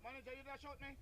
Manager, you that shot me?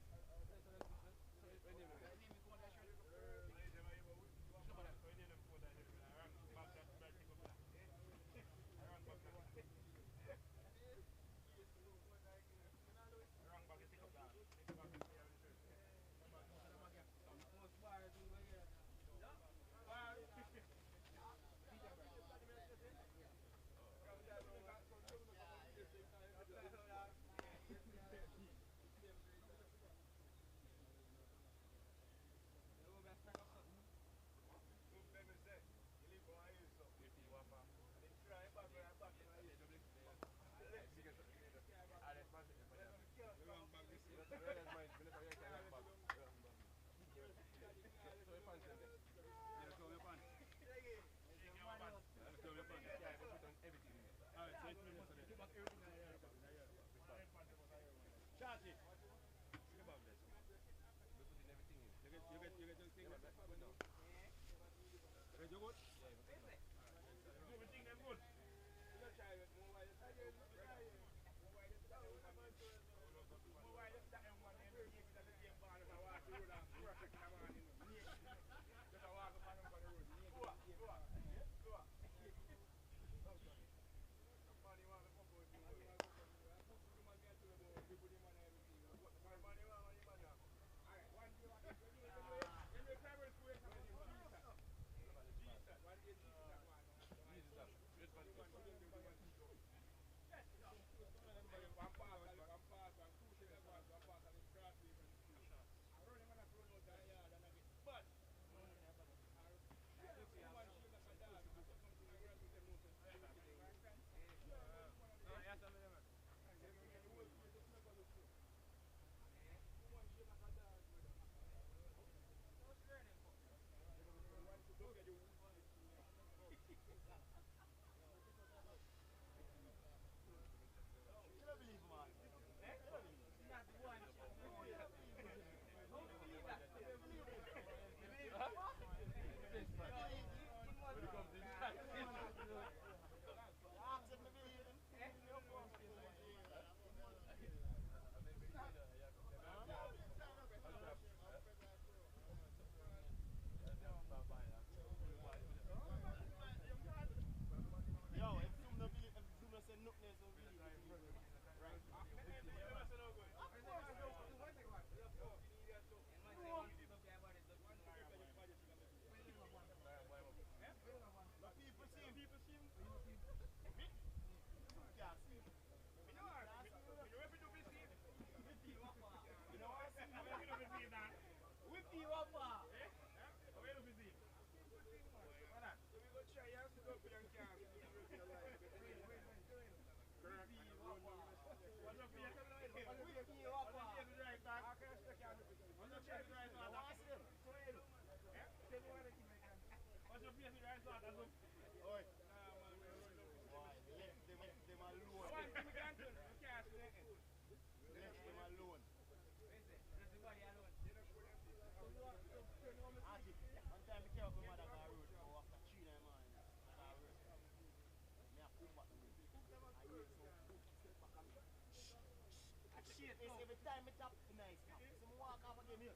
Every time it up, nice. So I walk off again here.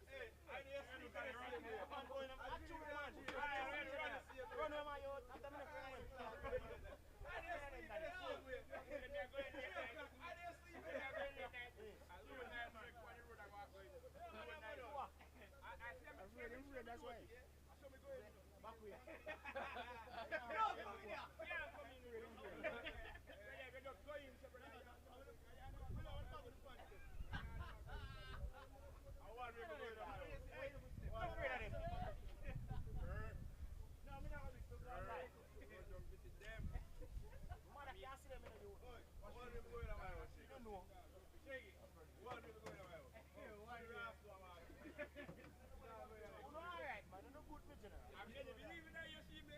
Hey, I need to speak on the radio. Man, going up. I chew man. Run with my youth. After me friend. I need to sleep in the house. I need to sleep in the house. I do a night man. On the road I walk going. I'm afraid, that's why. I saw me going. Back way. No, come in here. Yeah, come in here. One people going away. One rascal, man. Alright, man. You're no good for general. I'm going to believe in that, you see me.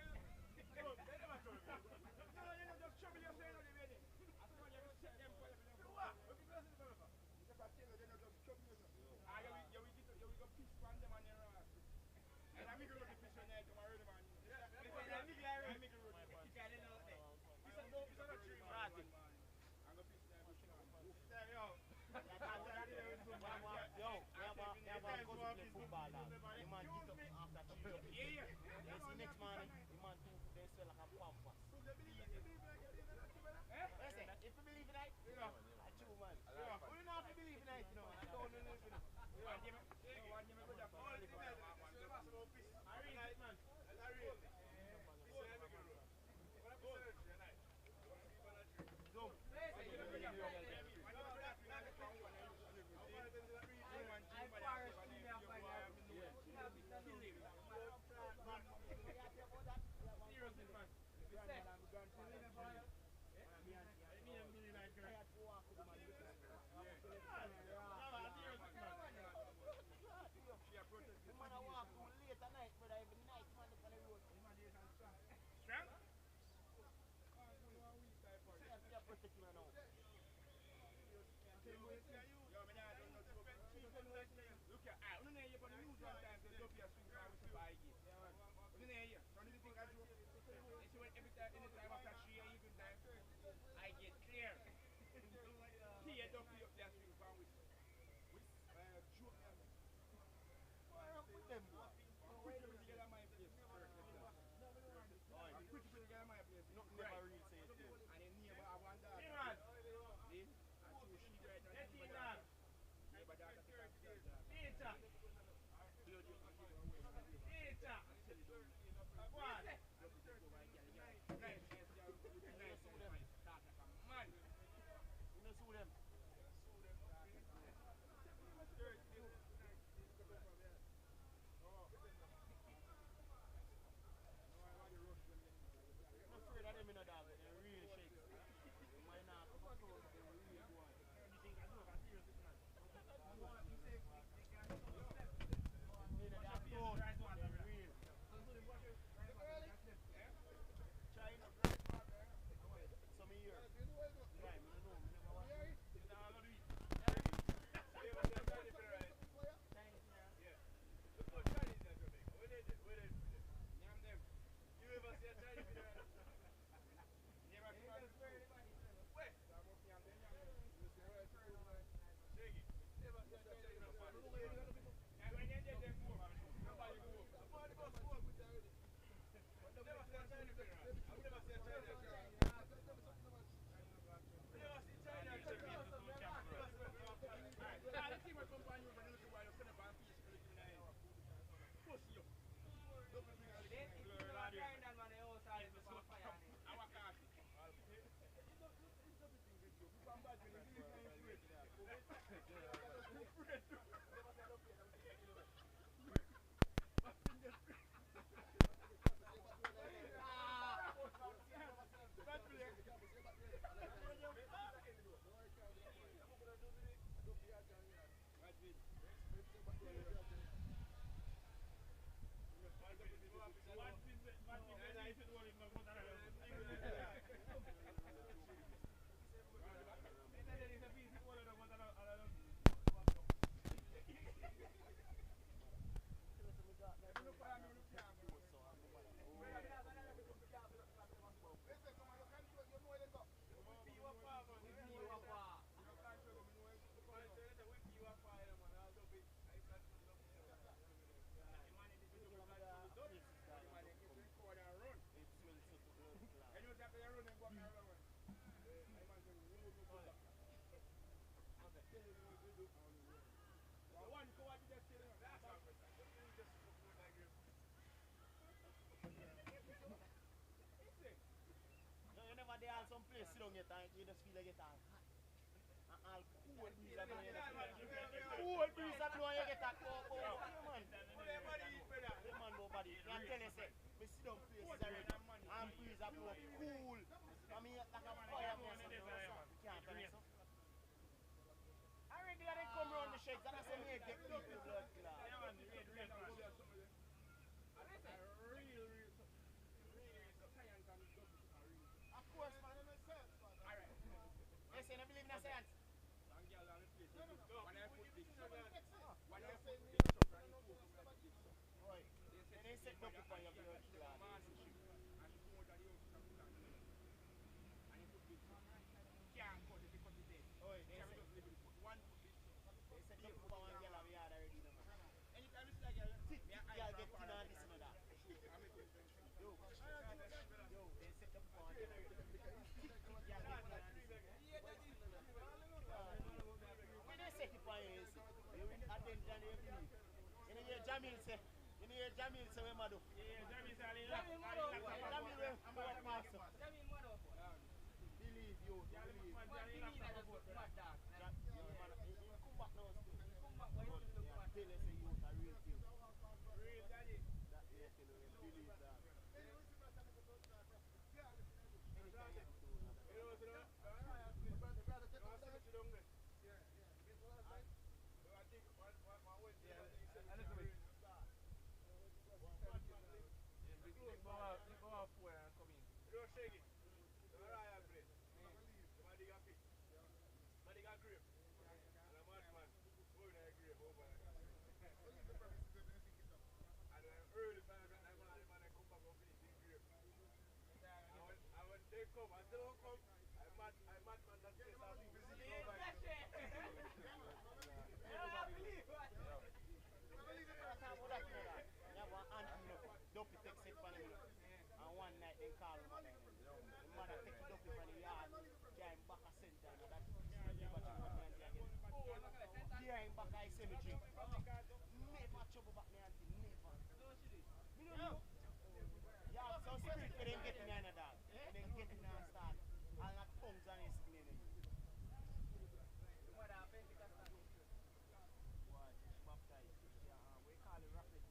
No, they never told me. No, you know, just trouble yourself on the wedding. As long as you set them for them. For what? What people are saying about? Because I tell you, they don't just trouble yourself. Ah, you will go piss on them and you're right. And I'm going to go piss on them tomorrow, man. I'm going to go piss on them. It's not a tree, man. I'm going to piss on them. There you go. Yo, they have a cousin play football now. The man get up after 3 years. Yeah. Then see next man, the man too, they sell like a pampas. If you believe in it, you know, I true man. You don't have to believe in it, you know, I don't believe in it. I get clear. He had up the swing from which Them pretty together my place first. I'm pretty together my place. nothing never real say it. And then neighbor I want that. And two sheep right now. Neighbor daughter take off the daughter. They all some place sit down yet and you just feel like it all hot. And all cool breeze are blowing you get a cool breeze are blowing you get a cold man. The man nobody. I tell you say, we sit down places already and breeze are blowing cool. I mean like a fire man. You can't tell me so. I regular shakes and I say me get people blood clot. Yeah, man, real man. Real science and double super real. Of course, man. Alright. Yes, you don't believe in science? And girl, I'm in place. When I put this truck and you focus, Oi, I put this truck. then they set up on your blood clot. Man, and she come out of the house, she put on the money. And you put this. Can't cut it because it's dead. Oi, She have just leave it. Put one foot this. they set up for one girl we had already, no man. Anytime you see that girl, Sit, me girl eyes get from thin far and away. this and that. I make it. Yo, they set up for one girl already. Sit, girl get thin and this. When they set it for you, you will attend and you believe. You know your Jamil say, we mad up. Yeah, Jamie said, Jamil we go past up. Believe you, believe. Come back now still. But yeah, tell us say you a real thing. real daddy. That you tell us, believe that. Anytime you do that. They come and they don't come. I'm mad man that says I'm busy. Dopey takes it from him. And one night they call him and the mother take Dopey from the yard, carry him back a center and that carry him back a cemetery. Never trouble back me auntie, never. Me don't know. Yeah, so spirit we didn't get in there dog. We didn't get in there and start. And that tongues and his skin in you. What? Baptized. Yeah, we call it rapid.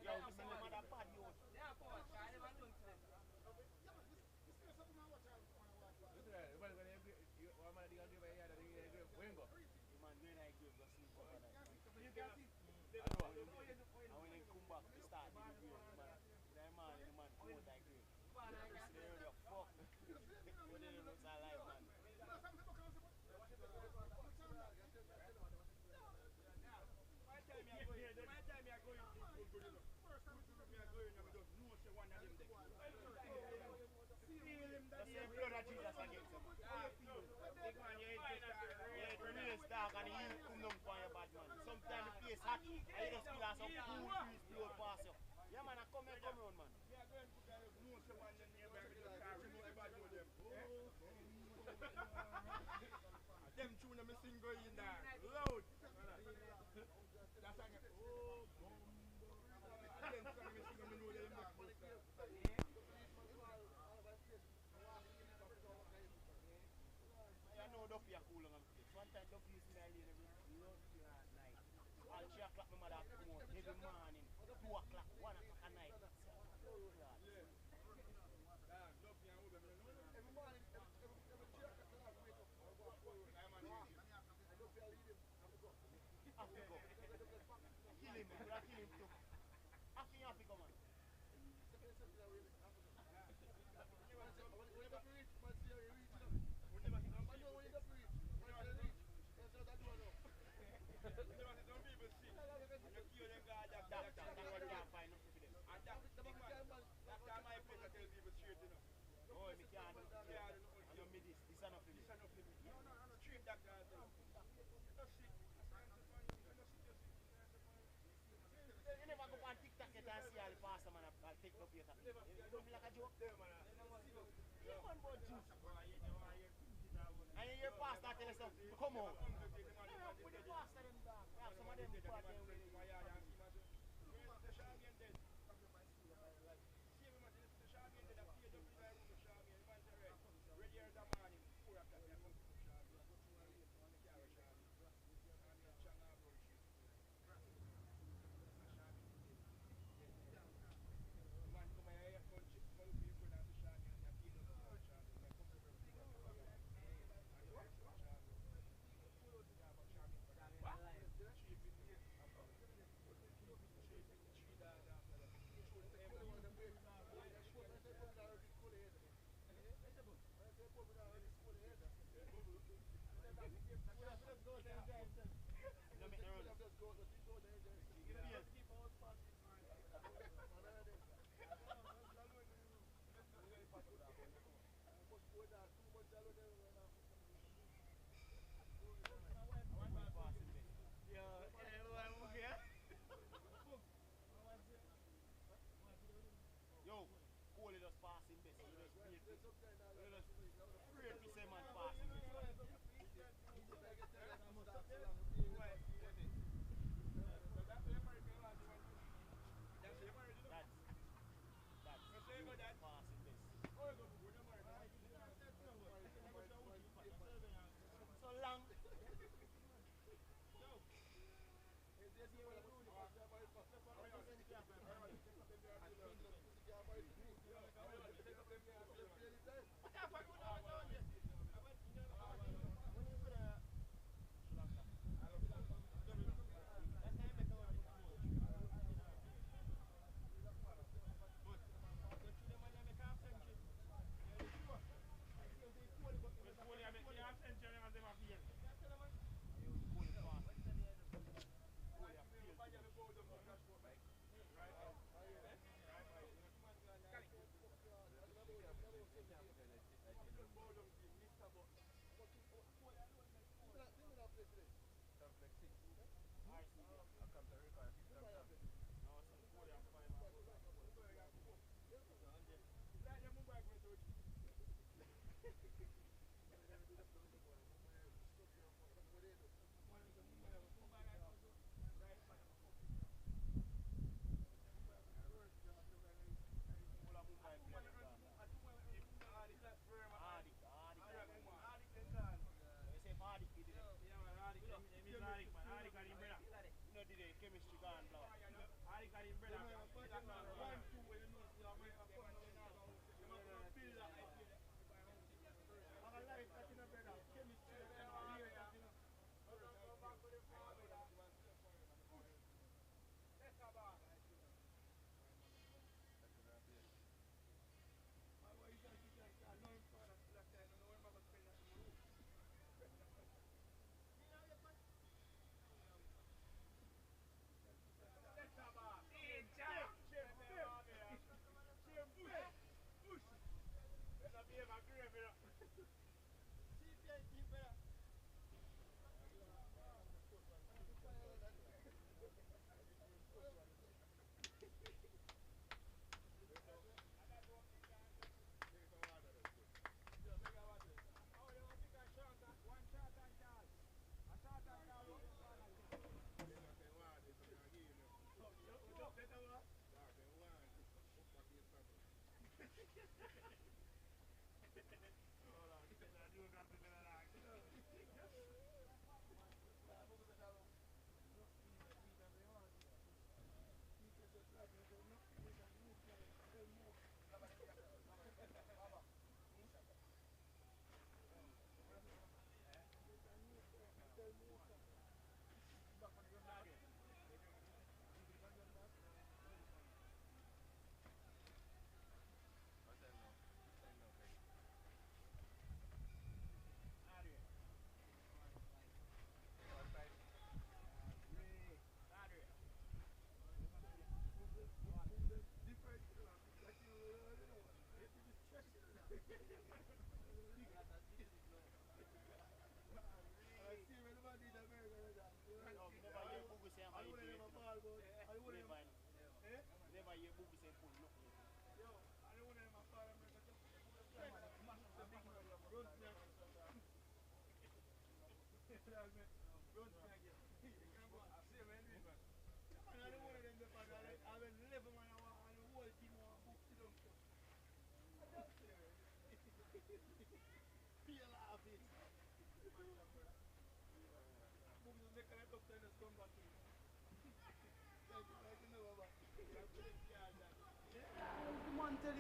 Yo, this is the mother bad youth. The man when I give go sleep over night. And when he come back to start the grave, the man come out that grave. They already fuck. But they don't look alive, man. That's the blood of Jesus against him. Yeah, the race dog and the youth come down for your bad man. Sometimes the place hot and you just feel like some cool breeze blow past you. Yeah man, I come round man. Them tune me sing go in there loud. That's like oh boom. Them tune me sing me know they make most of. I know Duffy are cool on the place. One time Duffy used to be alone every love at night. All 3 o'clock my mother come out every morning. 2 o'clock, 1 o'clock at night. Kill him, we kill him too. After you have to come on. You never go on TikTok yet and see all the pastor man I'll take up your topic. You don't feel like a joke? Yeah man, but juice. And you hear pastor tell us, come on. With the pastor them dog. Yeah, some of them part them with it. Yo, Cole just passing best. You just afraid to say man passing best. That's passing best. So long. Chemistry gone blow. I got him brother.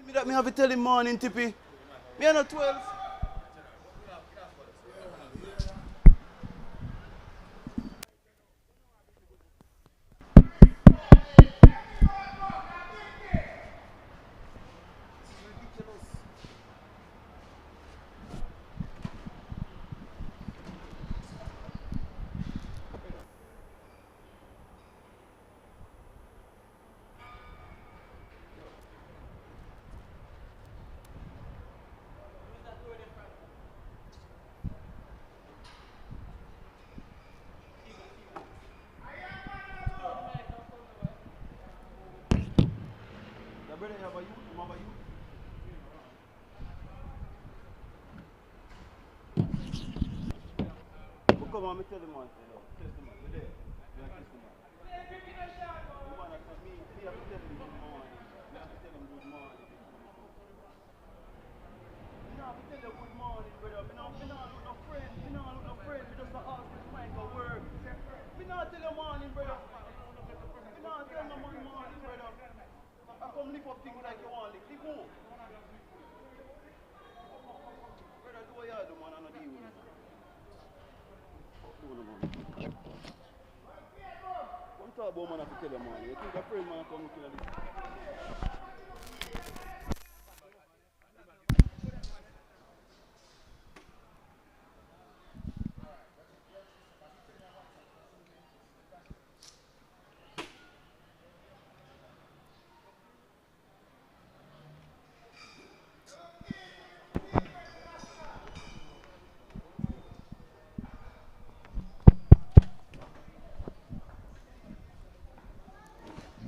Me that me have to tell him morning, Tippy. Me are not 12. brother have a youth? You have a youth? Well, come on, me tell the man. Tell the man. We're there. We're like this man. The man that said me have to tell him good morning. Me have to tell him good morning. Me not have to tell him good morning, brother. Me not look no friend. Me not look no friend. Me just ask his mind for work. Me not tell him morning, brother. Me not tell him morning, brother. I come lift up things like you want lift. Lift who? Brother, do what you do, man. I don't deal with it. What you talk about, man, to kill a man? You think a friend, man, come kill a man?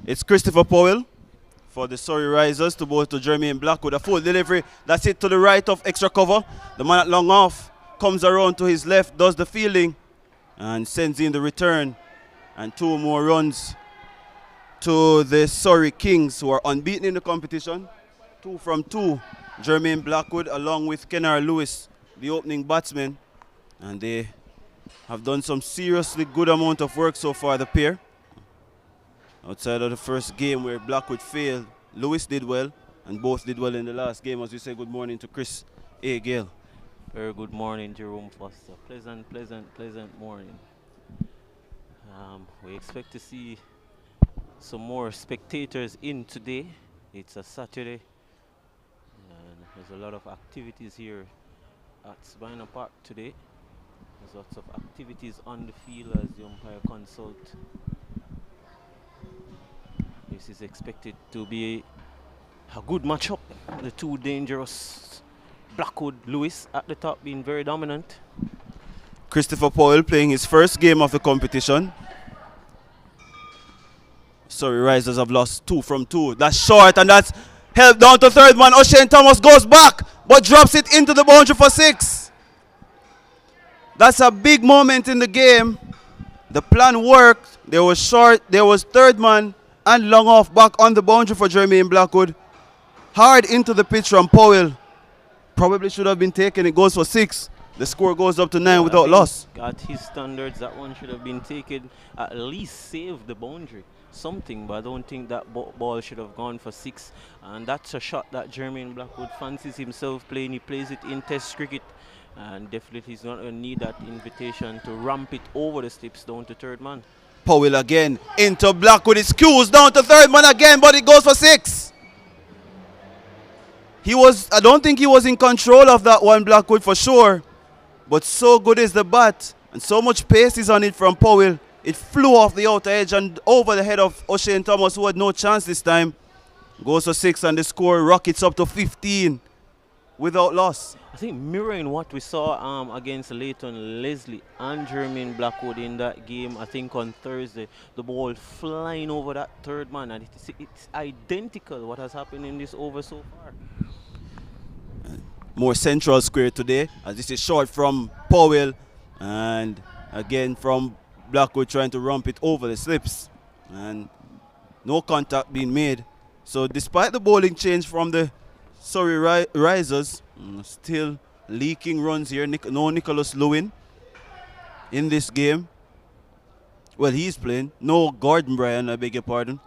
It's Christopher Powell for the Surrey Risers to both to Jermaine Blackwood. A full delivery. That's it to the right of extra cover. The man at long off comes around to his left, does the fielding, and sends in the return. And 2 more runs to the Surrey Kings, who are unbeaten in the competition. 2 from 2. Jermaine Blackwood along with Kennard Lewis, the opening batsman. And they have done some seriously good amount of work so far, the pair. Outside of the first game where Blackwood failed, Lewis did well, and both did well in the last game. As we say good morning to Chris A. Gale. Very good morning, Jerome Foster. Pleasant morning. We expect to see some more spectators in today. It's a Saturday, and there's a lot of activities here at Sabina Park today. There's lots of activities on the field as the umpire consult. This is expected to be a good matchup. The 2 dangerous Blackwood, Lewis at the top being very dominant. Christopher Powell playing his first game of the competition. Surrey Risers have lost 2 from 2. That's short, and that's held down to third man. O'Shane Thomas goes back, but drops it into the boundary for 6. That's a big moment in the game. The plan worked. There was short, there was third man and long off back on the boundary for Jermaine Blackwood. Hard into the pitch from Powell. Probably should have been taken. It goes for 6. The score goes up to 9 without loss. At his standards, that one should have been taken. At least save the boundary. Something, but I don't think that ball should have gone for 6. And that's a shot that Jermaine Blackwood fancies himself playing. He plays it in Test cricket. And definitely he's not going to need that invitation to ramp it over the slips down to third man. Powell again into Blackwood. It's cues down to third man again, but it goes for 6. I don't think he was in control of that one, Blackwood, for sure. But so good is the bat, and so much pace is on it from Powell. It flew off the outer edge and over the head of O'Shane Thomas, who had no chance this time. Goes for 6, and the score rockets up to 15 without loss. I think mirroring what we saw against Leighton Leslie and Jermaine Blackwood in that game, I think on Thursday, the ball flying over that third man, and it's identical what has happened in this over so far. More central square today, as this is short from Powell, and again from Blackwood trying to rump it over the slips, and no contact being made. So despite the bowling change from the Surrey Risers, still leaking runs here. No Nicholas Lewin in this game. Well, he's playing. No Gordon Bryan, I beg your pardon.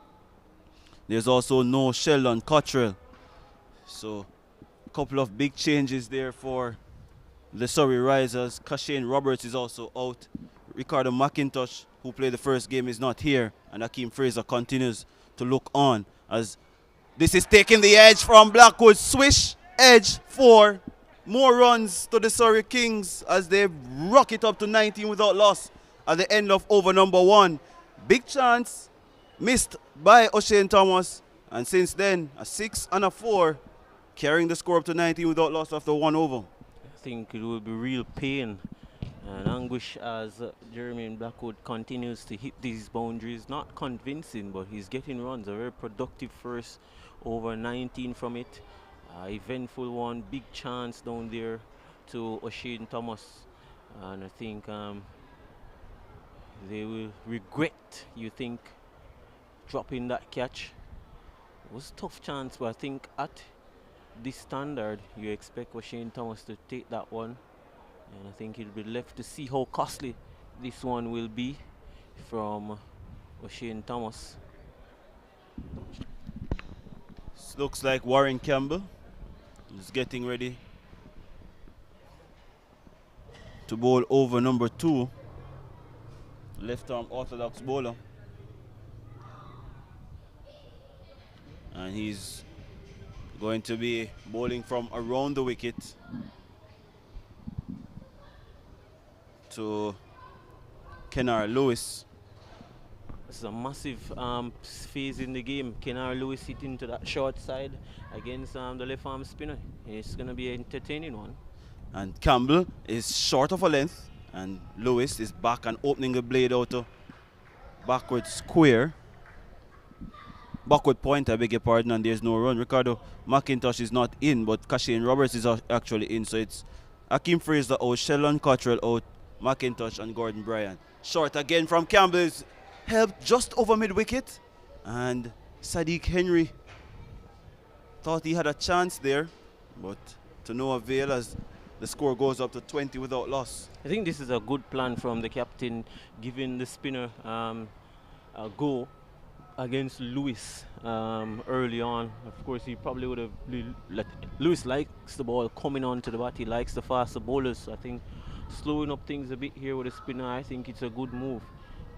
There's also no Sheldon Cottrell. So a couple of big changes there for the Surrey Risers. Kashane Roberts is also out. Ricardo McIntosh, who played the first game, is not here. And Akeem Fraser continues to look on as this is taking the edge from Blackwood. Swish edge 4. More runs to the Surrey Kings as they rock it up to 19 without loss at the end of over number 1. Big chance missed by O'Shane Thomas. And since then, a 6 and a 4, carrying the score up to 19 without loss after 1 over. I think it will be real pain And Anguish, as Jeremy Blackwood continues to hit these boundaries, not convincing, but he's getting runs. A very productive first, over 19 from it. Eventful one, big chance down there to O'Shane Thomas. And I think they will regret, you think, dropping that catch. It was a tough chance, but I think at this standard, you expect O'Shane Thomas to take that one. And I think it'll be left to see how costly this one will be from O'Shane Thomas. This looks like Warren Campbell is getting ready to bowl over number 2, left arm orthodox bowler. And he's going to be bowling from around the wicket to Kennar Lewis. This is a massive phase in the game. Kennar Lewis hitting to that short side against the left arm spinner. It's going to be an entertaining one. And Campbell is short of a length, and Lewis is back and opening the blade out to backward square. Backward point, I beg your pardon, and there's no run. Ricardo McIntosh is not in, but Kashane Roberts is actually in. So it's Akeem Fraser out, Sheldon Cottrell out, McIntosh and Gordon Bryan. Short again from Campbell is helped just over mid-wicket. And Sadiq Henry thought he had a chance there, but to no avail as the score goes up to 20 without loss. I think this is a good plan from the captain, giving the spinner a go against Lewis early on. Of course, he probably would have Lewis likes the ball coming onto the bat. He likes the faster bowlers. So I think slowing up things a bit here with the spinner, I think it's a good move.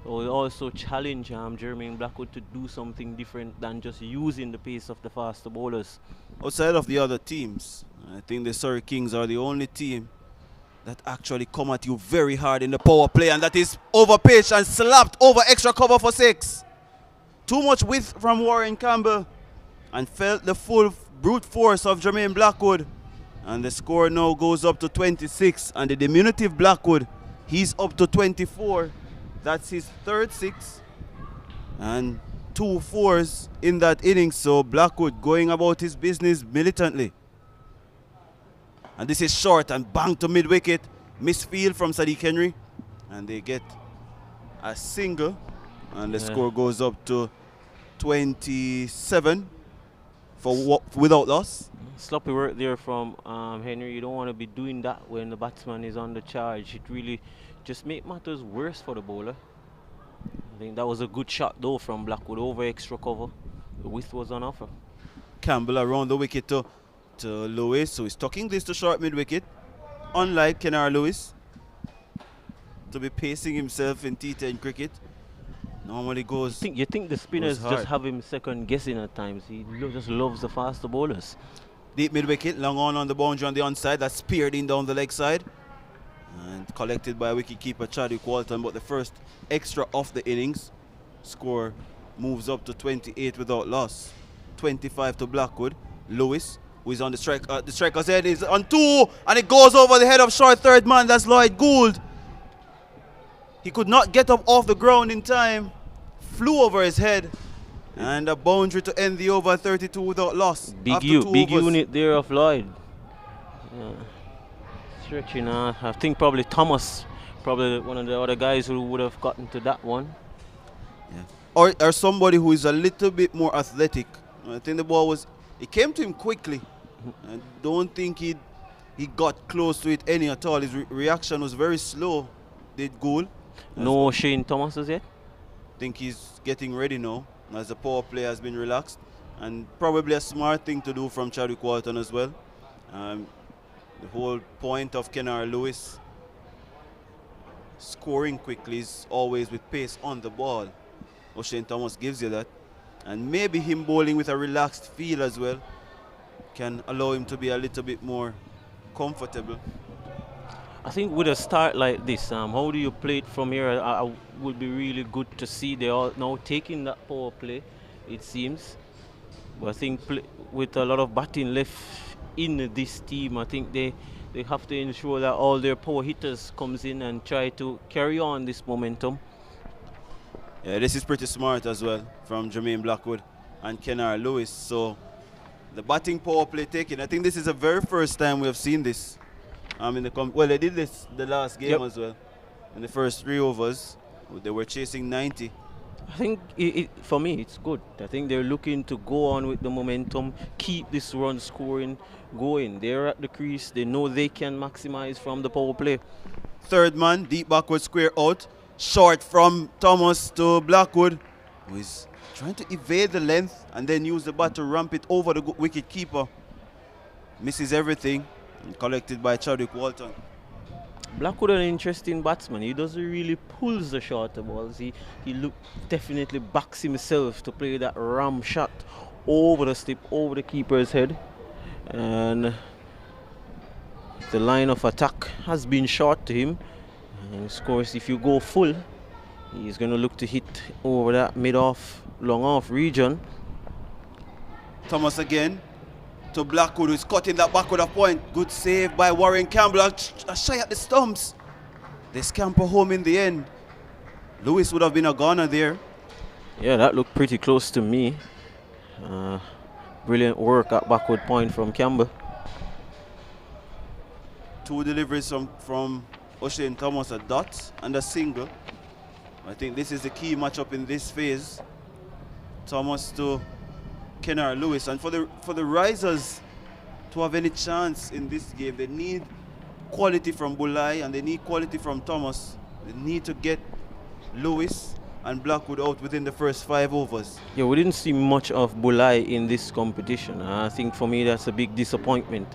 So we'll also challenge Jermaine Blackwood to do something different than just using the pace of the faster bowlers. Outside of the other teams, I think the Surrey Kings are the only team that actually come at you very hard in the power play, and that is over pitch and slapped over extra cover for 6. Too much width from Warren Campbell, and felt the full brute force of Jermaine Blackwood. And the score now goes up to 26, and the diminutive Blackwood, he's up to 24. That's his third 6 and 2 4s in that inning. So Blackwood going about his business militantly. And this is short and bang to mid-wicket. Misfield from Sadiq Henry, and they get a single, and the score goes up to 27 for without loss. Sloppy work there from Henry. You don't want to be doing that when the batsman is on the charge. It really just make matters worse for the bowler. I think that was a good shot though from Blackwood over extra cover. The width was on offer. Campbell around the wicket to Lewis, so he's tucking this to short mid-wicket. Unlike Kennar Lewis to be pacing himself in T10 cricket. Normally goes. You think the spinners just have him second guessing at times. He just loves the faster bowlers. Deep mid-wicket, long on the boundary on the onside. That's speared in down the leg side and collected by wicket-keeper Chadwick Walton. But the first extra of the innings, score moves up to 28 without loss. 25 to Blackwood. Lewis, who is on the strike. The striker's head is on 2, and it goes over the head of short third man. That's Lloyd Gould. He could not get up off the ground in time. Flew over his head. And a boundary to end the over, 32 without loss. Big unit there of Lloyd. Stretching. I think probably Thomas, probably one of the other guys who would have gotten to that one. Yeah. Or somebody who is a little bit more athletic. I think the ball it came to him quickly. I don't think he got close to it any at all. His reaction was very slow. Did Gould. No Shane Thomas as yet? I think he's getting ready now, as the power play has been relaxed, and probably a smart thing to do from Chadwick Walton as well. The whole point of Kennar Lewis scoring quickly is always with pace on the ball. O'Shane Thomas gives you that, and maybe him bowling with a relaxed feel as well can allow him to be a little bit more comfortable. I think with a start like this, how do you play it from here? I would be really good to see they are now taking that power play, it seems. But I think with a lot of batting left in this team, I think they they have to ensure that all their power hitters comes in and try to carry on this momentum. Yeah, this is pretty smart as well from Jermaine Blackwood and Kennard Lewis. So the batting power play taken. I think this is the very first time we have seen this. Well, they did this the last game as well. In the first 3 overs, they were chasing 90. I think for me it's good. I think they're looking to go on with the momentum, keep this run scoring going. They're at the crease. They know they can maximize from the power play. Third man, deep backward square out. Short from Thomas to Blackwood, who is trying to evade the length and then use the bat to ramp it over the wicket keeper. Misses everything, and collected by Chadwick Walton. Blackwood an interesting batsman. He doesn't really pull the shorter balls. He definitely backs himself to play that ram shot over the slip, over the keeper's head. And the line of attack has been short to him. And of course, if you go full, he's going to look to hit over that mid-off, long-off region. Thomas again to Blackwood, who's cutting that backward of point. Good save by Warren Campbell. A shy at the stumps. They scamper home in the end. Lewis would have been a goner there. Yeah, that looked pretty close to me. Brilliant work at backward point from Campbell. 2 deliveries from O'Shane Thomas, a dot and a single. I think this is the key matchup in this phase. Thomas to Kennard Lewis, and for the risers to have any chance in this game, they need quality from Bulai and they need quality from Thomas. They need to get Lewis and Blackwood out within the first 5 overs. Yeah, we didn't see much of Bulai in this competition. I think for me that's a big disappointment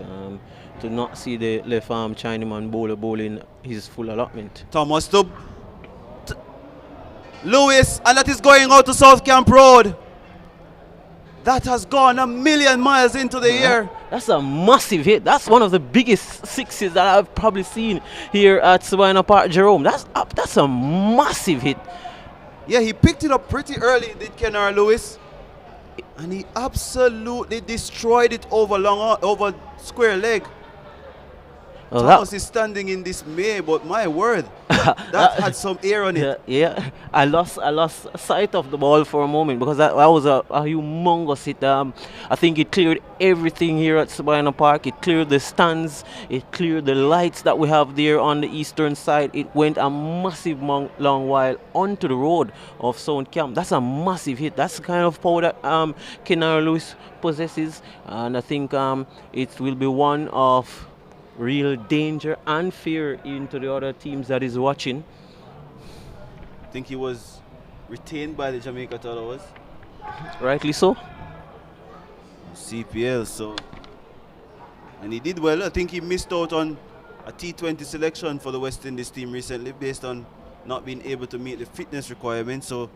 to not see the left arm Chinaman bowler bowling his full allotment. Thomas to Lewis, and that is going out to South Camp Road. That has gone a million miles into the air. That's a massive hit. That's one of the biggest sixes that I've probably seen here at Savannah Park, Jerome. That's a massive hit. Yeah, he picked it up pretty early, did Kennard Lewis, and he absolutely destroyed it over square leg. Well, Thomas is standing in dismay, but my word, that had some air on it. Yeah, I lost sight of the ball for a moment because that was a humongous hit. I think it cleared everything here at Savannah Park. It cleared the stands. It cleared the lights that we have there on the eastern side. It went a massive long while onto the road of Sound Camp. That's a massive hit. That's the kind of power that Kennard Lewis possesses, and I think it will be one of real danger and fear into the other teams that is watching. I think he was retained by the Jamaica Towers. Rightly so. CPL, so. And he did well. I think he missed out on a T20 selection for the West Indies team recently based on not being able to meet the fitness requirements. So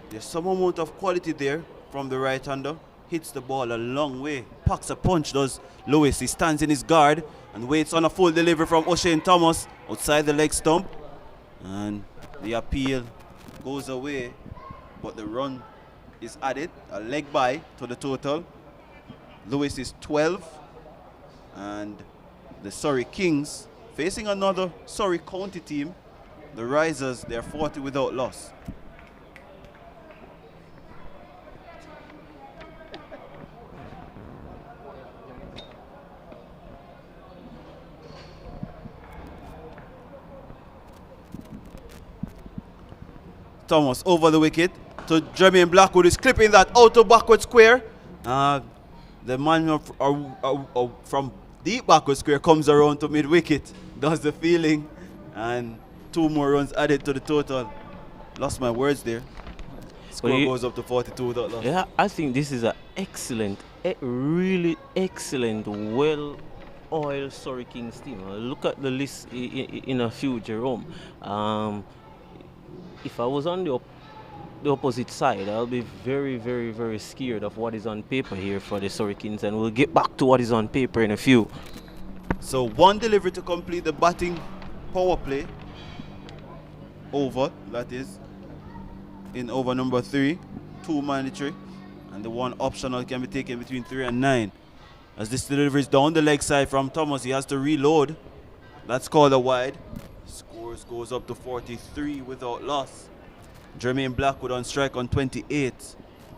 there's some amount of quality there from the right-hander. Hits the ball a long way. Packs a punch, does Lewis. He stands in his guard and waits on a full delivery from O'Shane Thomas outside the leg stump. And the appeal goes away, but the run is added, a leg by to the total. Lewis is 12, and the Surrey Kings facing another Surrey County team. The Risers, they're 40 without loss. Thomas over the wicket to Jermaine Blackwood, is clipping that out to backward square. The man from deep backward square comes around to mid wicket, does the fielding, and 2 more runs added to the total. Lost my words there. Score goes up to 42 without loss. Yeah, I think this is an excellent, really excellent, well-oiled Surrey Kings team. Look at the list in a few, Jerome. If I was on the opposite side, I'll be very, very, very scared of what is on paper here for the Surrey Kings, and we'll get back to what is on paper in a few. So 1 delivery to complete the batting power play over, that is in over number 3, 2 mandatory, and the 1 optional can be taken between 3 and 9. As this delivery is down the leg side from Thomas, he has to reload. That's called a wide. Scores goes up to 43 without loss. Jermaine Blackwood on strike on 28.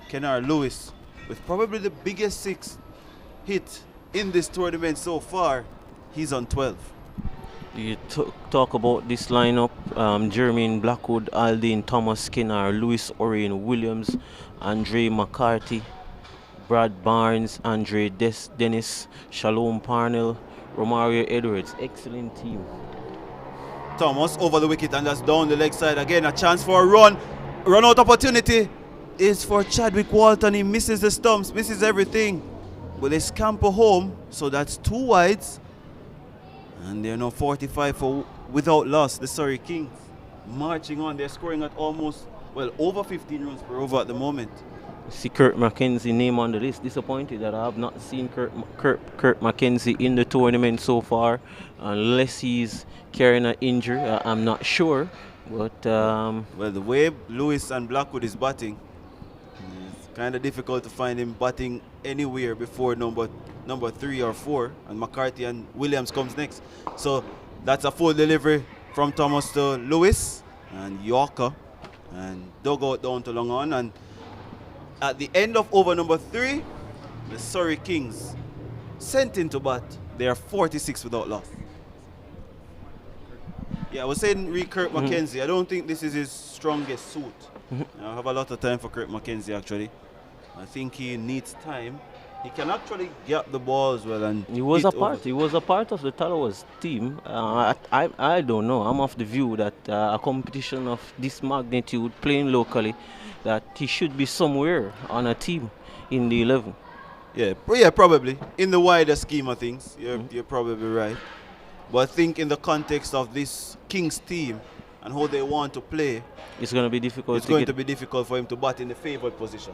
Kennard Lewis with probably the biggest 6 hit in this tournament so far. He's on 12. You talk about this lineup: Jermaine Blackwood, Aldine Thomas, Kennard Lewis, Orion Williams, Andre McCarthy, Brad Barnes, Andre Dennis, Shalom Parnell, Romario Edwards. Excellent team. Thomas over the wicket and that's down the leg side again. A chance for a run. Run out opportunity is for Chadwick Walton. He misses the stumps, misses everything. But they scamper home, so that's 2 wides. And they're now 45 for without loss. The Surrey Kings marching on. They're scoring at almost, well, over 15 runs per over at the moment. See Kurt McKenzie name on the list. Disappointed that I have not seen Kurt McKenzie in the tournament so far, unless he's carrying an injury. I'm not sure, but well, the way Lewis and Blackwood is batting, it's kind of difficult to find him batting anywhere before number 3 or 4, and McCarthy and Williams comes next. So that's a full delivery from Thomas to Lewis and Yorker, and dugout down to long on. And at the end of over number 3, the Surrey Kings sent into bat. They are 46 without loss. Yeah, I was saying Kurt McKenzie. I don't think this is his strongest suit. I have a lot of time for Kurt McKenzie actually. I think he needs time. He can actually get the ball as well, and he was a part of the Tallowers team. I don't know. I'm of the view that a competition of this magnitude playing locally, that he should be somewhere on a team in the 11. Yeah, probably in the wider scheme of things. You're probably right. But I think in the context of this Kings team and how they want to play, it's going to be difficult. It's going to be difficult for him to bat in the favored position,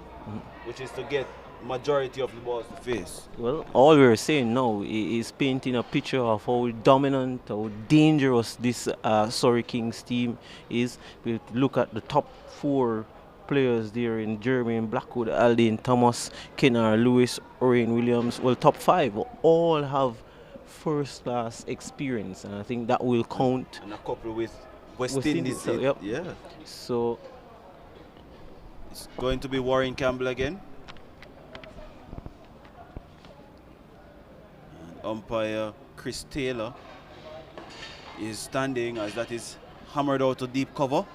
which is to get majority of the balls to face. Well, all we're saying now is painting a picture of how dominant, how dangerous this Surrey Kings team is. We look at the top 4 players there in Jermaine Blackwood, Aldine Thomas, Kennard Lewis, Orion Williams. Well, top 5 all have first-class experience, and I think that will count. And a couple with West Indies. So, yep. Yeah. So it's going to be Warren Campbell again. And umpire Chris Taylor is standing as that is hammered out to deep cover.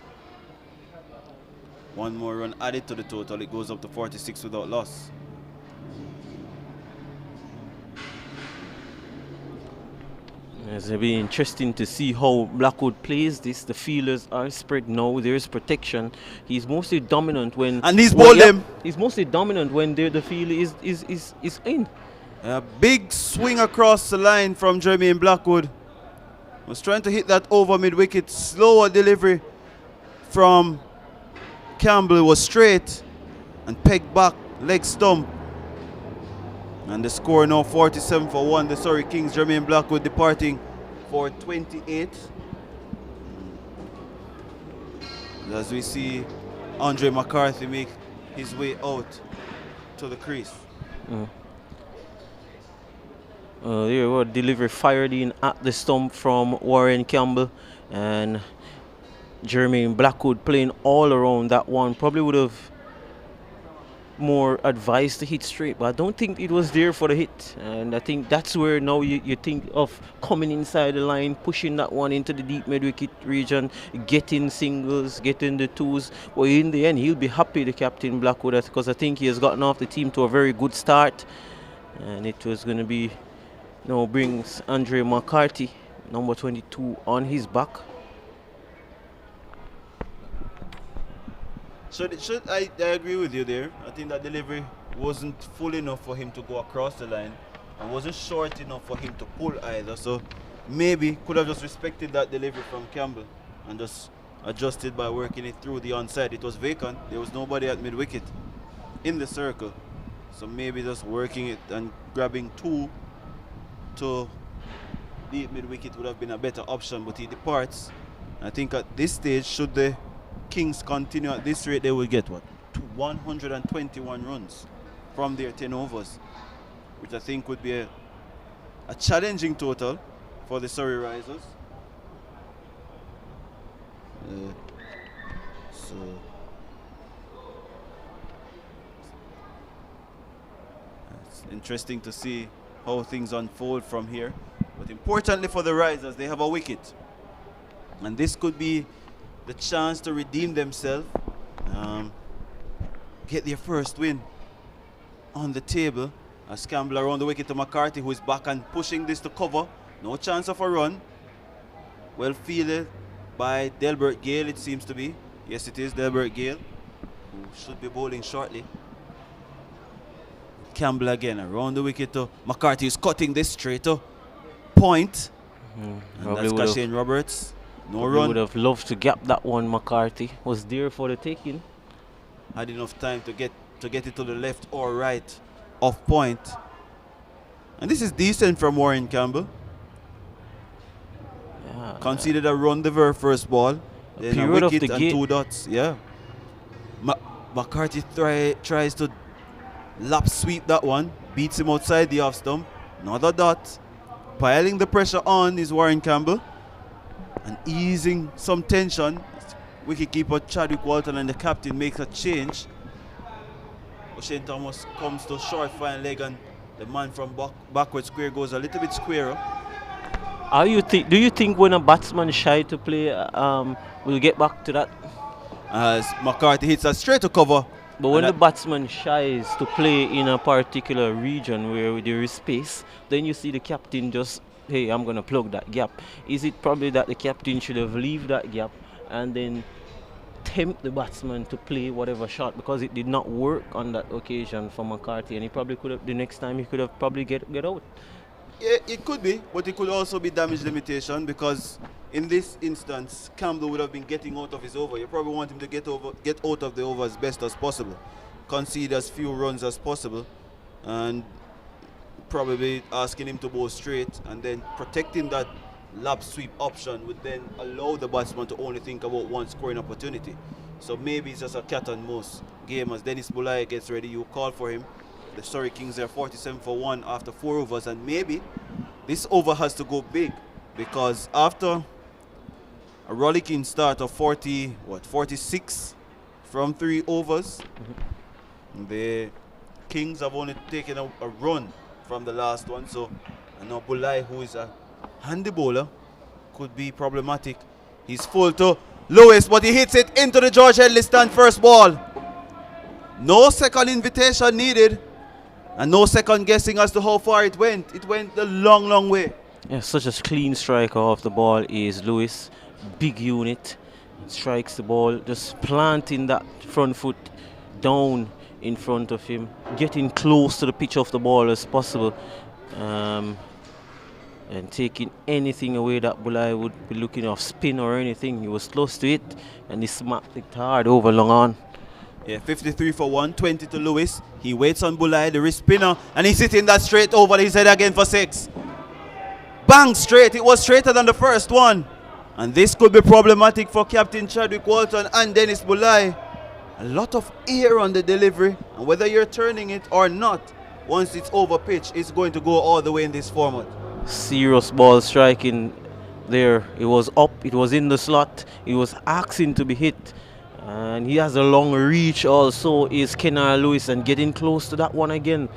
1 more run added to the total. It goes up to 46 without loss. It'll be interesting to see how Blackwood plays this. The fielders are spread now. There's protection. He's mostly dominant when... And he's bowled him. He's mostly dominant when the field is in. A big swing across the line from Jermaine Blackwood. Was trying to hit that over mid-wicket. Slower delivery from Campbell was straight and pegged back, leg stump. And the score now 47 for 1. The Surrey Kings, Jermaine Blackwood departing for 28. As we see Andre McCarthy make his way out to the crease. There was delivery fired in at the stump from Warren Campbell, and Jermaine Blackwood playing all around that one. Probably would have more advised to hit straight, but I don't think it was there for the hit. And I think that's where now you think of coming inside the line, pushing that one into the deep mid-wicket region, getting singles, getting the 2s. Well, in the end, he'll be happy, the captain Blackwood, because I think he has gotten off the team to a very good start. And it was going to be, now brings Andre McCarthy, number 22, on his back. I agree with you there. I think that delivery wasn't full enough for him to go across the line, and wasn't short enough for him to pull either. So maybe could have just respected that delivery from Campbell and just adjusted by working it through the onside. It was vacant. There was nobody at mid-wicket in the circle. So maybe just working it and grabbing 2 to deep mid-wicket would have been a better option, but he departs. I think at this stage, should the Kings continue at this rate, they will get what? 121 runs from their 10 overs. which I think would be a challenging total for the Surrey Risers. So it's interesting to see how things unfold from here. But importantly for the Risers, they have a wicket. And this could be the chance to redeem themselves, get their first win on the table. A scramble around the wicket to McCarthy, who is back and pushing this to cover. No chance of a run. Well fielded by Delbert Gale, it seems to be. Yes, it is Delbert Gale, who should be bowling shortly. Campbell again around the wicket to McCarthy, is cutting this straight to point. And that's Kashane Roberts. No run. Would have loved to gap that one. McCarthy was there for the taking. Had enough time to get it to the left or right off point. And this is decent from Warren Campbell. Yeah. Conceded a run the very first ball. Then a wicket and 2 dots. Yeah. McCarthy tries to lap sweep that one. Beats him outside the off stump. Another dot. Piling the pressure on is Warren Campbell. And easing some tension. Wicketkeeper Chadwick Walton and the captain makes a change. O'Shane Thomas comes to short fine leg, and the man from backward square goes a little bit squarer. Do you think when a batsman shy to play, we'll get back to that? As McCarthy hits a straight to cover. But when the batsman shies to play in a particular region where there is space, then you see the captain just, hey, I'm going to plug that gap. Is it probably that the captain should have leave that gap and then tempt the batsman to play whatever shot, because it did not work on that occasion for McCarthy, and he probably could have, the next time he could have probably get out? Yeah, it could be, but it could also be damage limitation, because in this instance, Campbell would have been getting out of his over. You probably want him to get out of the over as best as possible, concede as few runs as possible, and probably asking him to bowl straight, and then protecting that lap sweep option would then allow the batsman to only think about one scoring opportunity. So maybe it's just a cat and mouse game. As Dennis Bulaya gets ready, you call for him. The Surrey Kings are 47 for 1 after 4 overs, and maybe this over has to go big, because after a rollicking start of 46 from 3 overs, the Kings have only taken a run from the last one. So I know Bulai, who is a handy bowler, could be problematic. He's full to Lewis, but he hits it into the George Headley stand first ball. No second invitation needed, and no second guessing as to how far it went. It went a long, long way. Yeah, such a clean striker off the ball is Lewis. Big unit. Strikes the ball, just planting that front foot down in front of him, getting close to the pitch of the ball as possible. And taking anything away that Bulai would be looking off spin or anything. He was close to it, and he smacked it hard over long on. Yeah, 53 for 1, 20 to Lewis. He waits on Bulai, the wrist spinner, and he's hitting that straight over his head again for 6. Bang, straight. It was straighter than the first one. And this could be problematic for Captain Chadwick Walton and Dennis Bulai. A lot of air on the delivery, and whether you're turning it or not, once it's over pitch, it's going to go all the way in this format. Serious ball striking there. It was up, it was in the slot, it was asking to be hit, and he has a long reach also, is Kenard Lewis, and getting close to that one again,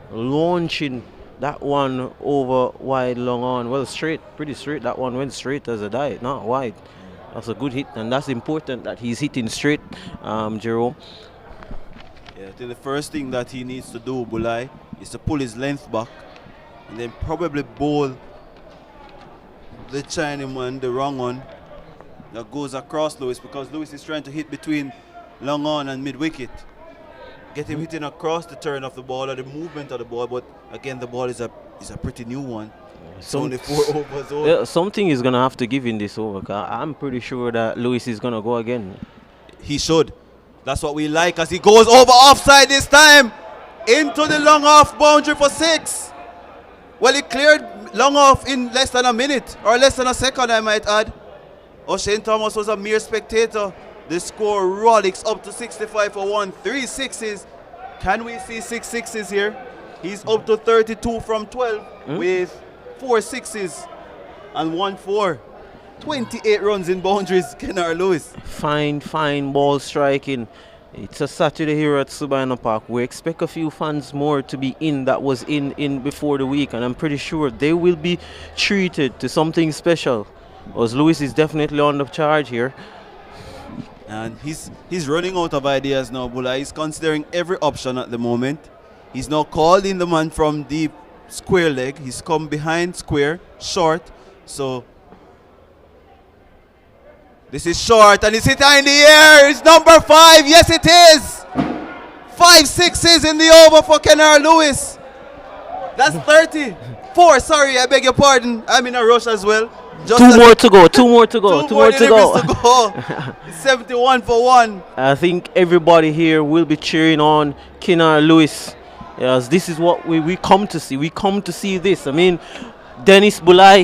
launching that one over wide long on. Well, straight, pretty straight. That one went straight as a die, not wide. That's a good hit, and that's important that he's hitting straight, Jerome. Yeah, I think the first thing that he needs to do, Bulai, is to pull his length back and then probably bowl the Chinaman, the wrong one, that goes across Lewis, because Lewis is trying to hit between long on and mid wicket. Get him hitting across the turn of the ball or the movement of the ball, but again the ball is a pretty new one. It's only 4 overs old. Yeah, something is gonna have to give in this over. I'm pretty sure that Lewis is gonna go again. He should. That's what we like, as he goes over offside this time into the long off boundary for 6. Well, he cleared long off in less than a minute, or less than a second, I might add. O'Shane Thomas was a mere spectator. The score rollicks up to 65 for 1, 3 sixes. Can we see 6 sixes here? He's up to 32 from 12 with 4 sixes and 1 4. 28 runs in boundaries, Kennard Lewis. Fine ball striking. It's a Saturday here at Sabina Park. We expect a few fans more to be in that was in before the week, and I'm pretty sure they will be treated to something special. Because Lewis is definitely on the charge here. And he's running out of ideas now, Bula. He's considering every option at the moment. He's now called in the man from deep square leg. He's come behind square, short. So this is short and it's hit in the air. It's number 5. Yes, it is. 5 sixes in the over for Kennard Lewis. That's 34. Sorry, I beg your pardon. I'm in a rush as well. Two more to go. Two more to go. It's 71 for 1. I think everybody here will be cheering on Kennard Lewis. Yes, this is what we come to see. We come to see this. I mean, Dennis Bulai,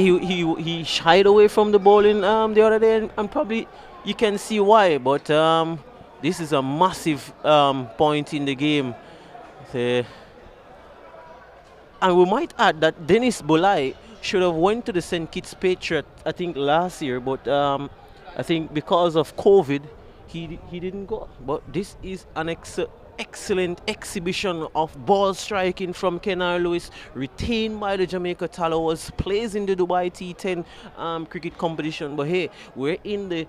he shied away from the bowling the other day, and probably you can see why. But this is a massive point in the game. And we might add that Dennis Bulai should have went to the St. Kitts Patriot, I think, last year. But I think because of COVID, he didn't go. But this is an excellent exhibition of ball striking from Kennard Lewis, retained by the Jamaica Tallowers, plays in the Dubai T10 cricket competition. But hey, we're in the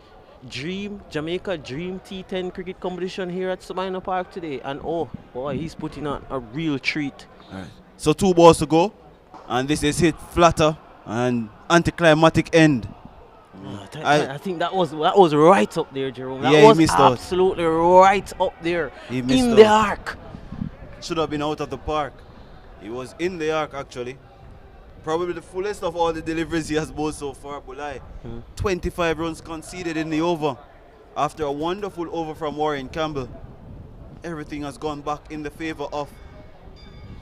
Jamaica Dream T10 cricket competition here at Sabina Park today, and oh boy, he's putting on a real treat. All right. So 2 balls to go, and this is hit flatter and anticlimactic end. I think that was right up there, Jerome. That yeah, was he missed absolutely right up there He missed in the arc. Should have been out of the park. He was in the arc actually. Probably the fullest of all the deliveries he has bowled so far, Bulai. 25 runs conceded in the over. After a wonderful over from Warren Campbell, everything has gone back in the favor of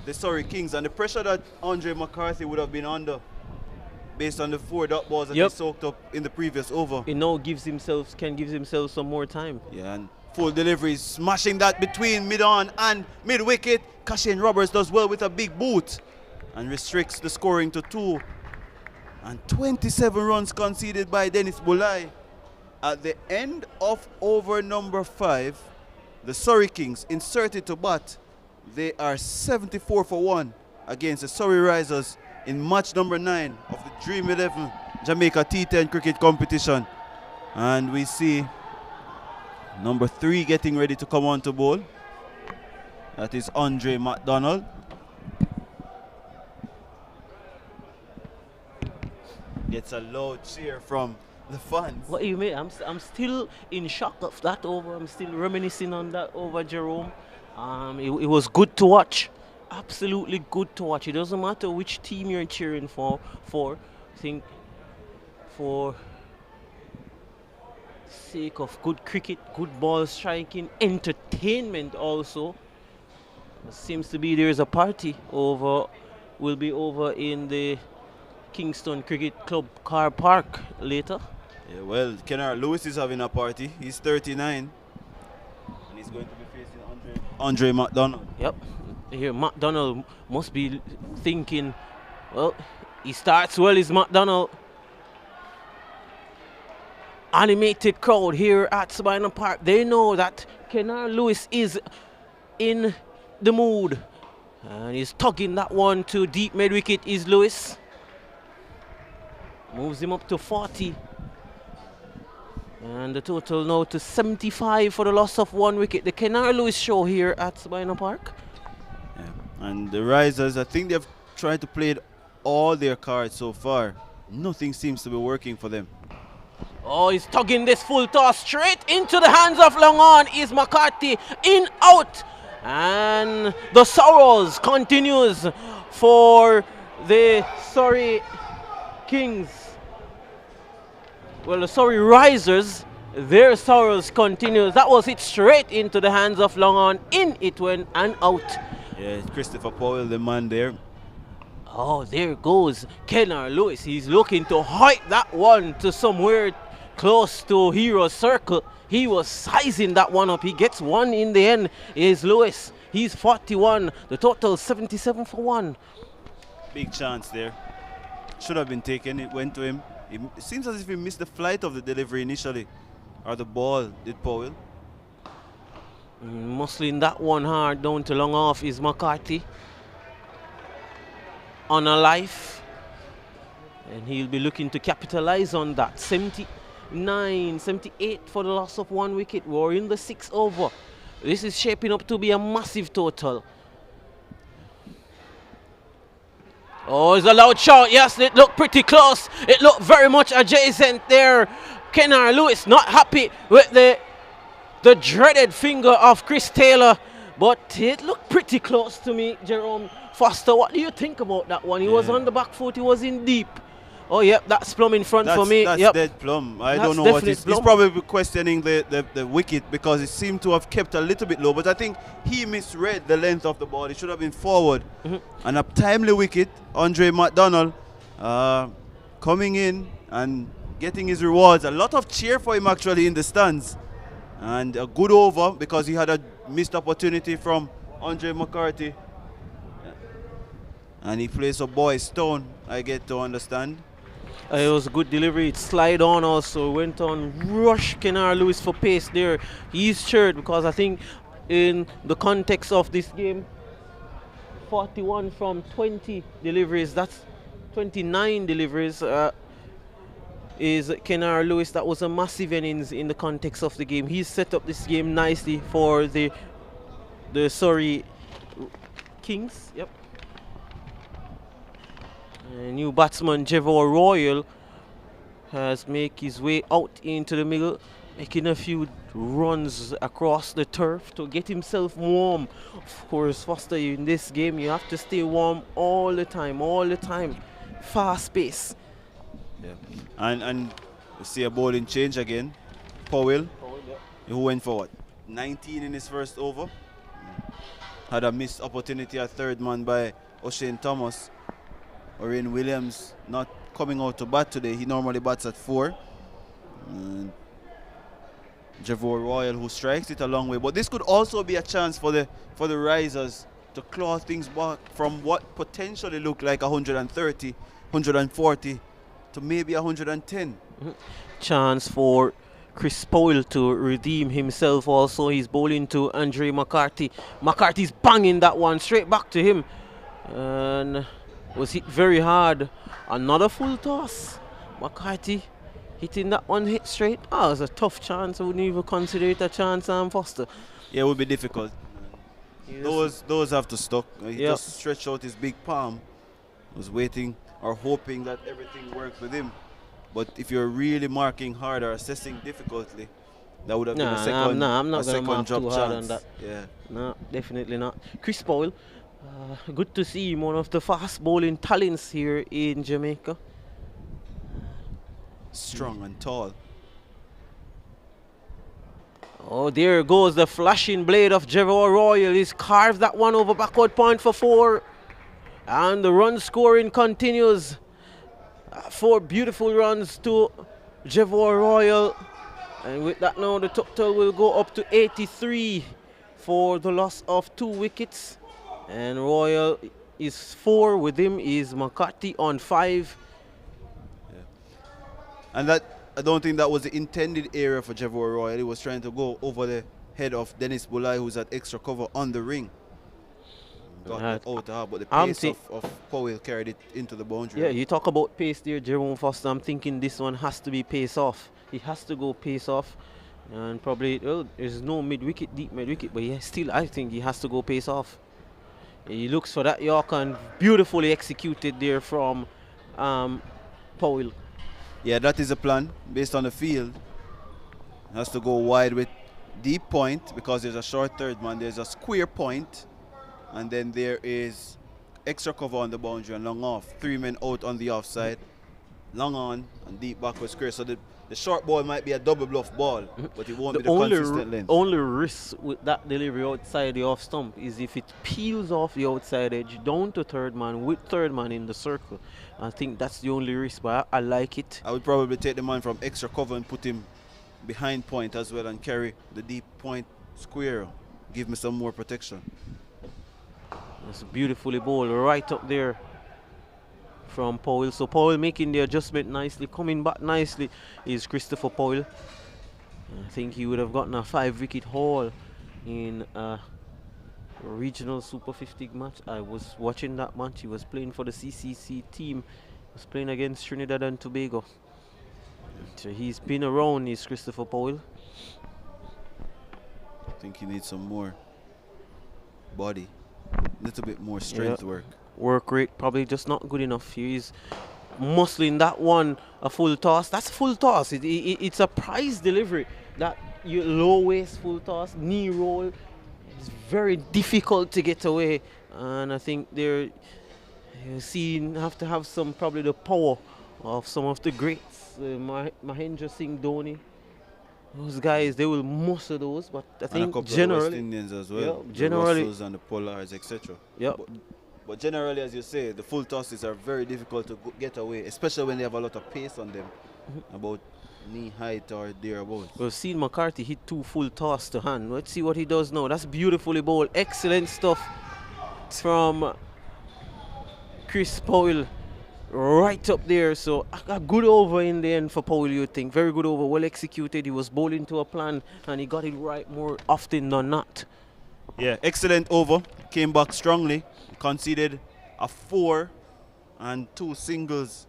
the Surrey Kings, and the pressure that Andre McCarthy would have been under based on the 4 dot balls that he soaked up in the previous over. He now gives himself some more time. Yeah, and full delivery, smashing that between mid-on and mid-wicket. Cashin Roberts does well with a big boot and restricts the scoring to 2. And 27 runs conceded by Dennis Bulai. At the end of over number 5, the Surrey Kings inserted to bat. They are 74 for 1 against the Surrey Risers in match number 9 of the Dream 11 Jamaica T10 cricket competition. And we see number 3 getting ready to come on to bowl. That is Andre McDonald. Gets a loud cheer from the fans. What do you mean? I'm still in shock of that over. I'm still reminiscing on that over, Jerome. It was good to watch. Absolutely good to watch. It doesn't matter which team you're cheering for. I think for sake of good cricket, good ball striking, entertainment also. It seems to be there's a party will be over in the Kingston Cricket Club car park later. Yeah, well, Kennard Lewis is having a party. He's 39 and he's going to be facing Andre McDonald. Yep. Here McDonald must be thinking, well, he starts well, is McDonald. Animated crowd here at Sabina Park. They know that Kennard Lewis is in the mood. And he's tugging that one to deep mid wicket is Lewis. Moves him up to 40. And the total now to 75 for the loss of 1 wicket. The Kennard Lewis show here at Sabina Park. Yeah. And the Risers, I think they've tried to play all their cards so far. Nothing seems to be working for them. Oh, he's tugging this full toss straight into the hands of long on is McCarthy. In, out. And the sorrows continues for the Surrey Kings. Well, the Surrey Risers, their sorrows continues. That was hit straight into the hands of long on. In it went and out. Yeah, Christopher Powell, the man there. Oh, there goes Kennard Lewis. He's looking to hike that one to somewhere close to Hero's circle. He was sizing that one up. He gets one in the end. Is Lewis. He's 41. The total 77 for 1. Big chance there. Should have been taken. It went to him. It seems as if he missed the flight of the delivery initially. Or the ball did Powell. Muscling that one hard down to long off is McCarthy. On a life. And he'll be looking to capitalize on that. 79, 78 for the loss of 1 wicket. We're in the 6th over. This is shaping up to be a massive total. Oh, it's a loud shout. Yes, it looked pretty close. It looked very much adjacent there. Kennard Lewis not happy with the dreaded finger of Chris Taylor. But it looked pretty close to me, Jerome Foster. What do you think about that one? He was on the back foot. He was in deep. Oh, yep, that's plum in front for me. That's yep. dead plum. I don't know what he's probably questioning the wicket because it seemed to have kept a little bit low. But I think he misread the length of the ball. It should have been forward. And a timely wicket, Andre McDonald coming in and getting his rewards. A lot of cheer for him actually in the stands. And a good over because he had a missed opportunity from Andre McCarthy. And he plays a boy stone, I get to understand. It was a good delivery. It slide on also. Went on rush Kennard Lewis for pace there. He's cheered because I think in the context of this game, 41 from 20 deliveries, that's 29 deliveries is Kennard Lewis. That was a massive innings in the context of the game. He's set up this game nicely for the Surrey Kings. Yep. New batsman Jevor Royal has made his way out into the middle, making a few runs across the turf to get himself warm. Of course, Foster, in this game you have to stay warm all the time. Fast pace. Yeah. And we see a bowling change again. Powell, who went for what? 19 in his first over. Had a missed opportunity at third man by O'Shane Thomas. Orion Williams not coming out to bat today. He normally bats at 4. And Jevor Royal, who strikes it a long way. But this could also be a chance for the risers to claw things back from what potentially looked like 130, 140 to maybe 110. Chance for Chris Powell to redeem himself also. He's bowling to Andre McCarthy. McCarthy's banging that one straight back to him. And was hit very hard. Another full toss. McCarthy hitting that one hit straight. It was a tough chance. I wouldn't even consider it a chance, Foster. Yeah, it would be difficult. Those have to stop. He just stretched out his big palm. Was waiting or hoping that everything worked with him. But if you're really marking hard or assessing difficulty, that would have been a second, I'm not going to mark drop too hard on that. Yeah. No, definitely not. Chris Powell, good to see him, one of the fast bowling talents here in Jamaica. Strong and tall. Oh, there goes the flashing blade of Jevor Royal. He's carved that one over backward point for 4. And the run scoring continues. 4 beautiful runs to Jevor Royal. And with that now, the total will go up to 83 for the loss of 2 wickets. And Royal is 4. With him is McCarthy on 5. Yeah. And that, I don't think that was the intended area for Jevor Royal. He was trying to go over the head of Dennis Bulai, who's at extra cover on the ring. Got that out hard, but the pace of Powell carried it into the boundary. Yeah, you talk about pace there, Jerome Foster. I'm thinking this one has to be pace off. He has to go pace off. And probably, well, there's no mid-wicket, deep mid-wicket, but still, I think he has to go pace off. He looks for that York and beautifully executed there from Powell. Yeah, that is the plan based on the field. Has to go wide with deep point because there's a short third man. There's a square point, and then there is extra cover on the boundary and long off. 3 men out on the offside, long on and deep backward square. So the short ball might be a double bluff ball, but it won't be the consistent length. The only risk with that delivery outside the off stump is if it peels off the outside edge down to third man with third man in the circle. I think that's the only risk, but I like it. I would probably take the man from extra cover and put him behind point as well and carry the deep point square. Give me some more protection. It's beautifully bowled right up there from Powell. So Powell making the adjustment nicely, coming back nicely is Christopher Powell. I think he would have gotten a 5-wicket haul in a regional Super 50 match. I was watching that match. He was playing for the CCC team. He was playing against Trinidad and Tobago. So he's been around, is Christopher Powell. I think he needs some more body, a little bit more strength work. Work rate probably just not good enough. He's muscling that one a full toss. That's a full toss. It's a prize delivery. That low waist full toss, knee roll. It's very difficult to get away, and I think they're have to have some, probably the power of some of the greats, Mahendra Singh Dhoni. Those guys, they will muscle those, but I think generally, West Indians as well, generally, the Russells and the Pollards, etc. Yep. But generally, as you say, the full tosses are very difficult to get away, especially when they have a lot of pace on them, about knee height or thereabouts. We've seen McCarthy hit 2 full toss to hand. Let's see what he does now. That's beautifully bowled. Excellent stuff from Chris Powell right up there. So a good over in the end for Powell, you think. Very good over, well executed. He was bowling to a plan and he got it right more often than not. Yeah, excellent over. Came back strongly. Conceded a 4 and 2 singles,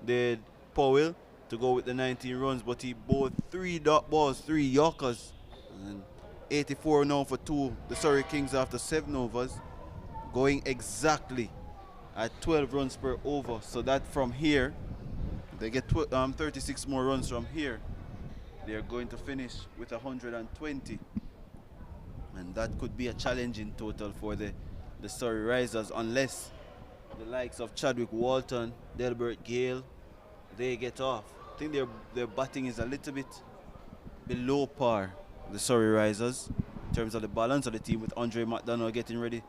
did Powell, to go with the 19 runs, but he bowled 3 dot balls, 3 Yorkers, and 84 now for the Surrey Kings after 7 overs, going exactly at 12 runs per over. So that from here, they get 36 more runs from here. They're going to finish with 120, and that could be a challenging total for the Surrey Risers, unless the likes of Chadwick Walton, Delbert Gale, they get off. I think their batting is a little bit below par, the Surrey Risers, in terms of the balance of the team, with Andre McDonough getting ready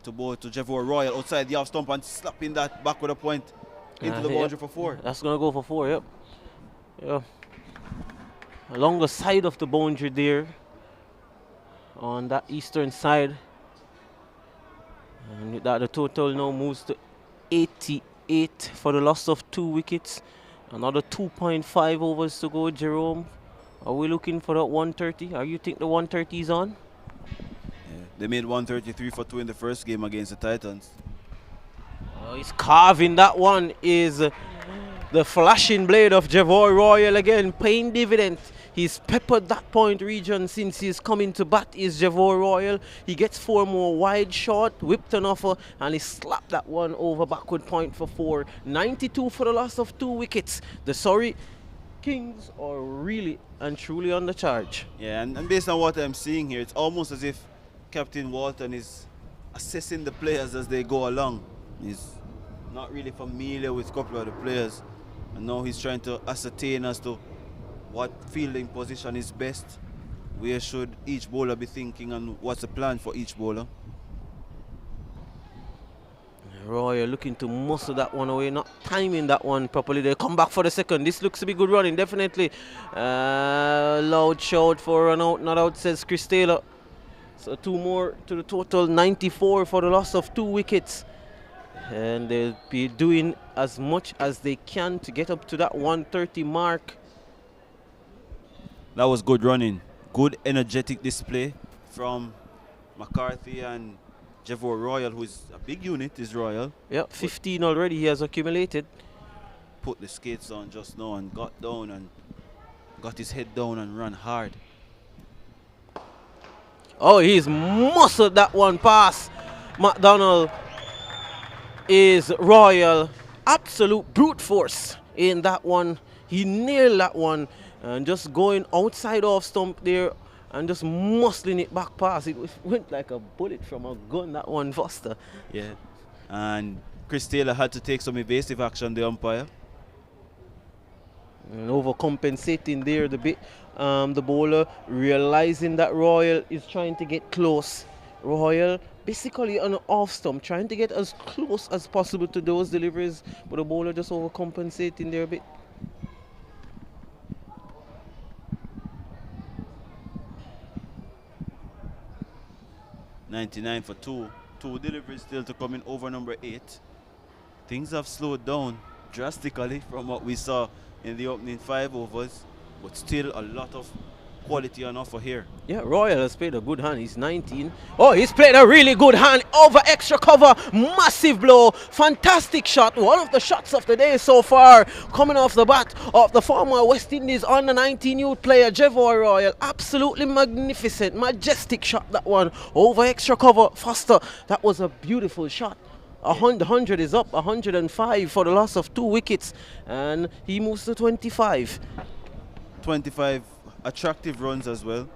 to bowl to Jevor Royal outside the off stump and slapping that back with a point into the boundary for 4. That's going to go for 4, yep. Yeah. Along the side of the boundary there, on that eastern side. And with that, the total now moves to 88 for the loss of 2 wickets. Another 2.5 overs to go, Jerome. Are we looking for that 130? Are you think the 130 is on? Yeah, they made 133 for 2 in the first game against the Titans. He's carving that one, is the flashing blade of Jevor Royal again, paying dividend. He's peppered that point region since he's coming to bat, is Jevor Royal. He gets 4 more wide shot, whipped an offer, and he slapped that one over backward point for 4. 92 for the loss of 2 wickets. The Surrey Kings are really and truly on the charge. Yeah, and based on what I'm seeing here, it's almost as if Captain Walton is assessing the players as they go along. He's not really familiar with a couple of the players, and now he's trying to ascertain as to what fielding position is best, where should each bowler be thinking, and what's the plan for each bowler. Royal looking to muscle that one away, not timing that one properly. They come back for the second. This looks to be good running, definitely. Loud shout for run out, not out, says Chris Taylor. So 2 more to the total, 94 for the loss of 2 wickets. And they'll be doing as much as they can to get up to that 130 mark. That was good running. Good energetic display from McCarthy and Jevor Royal, who is a big unit, is Royal. Yep, 15 already he has accumulated. Put the skates on just now and got down and got his head down and ran hard. Oh, he's muscled that one past McDonald, is Royal. Absolute brute force in that one. He nailed that one and just going outside off stump there and just muscling it back past. It went like a bullet from a gun, that one, Foster. Yeah. And Chris Taylor had to take some evasive action, the umpire. And overcompensating there the bit. The bowler realizing that Royal is trying to get close. Royal basically on an off stump, trying to get as close as possible to those deliveries, but the bowler just overcompensating there a bit. .99 for 2. 2 deliveries still to come in over number 8. Things have slowed down drastically from what we saw in the opening 5 overs, but still a lot of quality on offer here. Yeah, Royal has played a good hand. He's 19. Oh, he's played a really good hand over extra cover. Massive blow. Fantastic shot. One of the shots of the day so far, coming off the bat of the former West Indies under 19 youth player Jevoy Royal. Absolutely magnificent, majestic shot, that one over extra cover. Foster, that was a beautiful shot. 100 is up, 105 for the loss of 2 wickets, and he moves to 25. 25 attractive runs as well.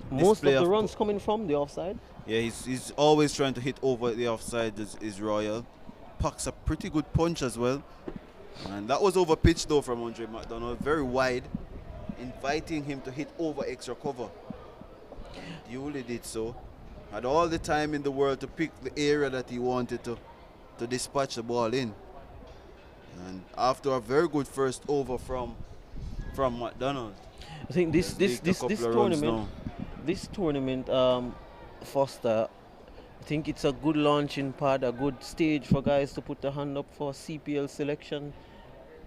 Most of the runs coming from the offside. Yeah, he's always trying to hit over the offside is Royal. Packs a pretty good punch as well. And that was over pitch though from Andre McDonald. Very wide, inviting him to hit over extra cover. Duly did so. Had all the time in the world to pick the area that he wanted to dispatch the ball in. And after a very good first over from McDonald. I think this tournament, Foster, I think it's a good launching pad, a good stage for guys to put their hand up for CPL selection.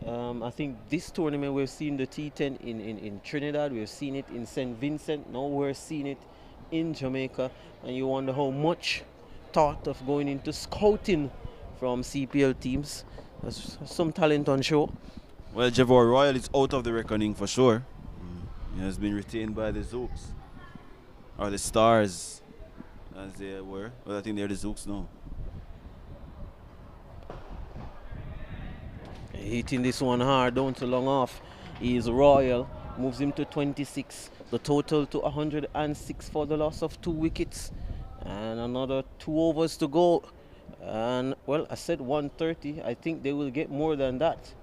I think this tournament we've seen the T10 in Trinidad, we've seen it in St. Vincent, now we're seeing it in Jamaica, and you wonder how much thought of going into scouting from CPL teams. There's some talent on show. Well, Jevoy Royal is out of the reckoning for sure. He has been retained by the Zooks, or the Stars as they were. Well, I think they're the Zooks now. Hitting this one hard, down to long off. He is Royal, moves him to 26. The total to 106 for the loss of 2 wickets. And another 2 overs to go. And, well, I said 130. I think they will get more than that.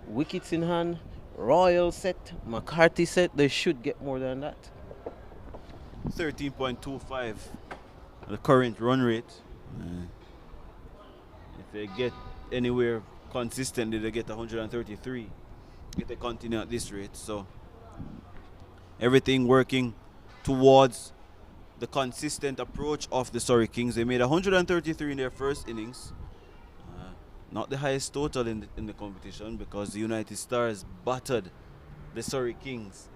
Wickets in hand, Royal set, McCarthy set. They should get more than that. 13.25, the current run rate. If they get anywhere consistently, they get 133 if they continue at this rate. So everything working towards the consistent approach of the Surrey Kings. They made 133 in their first innings. Not the highest total in the competition, because the United Stars battered the Surrey Kings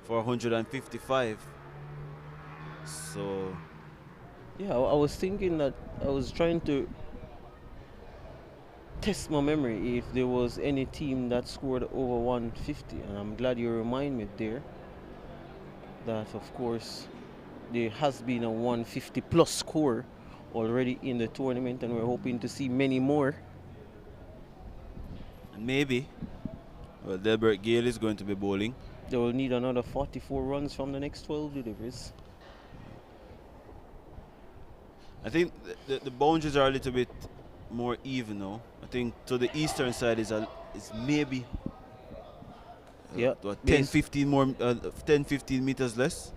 for 155. So yeah, I was thinking that I was trying to test my memory if there was any team that scored over 150, and I'm glad you remind me there that of course there has been a 150 plus score already in the tournament, and we're hoping to see many more. And maybe, well, Delbert Gale is going to be bowling. They will need another 44 runs from the next 12 deliveries. I think the boundaries are a little bit more even now. I think to the eastern side is maybe 10-15 more 10-15 meters less,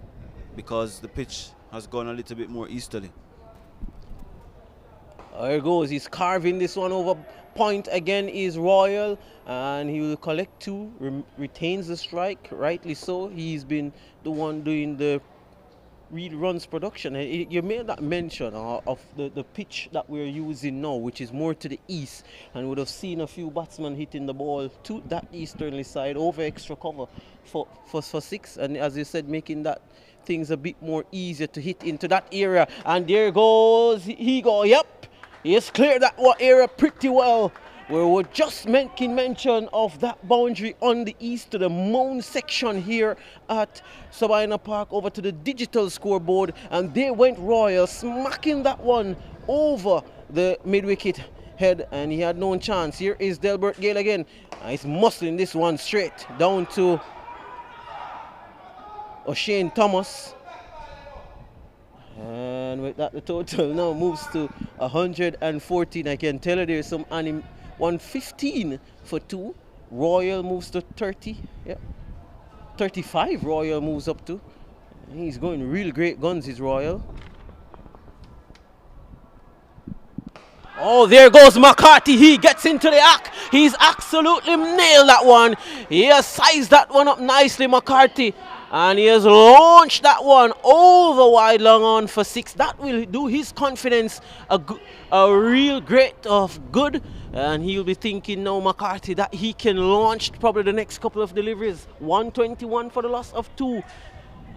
because the pitch has gone a little bit more easterly. There goes, he's carving this one over. Point again is Royal, and he will collect 2, retains the strike, rightly so. He's been the one doing the real runs production. You made that mention of the pitch that we're using now, which is more to the east, and would have seen a few batsmen hitting the ball to that easterly side over extra cover for 6, and as you said, making that things a bit more easier to hit into that area. And there goes yep, he has cleared that area pretty well. We were just making mention of that boundary on the east to the mound section here at Sabina Park, over to the digital scoreboard, and they went Royal, smacking that one over the mid-wicket head, and he had no chance. Here is Delbert Gale again. He's muscling this one straight down to O'Shane Thomas. And with that, the total now moves to 114. I can tell you there's some 115 for 2. Royal moves to 30. Yeah, 35 Royal moves up to. He's going real great guns, is Royal. Oh, there goes McCarthy. He gets into the act. He's absolutely nailed that one. He has sized that one up nicely, McCarthy. And he has launched that one over wide long on for 6. That will do his confidence a real great of good. And he'll be thinking now, McCarthy, that he can launch probably the next couple of deliveries. 121 for the loss of 2.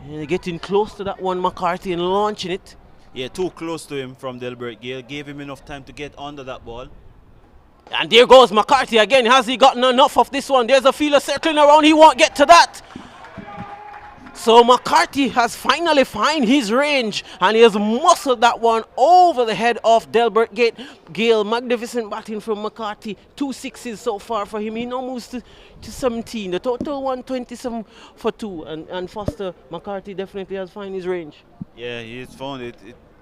And getting close to that one, McCarthy, and launching it. Yeah, too close to him from Delbert Gale. Gave him enough time to get under that ball. And there goes McCarthy again. Has he gotten enough of this one? There's a fielder circling around. He won't get to that. So McCarthy has finally found his range, and he has muscled that one over the head of Delbert Gale. Magnificent batting from McCarthy. 2 sixes so far for him. He now moves to 17. The total 127 for 2. And Foster, McCarthy definitely has found his range. Yeah, he's found it.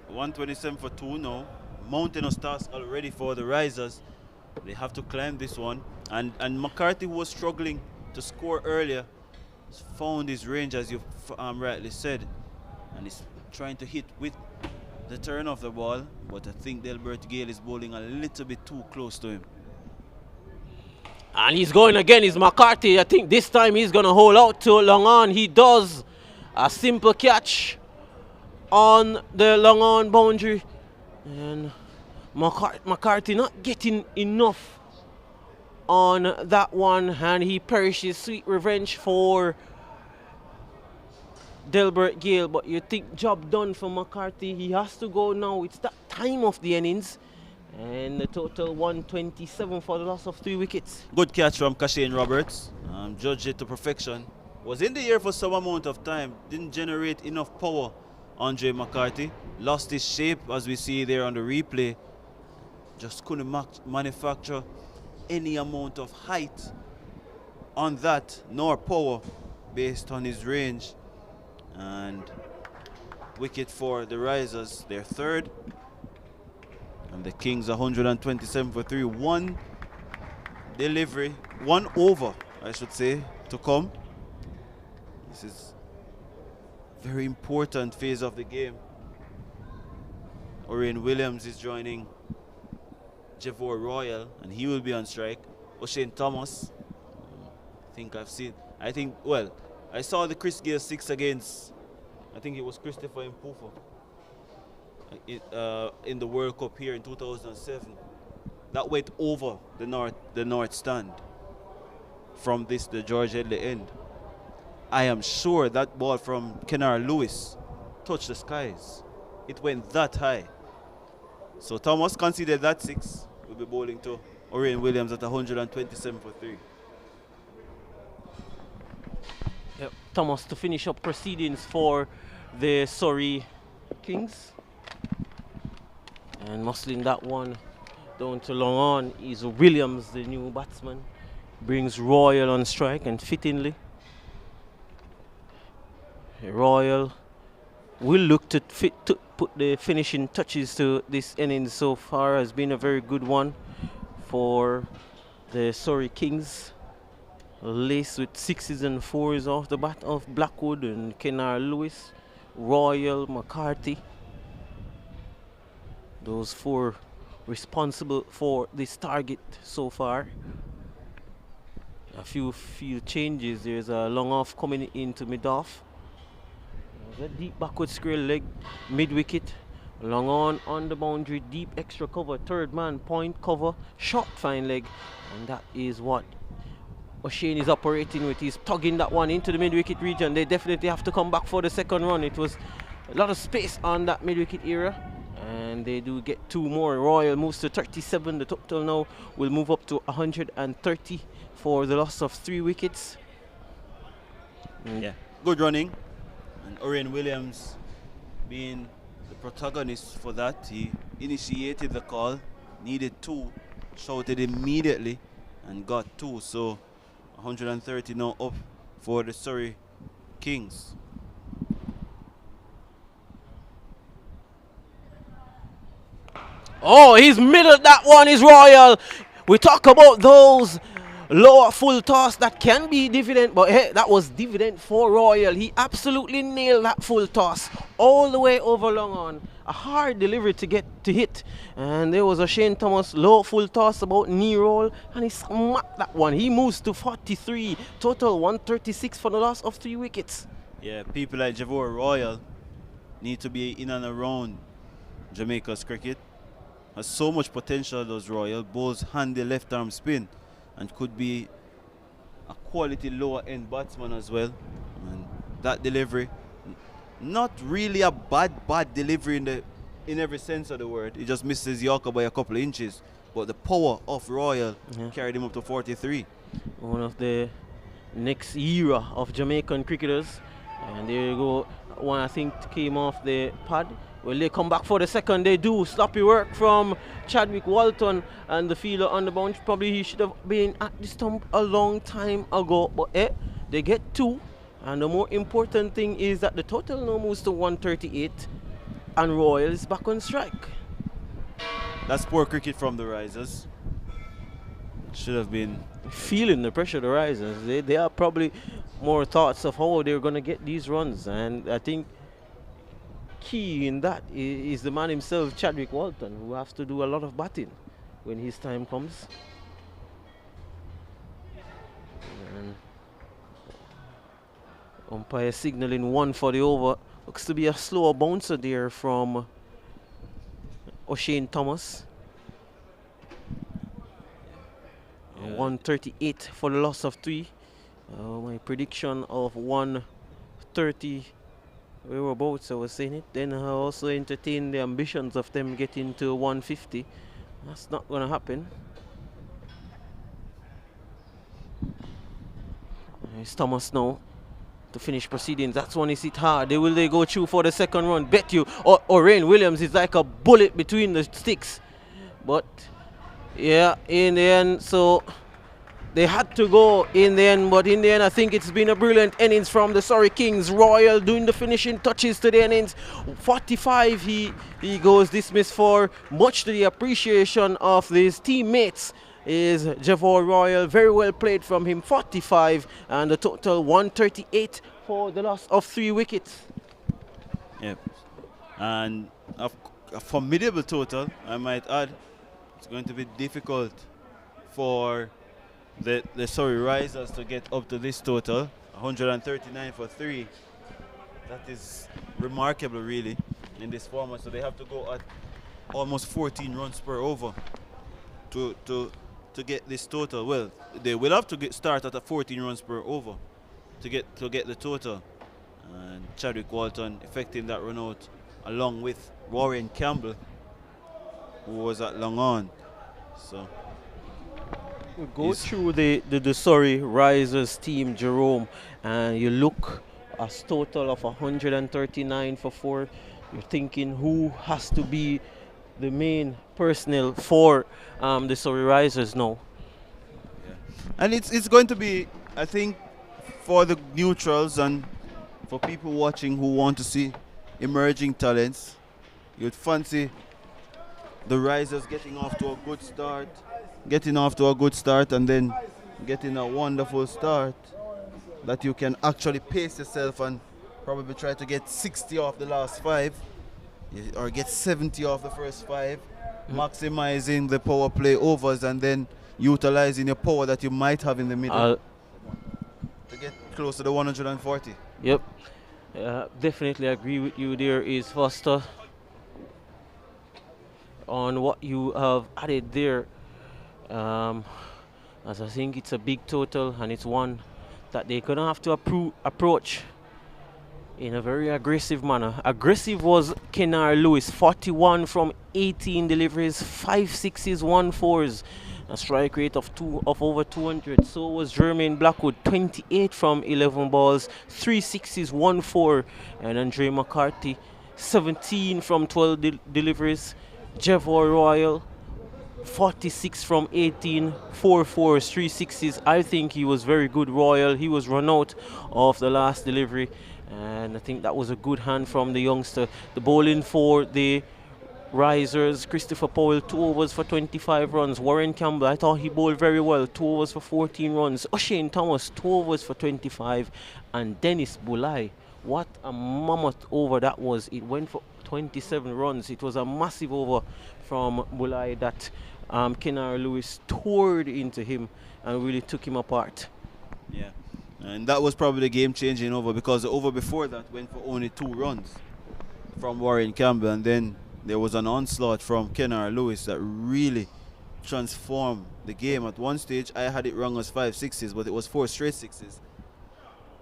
127 for 2 now. Mountainous task already for the Risers. They have to climb this one. And McCarthy, who was struggling to score earlier, found his range, as you rightly said, and he's trying to hit with the turn of the ball, but I think Delbert Gale is bowling a little bit too close to him. And he's going again, is McCarthy. I think this time he's going to hold out to long on. He does a simple catch on the long on boundary, and McCarthy not getting enough on that one, and he perishes. Sweet revenge for Delbert Gale, but you think job done for McCarthy. He has to go now. It's that time of the innings, and the total 127 for the loss of 3 wickets. Good catch from Kashane Roberts. Judged it to perfection. Was in the air for some amount of time. Didn't generate enough power. Andre McCarthy lost his shape, as we see there on the replay. Just couldn't manufacture any amount of height on that, nor power, based on his range. And wicket for the Risers, their third. And the Kings 127 for 3. One delivery, 1 over, I should say, to come. This is a very important phase of the game. Orion Williams is joining Javor Royal, and he will be on strike. O'Shane Thomas, I saw the Chris Gale 6 against, I think it was Christopher Mpufa in the World Cup here in 2007. That went over the north stand from the George Headley end. I am sure that ball from Kennard Lewis touched the skies. It went that high. So Thomas conceded that 6. Will be bowling to Orion Williams at 127 for 3. Yep. Thomas to finish up proceedings for the Surrey Kings. And muscling that one down to long on is Williams, the new batsman. Brings Royal on strike, and fittingly, Royal will look to put the finishing touches to this innings. So far has been a very good one for the Surrey Kings, laced with 6s and 4s off the bat of Blackwood and Kennard Lewis, Royal, McCarthy. Those 4 responsible for this target so far. A few field changes. There's a long off coming into mid-off. A deep backward square leg, mid-wicket. Long on the boundary, deep extra cover, third man, point cover, short fine leg. And that is what O'Shane is operating with. He's tugging that one into the mid-wicket region. They definitely have to come back for the second run. It was a lot of space on that mid-wicket area, and they do get 2 more. Royal moves to 37. The total now will move up to 130 for the loss of 3 wickets. Yeah, good running. And Orion Williams being the protagonist for that. He initiated the call, needed 2, shouted immediately, and got 2. So 130 now up for the Surrey Kings. Oh, he's middled that one, is Royal. We talk about those lower full toss that can be dividend, but hey, that was dividend for Royal. He absolutely nailed that full toss all the way over long on. A hard delivery to get to hit, and there was a Shane Thomas low full toss about knee roll, and he smacked that one. He moves to 43, total 136 for the loss of 3 wickets. Yeah, people like Javor Royal need to be in and around Jamaica's cricket. Has so much potential, those Royal. Bowls handy left arm spin and could be a quality lower end batsman as well. And that delivery, not really a bad delivery in every sense of the word. He just misses Yorker by a couple of inches. But the power of Royal carried him up to 43. One of the next era of Jamaican cricketers. And there you go. One I think came off the pad. When they come back for the second, they do. Sloppy work from Chadwick Walton, and the fielder on the bounce. Probably he should have been at the stump a long time ago. But they get 2. And the more important thing is that the total now moves to 138, and Royal is back on strike. That's poor cricket from the Risers. Should have been feeling the pressure of the Risers. They are probably more thoughts of how they're going to get these runs, and I think key in that is the man himself, Chadwick Walton, who has to do a lot of batting when his time comes. And umpire signaling 1 for the over. Looks to be a slower bouncer there from O'Shane Thomas. 138 for the loss of 3. My prediction of 130 whereabouts, I was saying it. Then I also entertained the ambitions of them getting to 150. That's not going to happen. It's Thomas now to finish proceedings. That's one is hit hard. Will they go through for the second run? Bet you. Or Rain Williams is like a bullet between the sticks. But yeah, in the end, so they had to go in the end, but in the end I think it's been a brilliant innings from the Surrey Kings. Royal doing the finishing touches to the innings. 45 he goes dismissed for, much to the appreciation of his teammates. Is Javor Royal, very well played from him. 45 and a total 138 for the loss of 3 wickets. Yep, and a formidable total, I might add. It's going to be difficult for the Surrey Risers to get up to this total. 139 for 3. That is remarkable, really, in this format. So they have to go at almost 14 runs per over to get this total. Well, they will have to start at a 14 runs per over to get the total. And Chadwick Walton effecting that run out along with Warren Campbell, who was at long on. So we go through the Surrey Risers team, Jerome, and you look a total of 139 for 4. You're thinking who has to be the main personnel for the Surrey Risers now. Yeah. And it's going to be, I think, for the neutrals and for people watching who want to see emerging talents, you'd fancy the Risers getting off to a good start, and then getting a wonderful start that you can actually pace yourself and probably try to get 60 off the last 5 or get 70 off the first 5, maximizing the power play overs and then utilizing your power that you might have in the middle to get close to the 140. Yep, definitely agree with you there, is Foster, on what you have added there. As I think it's a big total, and it's one that they're gonna have to approach in a very aggressive manner. Aggressive was Kenar Lewis, 41 from 18 deliveries, 5 6s, 1 4s, a strike rate of over 200. So was Jermaine Blackwood, 28 from 11 balls, 3 6s, 1 4, and Andre McCarthy, 17 from 12 deliveries. Javor Royal, 46 from 18, 4 4s, 3 6s. I think he was very good, Royal. He was run out of the last delivery, and I think that was a good hand from the youngster. The bowling for the Risers, Christopher Powell, 2 overs for 25 runs. Warren Campbell, I thought he bowled very well, 2 overs for 14 runs. O'Shane Thomas, 2 overs for 25. And Dennis Bulai, what a mammoth over that was. It went for 27 runs. It was a massive over from Bulai that Kenar Lewis toured into him and really took him apart. Yeah, And that was probably the game-changing over, because the over before that went for only 2 runs from Warren Campbell, and then there was an onslaught from Kennar Lewis that really transformed the game. At one stage, I had it wrong as 5 sixes, but it was 4 straight sixes.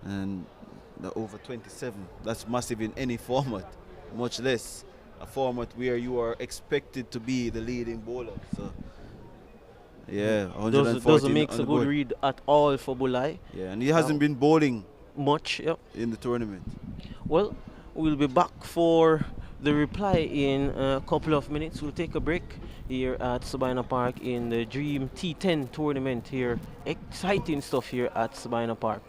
And the over 27, that's massive in any format, much less a format where you are expected to be the leading bowler. So, yeah, 140 doesn't make on a the good board. read at all for Bulai. Yeah, and he hasn't been bowling Much, yep. in the tournament. Well, we'll be back for the reply in a couple of minutes. We'll take a break here at Sabina Park in the Dream T10 tournament here. Exciting stuff here at Sabina Park.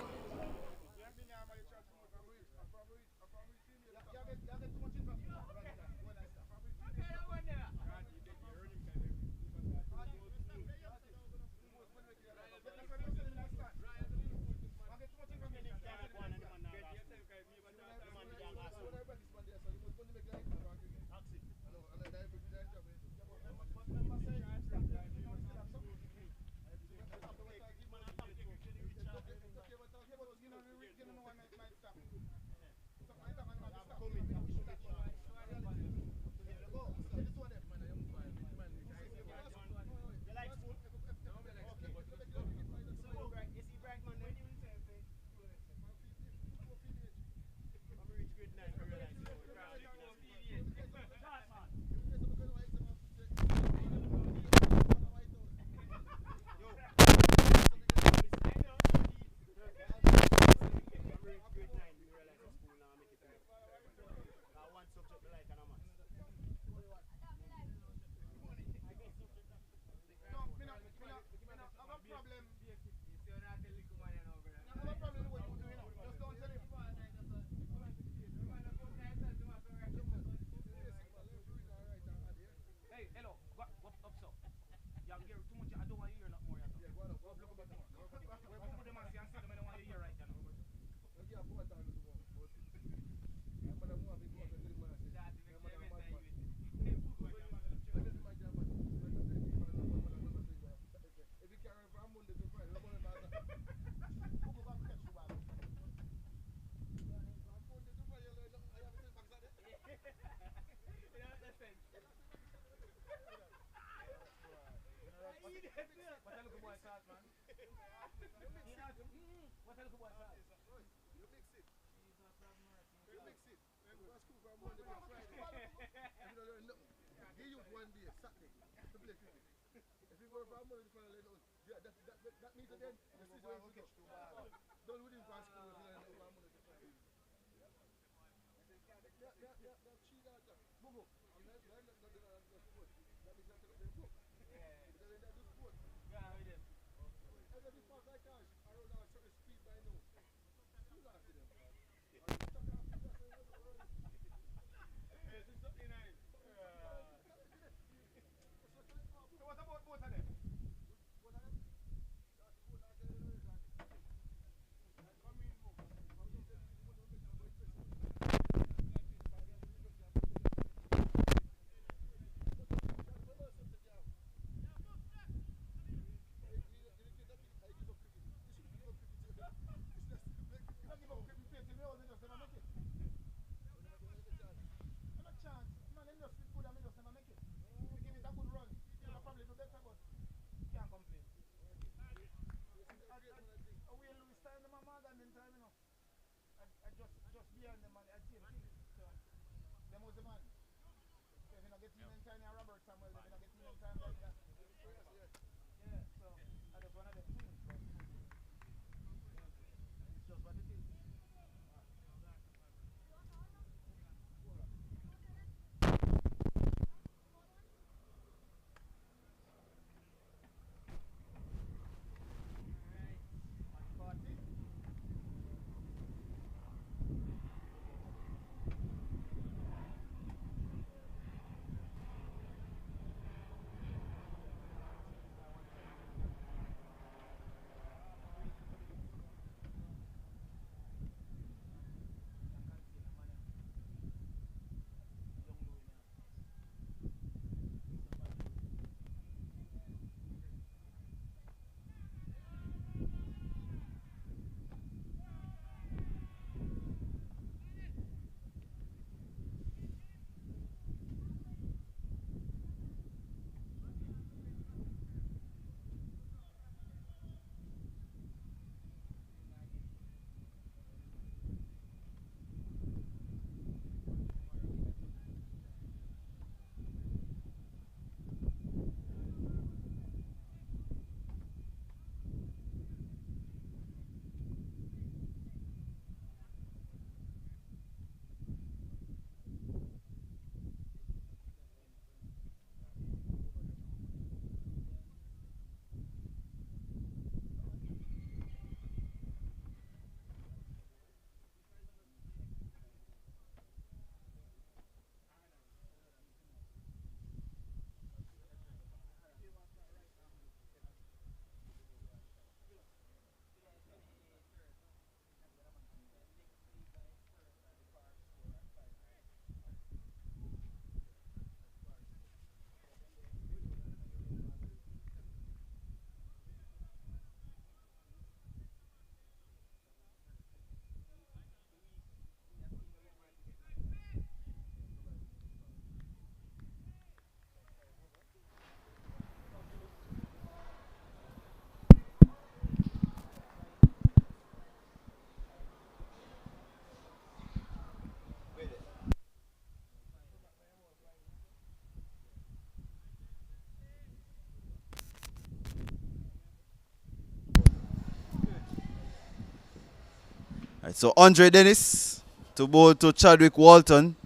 Right, so Andre Dennis to bowl to Chadwick Walton.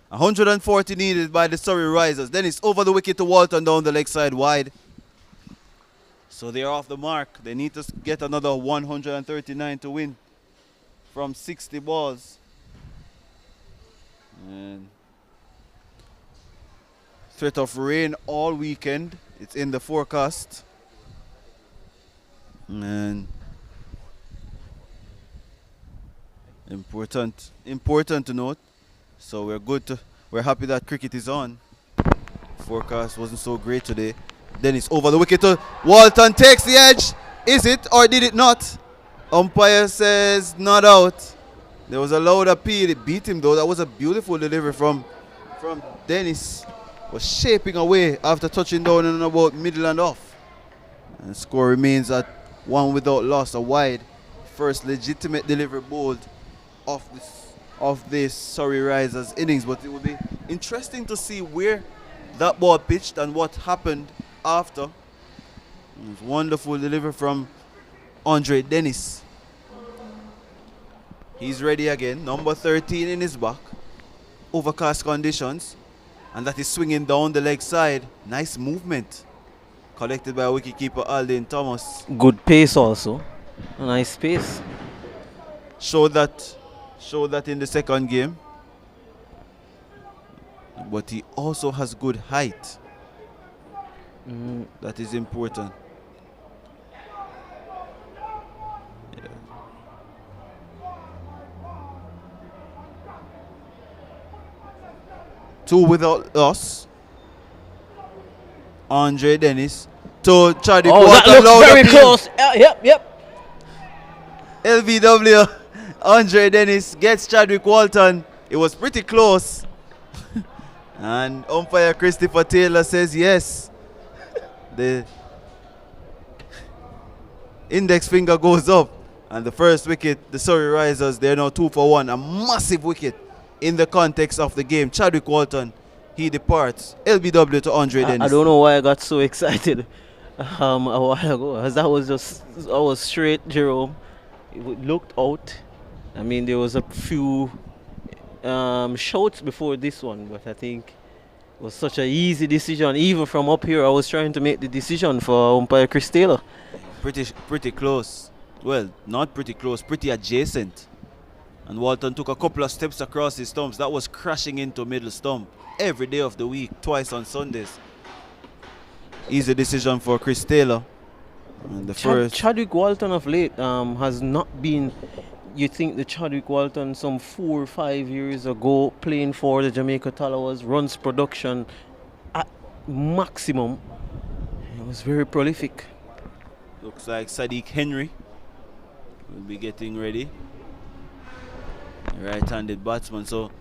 140 needed by the Surrey Risers. Dennis over the wicket to Walton down the leg side wide. So they're off the mark. They need to get another 139 to win from 60 balls. And threat of rain all weekend. It's in the forecast. And important to note. So we're happy that cricket is on. Forecast wasn't so great today. Dennis over the wicket to Walton, takes the edge. Is it or did it not? Umpire says not out. There was a loud appeal. It beat him though. That was a beautiful delivery from Dennis. Was shaping away after touching down and about middle and off. And the score remains at 1 without loss, a wide. First legitimate delivery bowled of this Surrey Risers innings, but it will be interesting to see where that ball pitched and what happened after. It was wonderful delivery from Andre Dennis. He's ready again, number 13 in his back. Overcast conditions, and that is swinging down the leg side. Nice movement collected by wicketkeeper Aldin Thomas. Good pace also. A nice pace. Showed that in the second game. But he also has good height. That is important. Yeah. Two without loss. Andre Dennis to Chadwick Walton. That looks very close. Yep. LBW. Andre Dennis gets Chadwick Walton. It was pretty close. And umpire Christopher Taylor says yes. The index finger goes up. And the first wicket, the Surrey Risers, they're now 2 for 1. A massive wicket in the context of the game. Chadwick Walton, he departs. LBW to Andre Dennis. I don't know why I got so excited a while ago. As I was straight, Jerome. It looked out. I mean, there was a few shouts before this one, but I think it was such an easy decision. Even from up here, I was trying to make the decision for umpire Chris Taylor. Pretty close. Well, not pretty close, pretty adjacent. And Walton took a couple of steps across his stumps. That was crashing into middle stump every day of the week, twice on Sundays. Easy decision for Chris Taylor. And the first Chadwick Walton of late has not been. You think the Chadwick Walton some 4 or 5 years ago playing for the Jamaica Tallawahs, runs production at maximum. It was very prolific. Looks like Sadiq Henry will be getting ready. Right-handed batsman, so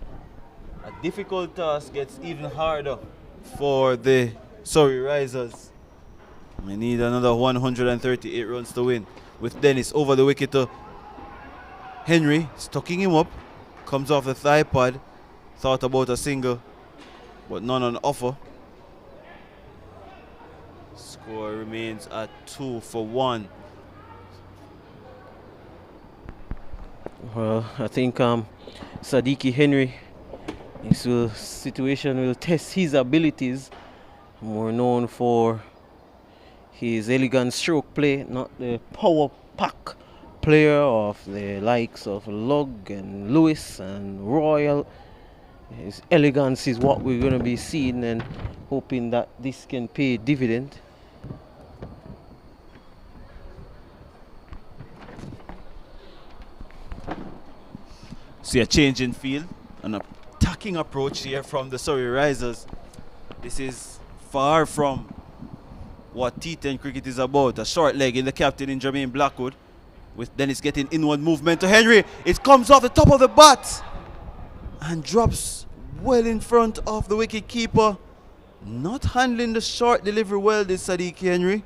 a difficult task gets even harder for the Surrey Risers. We need another 138 runs to win. With Dennis over the wicket to Henry, stucking him up, comes off the thigh pad, thought about a single, but none on offer. Score remains at 2 for 1. Well, I think Sadiq Henry, this situation will test his abilities. More known for his elegant stroke play, not the power pack player of the likes of Lugg and Lewis and Royal. His elegance is what we're going to be seeing, and hoping that this can pay dividend. See a change in field, an attacking approach here from the Surrey Risers. This is far from what T10 cricket is about. A short leg in the captain in Jermaine Blackwood. With Dennis getting inward movement to Henry. It comes off the top of the bat and drops well in front of the wicket keeper. Not handling the short delivery well, this Sadiq Henry.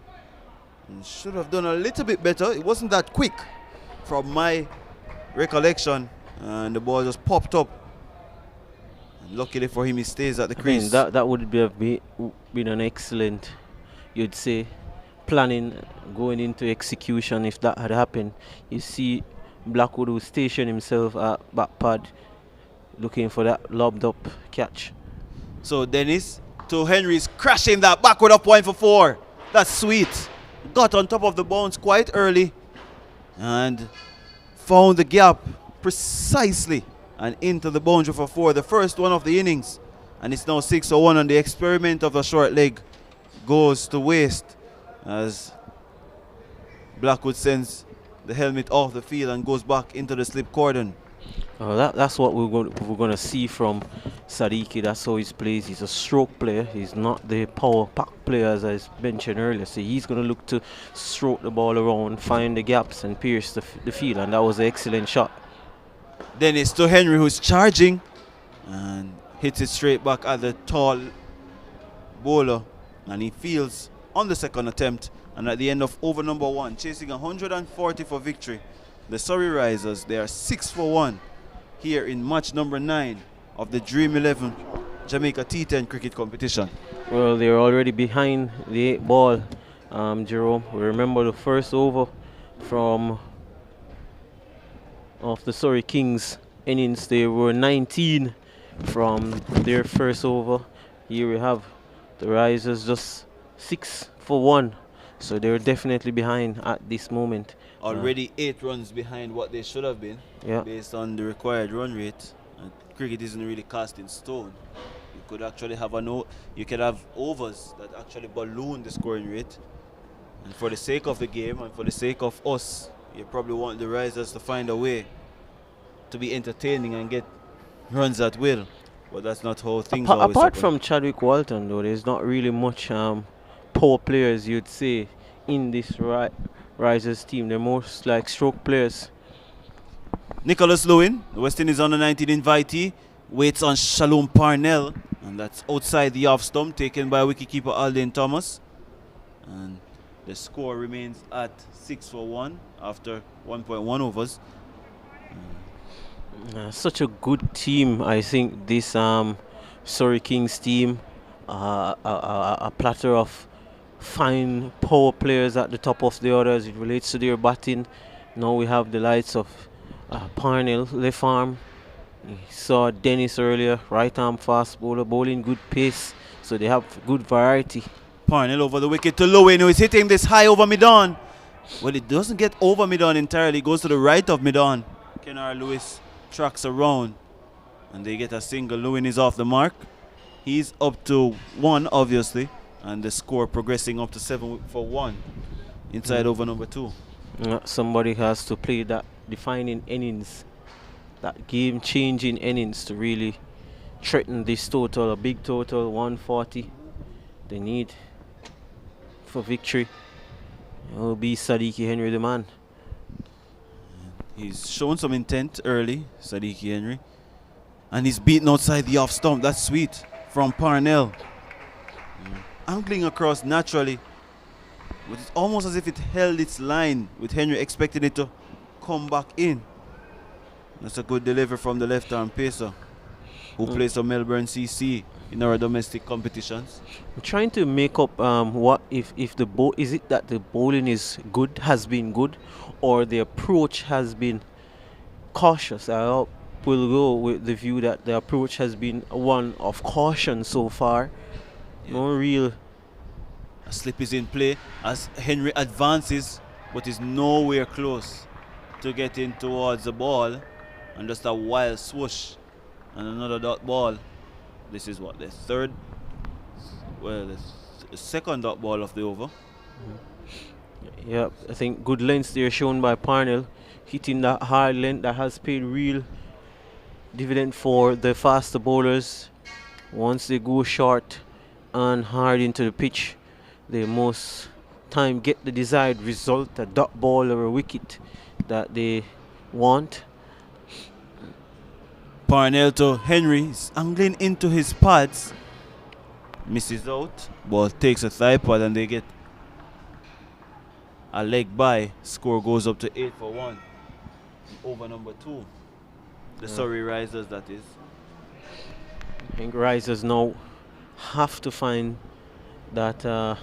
And should have done a little bit better. It wasn't that quick from my recollection. And the ball just popped up. And luckily for him, he stays at the crease. That would be been an excellent, you'd say, planning going into execution if that had happened. You see Blackwood will station himself at back pad, looking for that lobbed up catch. So Dennis to Henry's crashing that backward up point for 4. That's sweet. Got on top of the bounce quite early and found the gap precisely and into the boundary for 4. The first one of the innings. And it's now 6-1, and the experiment of the short leg goes to waste as Blackwood sends the helmet off the field and goes back into the slip cordon. That's what we're going to see from Sadiki. That's how he plays. He's a stroke player. He's not the power pack player, as I mentioned earlier. So he's going to look to stroke the ball around, find the gaps and pierce the field, and that was an excellent shot. Then it's to Henry, who's charging and hits it straight back at the tall bowler, and he fields on the second attempt. And at the end of over number 1, chasing 140 for victory, the Surrey Risers, they are 6-1 here in match number 9 of the Dream 11 Jamaica T10 cricket competition. Well, they're already behind the 8 ball, Jerome. We remember the first over of the Surrey Kings innings. They were 19 from their first over. Here we have the Risers just 6-1. So they're definitely behind at this moment. Already 8 runs behind what they should have been, based on the required run rate. Cricket isn't really cast in stone. You could actually have you could have overs that actually balloon the scoring rate. And for the sake of the game and for the sake of us, you probably want the Risers to find a way to be entertaining and get runs at will. But that's not how things always apart happen. from Chadwick Walton, though, there's not really much power players, you'd say, in this Risers team. They're most like stroke players. Nicholas Lewin, the West Indies under-19 invitee, waits on Shalom Parnell, and that's outside the off stump, taken by wicketkeeper Alden Thomas. And the score remains at 6-1 after 1.1 overs. Such a good team, I think, this Surrey Kings team. A platter of fine power players at the top of the order as it relates to their batting. Now we have the likes of Parnell, left arm. You saw Dennis earlier, right arm fast bowler, bowling good pace. So they have good variety. Parnell over the wicket to Lewin, who is hitting this high over mid-on. Well, it doesn't get over mid-on entirely. It goes to the right of mid-on. Kenar Lewis tracks around, and they get a single. Lewin is off the mark. He's up to 1, obviously, and the score progressing up to 7-1 inside over number 2. Somebody has to play that defining innings, that game-changing innings to really threaten this total, a big total, 140. They need for victory. It will be Sadiki Henry the man. He's shown some intent early, Sadiki Henry. And he's beaten outside the off stump. That's sweet from Parnell. Angling across naturally. But it's almost as if it held its line, with Henry expecting it to come back in. That's a good delivery from the left-arm pacer, who plays for Melbourne CC in our domestic competitions. I'm trying to make up what if the is it that the bowling is good, has been good, or the approach has been cautious. I will go with the view that the approach has been one of caution so far. No real. A slip is in play as Henry advances, but is nowhere close to getting towards the ball, and just a wild swoosh and another dot ball. This is what, the third, well, the second dot ball of the over. Yeah, I think good lengths there shown by Parnell, hitting that hard length that has paid real dividend for the faster bowlers. Once they go short and hard into the pitch, they most time get the desired result, a dot ball or a wicket that they want. Parnell to Henry, he's angling into his pads, misses out, ball takes a thigh pad, and they get a leg by. Score goes up to 8-1 over number 2. The Surrey Risers, that is. I think Risers now have to find that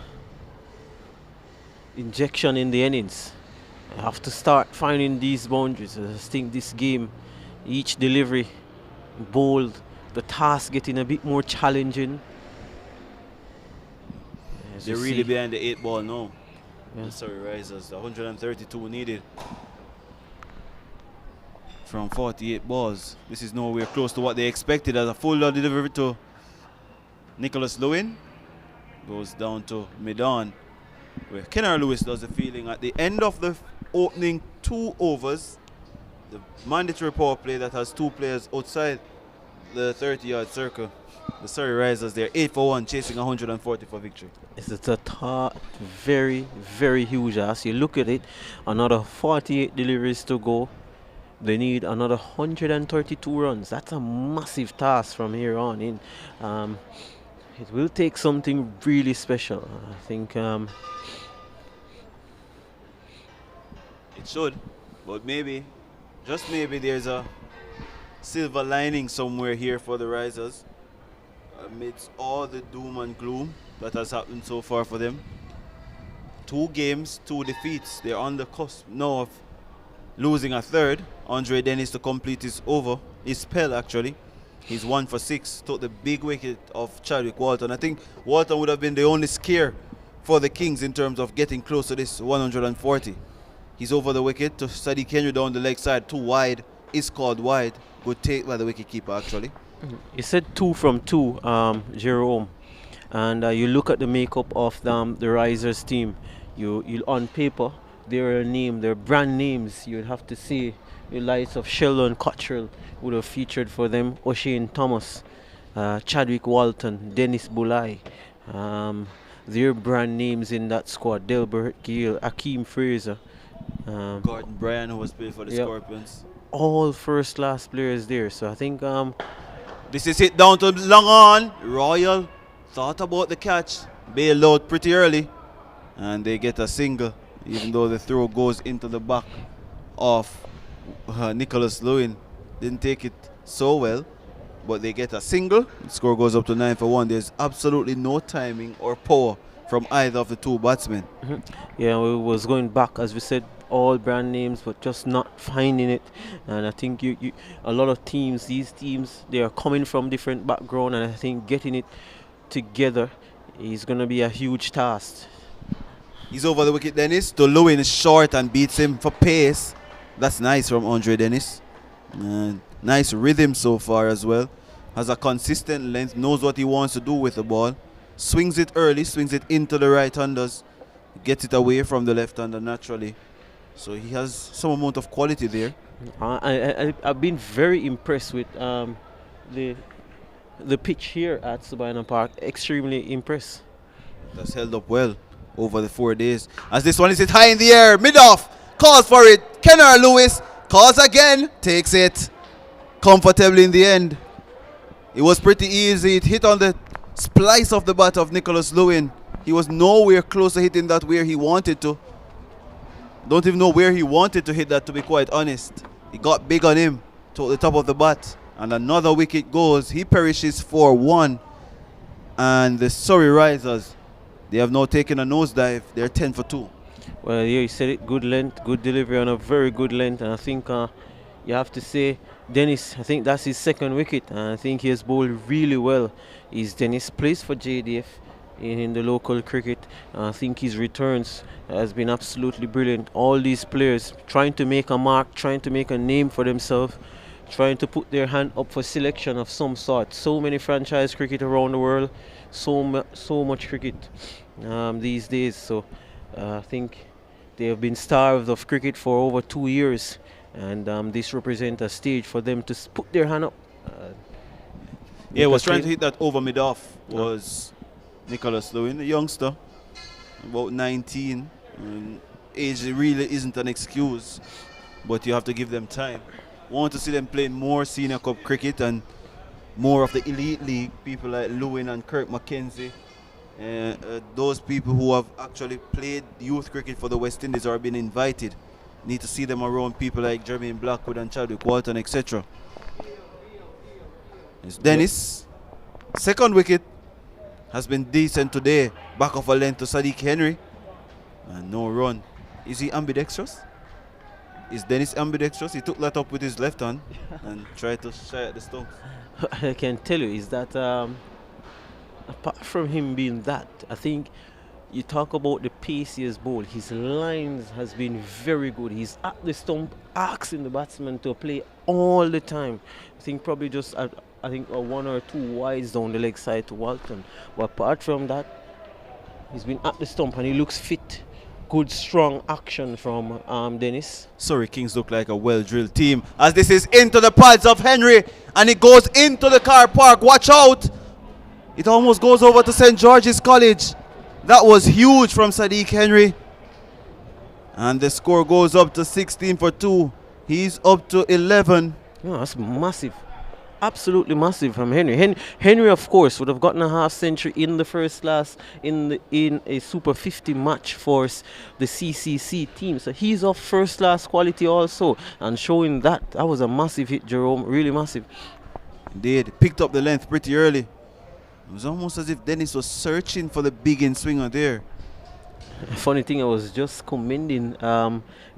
injection in the innings. You have to start finding these boundaries. I just think this game, each delivery, bold, the task getting a bit more challenging. As They're you really see. behind the 8 ball now. Yeah. The Surrey Risers, the 132 needed from 48 balls. This is nowhere close to what they expected as a full delivery to Nicholas Lewin. Goes down to mid-on, where Kenner Lewis does the fielding at the end of the opening 2 overs. The mandatory power play that has 2 players outside the 30-yard circle. The Surrey Risers, they're 8 for 1, chasing 140 for victory. It's a very, very huge ask. You look at it, another 48 deliveries to go. They need another 132 runs. That's a massive task from here on in. It will take something really special. I think It should, but maybe, just maybe, there's a silver lining somewhere here for the Risers amidst all the doom and gloom that has happened so far for them. 2 games, 2 defeats. They're on the cusp now of losing a third. Andre Dennis to complete his spell actually. He's 1 for 6, took the big wicket of Chadwick Walton. I think Walton would have been the only scare for the Kings in terms of getting close to this 140. He's over the wicket to Sadiq Henry down the leg side, 2 wide, is called wide. Good take by the wicket keeper actually. you said 2 from 2, Jerome, and you look at the makeup of the Risers team. You on paper, they're a name, they're brand names. You'd have to say the likes of Sheldon Cottrell would have featured for them, O'Shane Thomas, Chadwick Walton, Dennis Bulai. They're brand names in that squad. Delbert Gill, Akeem Fraser, Gordon Bryan, who was played for the Yep. Scorpions. all first class players there. So I think This is hit down to long on. Royal thought about the catch, bailed out pretty early, and they get a single, even though the throw goes into the back of Nicholas Lewin. Didn't take it so well, but they get a single. The score goes up to 9 for 1. There's absolutely no timing or power from either of the 2 batsmen. yeah, we was going back, as we said, all brand names, but just not finding it. And I think a lot of teams, these teams, they are coming from different background, and I think getting it together is going to be a huge task. He's over the wicket, Dennis. To Lewin is short and beats him for pace. That's nice from Andre Dennis. And nice rhythm so far as well. Has a consistent length, knows what he wants to do with the ball. Swings it early, swings it into the right-handers. Gets it away from the left-hander naturally. So he has some amount of quality there. I've been very impressed with the pitch here at Sabina Park. Extremely impressed. That's held up well over the 4 days. As this one is hit high in the air, mid-off, calls for it. Kenner Lewis calls again, takes it comfortably in the end. It was pretty easy. It hit on the splice of the bat of Nicholas Lewin. He was nowhere close to hitting that where he wanted to. Don't even know where he wanted to hit that, to be quite honest. He got big on him, to the top of the bat, and another wicket goes. He perishes for 1. And the Surrey Risers, they have now taken a nosedive. They're 10 for 2. Well, yeah, you said it. Good length, good delivery on a very good length. And I think you have to say, Dennis, I think that's his 2nd wicket. And I think he has bowled really well. Dennis plays for JDF in the local cricket. I think his returns has been absolutely brilliant. All these players trying to make a mark, trying to make a name for themselves, trying to put their hand up for selection of some sort. So many franchise cricket around the world, so much cricket these days. So I think they have been starved of cricket for over 2 years, and this represents a stage for them to put their hand up. Yeah, was trying to hit that over mid-off was Nicholas Lewin, a youngster, about 19. Age really isn't an excuse, but you have to give them time. Want to see them playing more senior cup cricket and more of the elite league. People like Lewin and Kirk McKenzie, those people who have actually played youth cricket for the West Indies or have been invited. Need to see them around people like Jermaine Blackwood and Chadwick Walton, etc. It's Dennis. 2nd wicket has been decent today. Back of a length to Sadiq Henry. And no run. Is he ambidextrous? is Dennis ambidextrous? He took that up with his left hand and tried to shy at the stumps. I can tell you is that apart from him being that, I think you talk about the paciest ball. His lines has been very good. He's at the stump, asking the batsman to play all the time. I think probably just I think one or two wides down the leg side to Walton. But apart from that, he's been at the stump and he looks fit. Good strong action from Dennis. Surrey Kings look like a well-drilled team as this is into the pads of Henry and it goes into the car park. Watch out! It almost goes over to St. George's College. That was huge from Sadiq Henry. And the score goes up to 16 for 2. He's up to 11. Yeah, that's massive. Absolutely massive from Henry. Henry, of course, would have gotten a half century in the first class in a Super 50 match for the CCC team. So he's of first class quality also. And showing that was a massive hit, Jerome. Really massive. Indeed. Picked up the length pretty early. It was almost as if Dennis was searching for the big in swinger there. Funny thing, I was just commending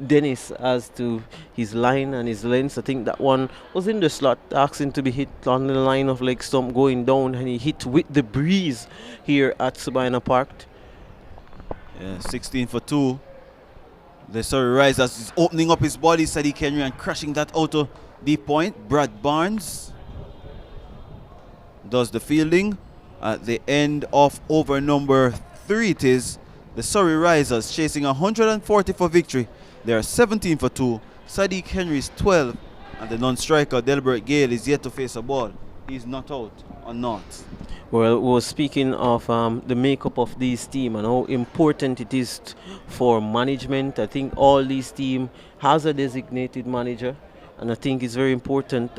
Dennis as to his line and his length. I think that one was in the slot, asking to be hit on the line of leg stump going down, and he hit with the breeze here at Sabina Park. Yeah, 16 for 2. The Surrey Risers is opening up his body, Sadiq Henry, and crashing that out to deep point. Brad Barnes does the fielding. At the end of over number 3 it is. The Surrey Risers chasing 140 for victory. They are 17 for 2. Sadiq Henry is 12. And the non-striker Delbert Gale is yet to face a ball. He's not out or not. Well, we were speaking of the makeup of this team and how important it is for management. I think all these team has a designated manager. And I think it's very important.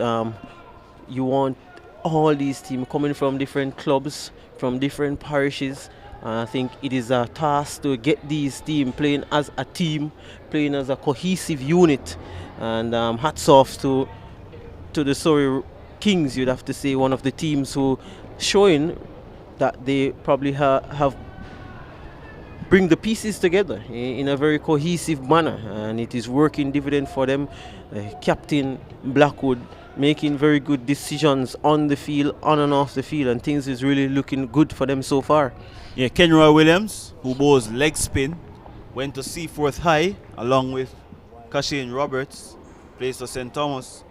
You want all these teams coming from different clubs, from different parishes. I think it is a task to get these teams playing as a team, playing as a cohesive unit. And hats off to the Surrey Kings, you'd have to say, one of the teams who showing that they probably have bring the pieces together in a very cohesive manner, and it is working dividend for them. Captain Blackwood making very good decisions on the field, on and off the field, and things is really looking good for them so far. Yeah, Kenroy Williams, who bowls leg spin, went to Seaforth High along with Kashane Roberts, plays for St. Thomas.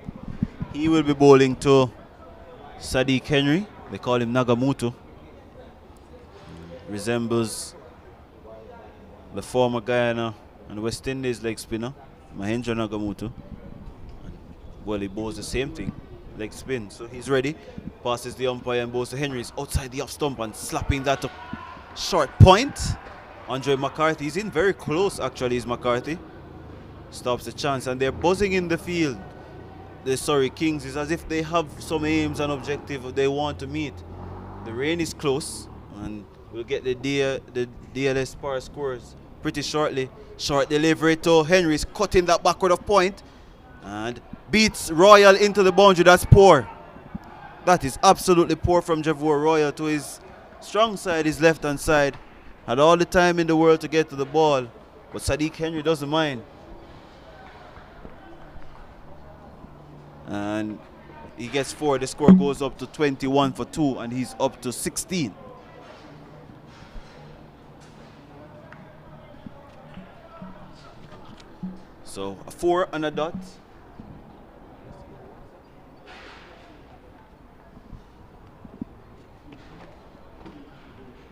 He will be bowling to Sadiq Henry. They call him Nagamutu. Resembles the former Guyana and West Indies leg spinner, Mahendra Nagamutu. Well, he bowls the same thing, leg spin. So he's ready. Passes the umpire and bowls to Henry. He's outside the off stump and slapping that to short point. Andre McCarthy, he's in very close actually, is McCarthy. Stops the chance and they're buzzing in the field. The Surrey Kings is as if they have some aims and objectives they want to meet. The rain is close and we'll get the DLS power scores pretty shortly. Short delivery to Henry's cutting that backward of point and beats Royal into the boundary. That's poor. That is absolutely poor from Javor Royal to his strong side, his left hand side. Had all the time in the world to get to the ball, but Sadiq Henry doesn't mind. And he gets 4. The score goes up to 21 for 2 and he's up to 16. So a 4 and a dot.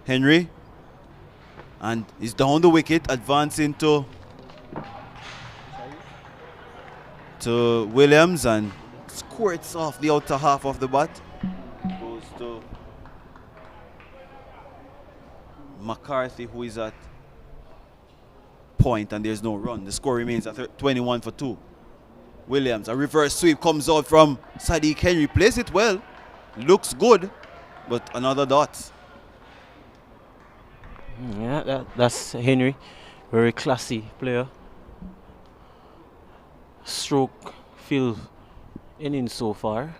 Henry, and he's down the wicket, advancing to Williams and squirts off the outer half of the bat. Goes to McCarthy, who is at point, and there's no run. The score remains at 21 for 2. Williams, a reverse sweep comes out from Sadiq Henry, plays it well, looks good, but another dot. Yeah, that's Henry, very classy player. Stroke field inning so far.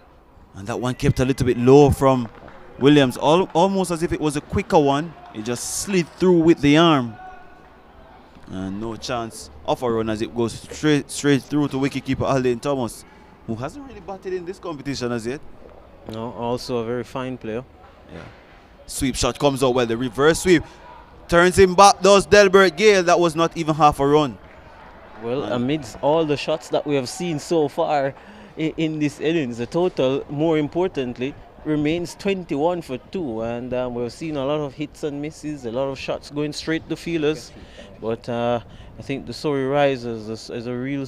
And that one kept a little bit low from Williams, almost as if it was a quicker one. It just slid through with the arm. And no chance of a run as it goes straight through to wicketkeeper Alden Thomas, who hasn't really batted in this competition as yet. No, also a very fine player. Yeah. Sweep shot comes out well. The reverse sweep turns him back, does Delbert Gale. That was not even half a run. Well, amidst all the shots that we have seen so far in this innings, the total, more importantly, remains 21 for 2. And we've seen a lot of hits and misses, a lot of shots going straight to fielders. But I think the Surrey Risers is a real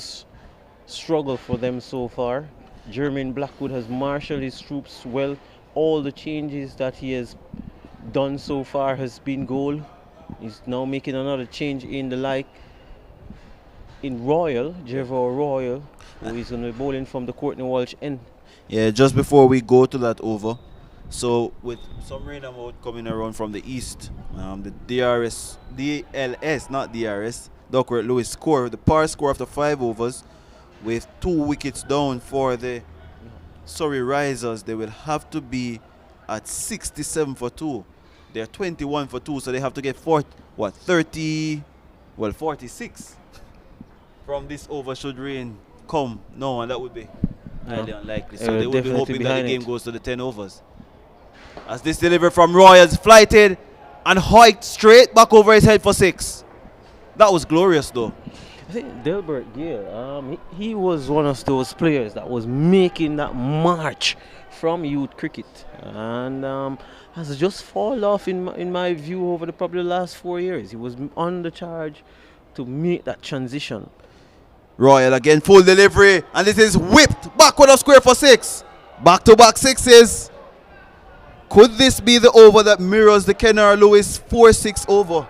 struggle for them so far. Jermaine Blackwood has marshaled his troops well. All the changes that he has done so far has been goal. He's now making another change in Royal, Jervor Royal, who is going to be bowling from the Courtney Walsh end. Yeah, just before we go to that over, so with some rain amount coming around from the east, the DLS, not DRS, Duckworth Lewis score, the par score after 5 overs, with 2 wickets down for the Surrey Risers, they will have to be at 67 for 2. They're 21 for 2, so they have to get 46 from this over should rain come. No, and that would be highly unlikely. So they would be hoping that the game goes to the 10 overs. As this delivery from Royals, flighted and hiked straight back over his head for 6. That was glorious though. I think Delbert Gale, he was one of those players that was making that march from youth cricket, and has just fallen off in my view over probably the last 4 years. He was on the charge to make that transition. Royal again, full delivery, and this is whipped backward of square for 6. Back-to-back 6s. Could this be the over that mirrors the Kennar Lewis 4-6 over?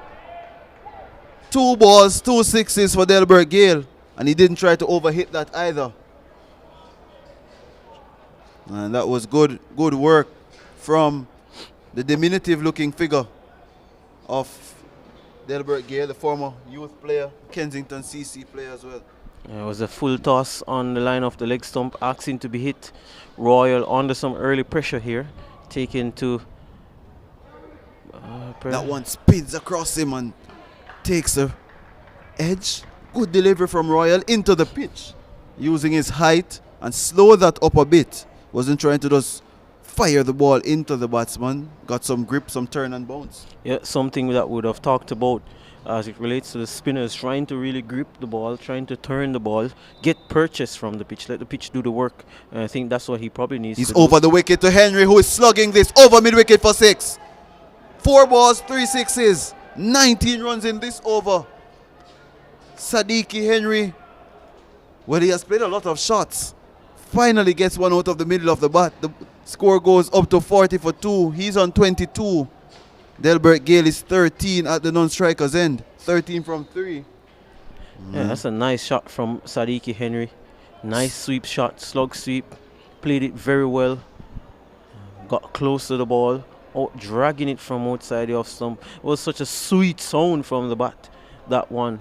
2 balls, 2 sixes for Delbert Gale, and he didn't try to overhit that either. And that was good work from the diminutive-looking figure of Delbert Gale, the former youth player, Kensington CC player as well. It was a full toss on the line of the leg stump, asking to be hit. Royal under some early pressure here, taken to... that one spins across him and takes the edge. Good delivery from Royal into the pitch, using his height and slow that up a bit. Wasn't trying to just fire the ball into the batsman. Got some grip, some turn and bounce. Yeah, something that we would have talked about as it relates to the spinners, trying to really grip the ball, trying to turn the ball, get purchase from the pitch, let the pitch do the work. And I think that's what he probably needs. He's over the wicket to Henry, who is slugging this over mid-wicket for 6. 4 balls, 3 sixes, 19 runs in this over. Sadiki Henry, well, he has played a lot of shots, finally gets one out of the middle of the bat. The score goes up to 40 for 2. He's on 22. Delbert Gale is 13 at the non-striker's end. 13 from 3. Yeah, that's a nice shot from Sadiki Henry. Nice sweep shot, slug sweep. Played it very well. Got close to the ball. Dragging it from outside the off stump. It was such a sweet sound from the bat, that one.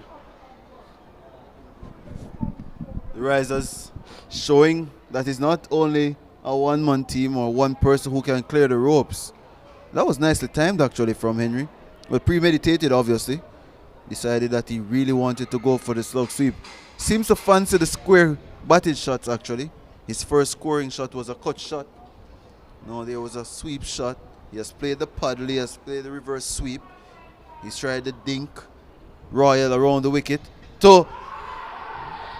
The Risers showing that it's not only a one-man team or one person who can clear the ropes. That was nicely timed actually from Henry. Well, premeditated obviously. Decided that he really wanted to go for the slug sweep. Seems to fancy the square batted shots actually. His first scoring shot was a cut shot. No, there was a sweep shot. He has played the paddle, he has played the reverse sweep. He's tried the dink. Royal around the wicket. To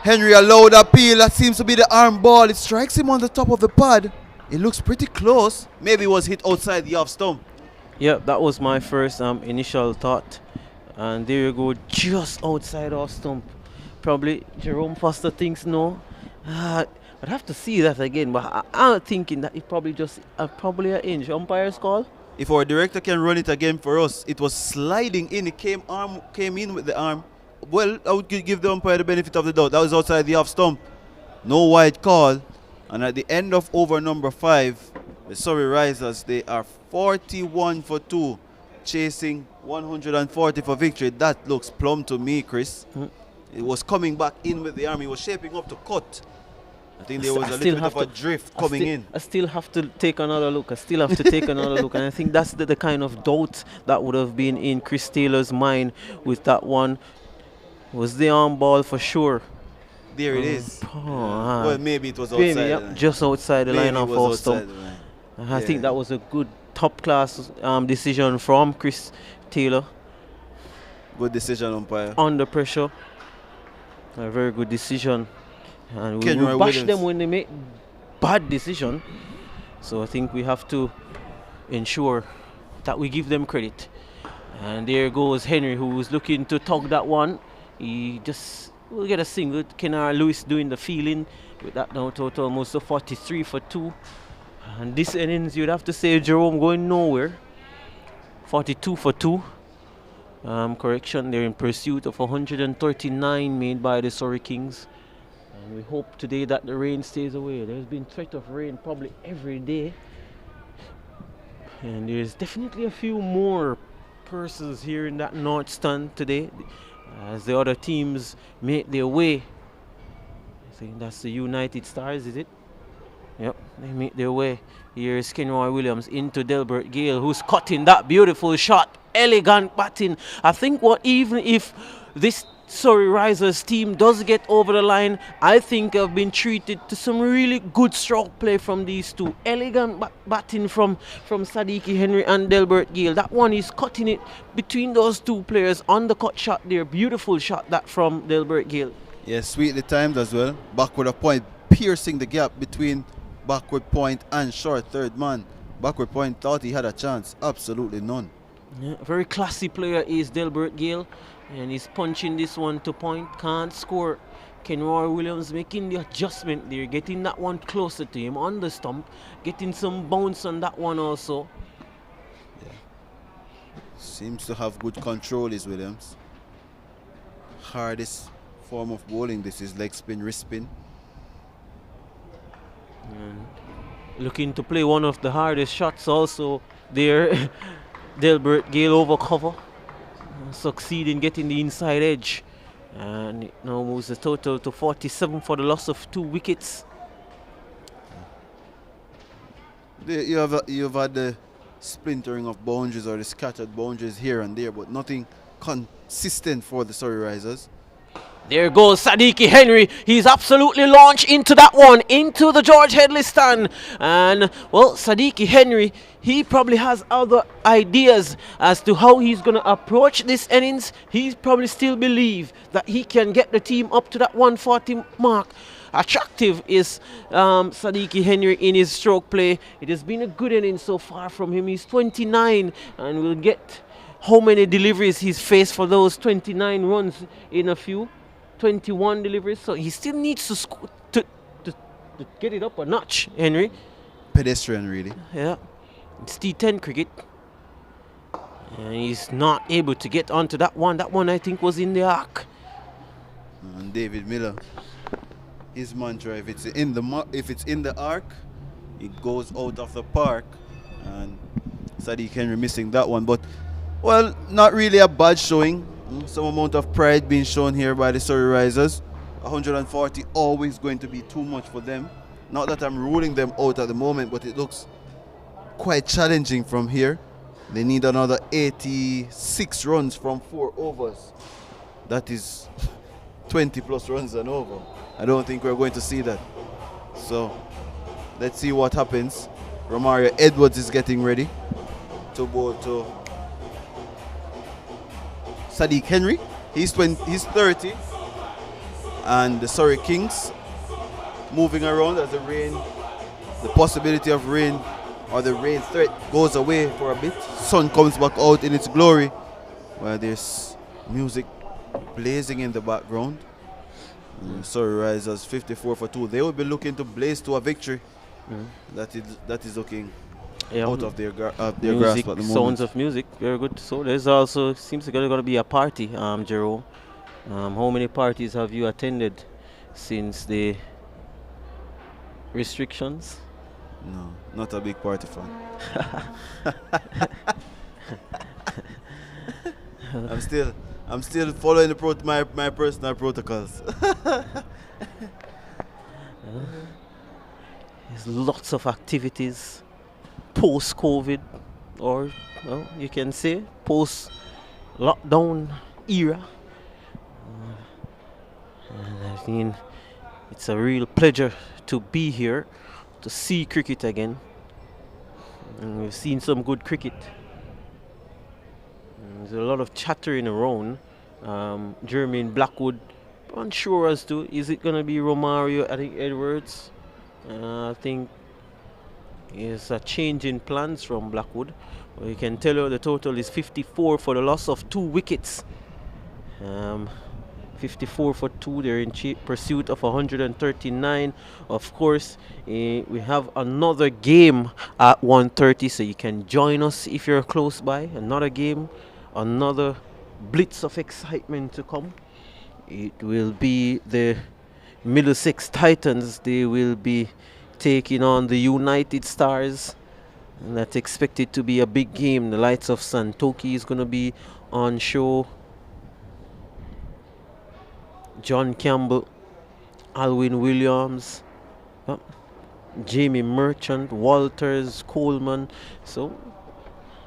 Henry, a loud appeal. That seems to be the arm ball. It strikes him on the top of the pad. It looks pretty close. Maybe it was hit outside the off stump. Yeah, that was my first initial thought. And there you go, just outside off stump. Probably Jerome Foster thinks no. I'd have to see that again, but I'm thinking that it probably just probably an inch. Umpire's call. If our director can run it again for us, it was sliding in. It came in with the arm. Well, I would give the umpire the benefit of the doubt. That was outside the off stump. No wide call. And at the end of over number 5, the Surrey Risers, they are 41 for 2, chasing 140 for victory. That looks plumb to me, Chris. It was coming back in with the arm. He was shaping up to cut. I think there was a little bit of a drift coming in. I still have to take another look. And I think that's the kind of doubt that would have been in Chris Taylor's mind with that one. Was the on ball for sure? There it is. Well, maybe it was outside Maybe, the line. just outside the line of off stump. I think that was a good top class decision from Chris Taylor. Good decision, umpire. Under pressure. A very good decision. And we Kenroy bash Williams. them when they make bad decision. So I think we have to ensure that we give them credit. And there goes Henry, who was looking to tug that one. He just will get a single. Kenara Lewis doing the feeling with that now total almost a 43 for 2. And this innings, you'd have to say Jerome going nowhere. 42 for 2. Correction, they're in pursuit of 139 made by the Surrey Kings. And we hope today that the rain stays away. There's been threat of rain probably every day. And there's definitely a few more persons here in that north stand today as the other teams make their way. I think that's the United Stars, is it? Yep, they make their way. Here's Kenroy Williams into Delbert Gale, who's cutting that beautiful shot. Elegant batting. I think even if this Surrey Risers team does get over the line, I think I've been treated to some really good stroke play from these two. Elegant batting from Sadiki Henry and Delbert Gale. That one is cutting it between those two players on the cut shot there. Beautiful shot that from Delbert Gale. Yes, sweetly timed as well. Backward a point, piercing the gap between backward point and short third man. Backward point thought he had a chance. Absolutely none. Yeah, very classy player is Delbert Gale, and he's punching this one to point. Can't score. Kenroy Williams making the adjustment there, getting that one closer to him on the stump, getting some bounce on that one also. Yeah. Seems to have good control is Williams. Hardest form of bowling, this is leg spin, wrist spin. And looking to play one of the hardest shots also there. Delbert Gale over cover, succeed in getting the inside edge, and it now moves the total to 47 for the loss of 2 wickets. You've had the splintering of boundaries or the scattered boundaries here and there, but nothing consistent for the Surrey Risers. There goes Sadiki Henry. He's absolutely launched into that one, into the George Headley stand. And, well, Sadiki Henry, he probably has other ideas as to how he's going to approach this innings. He probably still believes that he can get the team up to that 140 mark. Attractive is Sadiki Henry in his stroke play. It has been a good inning so far from him. He's 29 and we'll get how many deliveries he's faced for those 29 runs in a few. 21 deliveries, so he still needs to get it up a notch, Henry. Pedestrian, really. Yeah, it's T10 cricket. And he's not able to get onto that one. That one, I think, was in the arc. And David Miller, his mantra, if it's in the arc, it goes out of the park. And Sadiq Henry missing that one. But, well, not really a bad showing. Some amount of pride being shown here by the Surrey Risers. 140 always going to be too much for them. Not that I'm ruling them out at the moment, but it looks quite challenging from here. They need another 86 runs from 4 overs. That is 20 plus runs and over. I don't think we're going to see that. So let's see what happens. Romario Edwards is getting ready to bowl to Sadiq Henry. He's 30. And the Surrey Kings moving around as the possibility of rain or the rain threat goes away for a bit. Sun comes back out in its glory while there's music blazing in the background. Surrey Risers 54 for 2. They will be looking to blaze to a victory. That is looking out of their grasp at the moment. Sounds of music, very good. So there's also seems to going to be a party, Jerome. How many parties have you attended since the restrictions? No, not a big party fan. I'm still following my personal protocols. There's lots of activities post-COVID, or well, you can say post-lockdown era. I mean, it's a real pleasure to be here to see cricket again. And we've seen some good cricket. And there's a lot of chattering around. Jermaine Blackwood, unsure as to is it going to be Romario, I think Edwards. I think it's a change in plans from Blackwood. Well, you can tell you the total is 54 for the loss of 2 wickets. 54 for 2. They're in pursuit of 139. Of course, we have another game at 1:30, so you can join us if you're close by. Another game, another blitz of excitement to come. It will be the Middlesex Titans. They will be taking on the United Stars, and that's expected to be a big game. The lights of Santoki is going to be on show. John Campbell, Alwyn Williams, Jamie Merchant, Walters, Coleman. So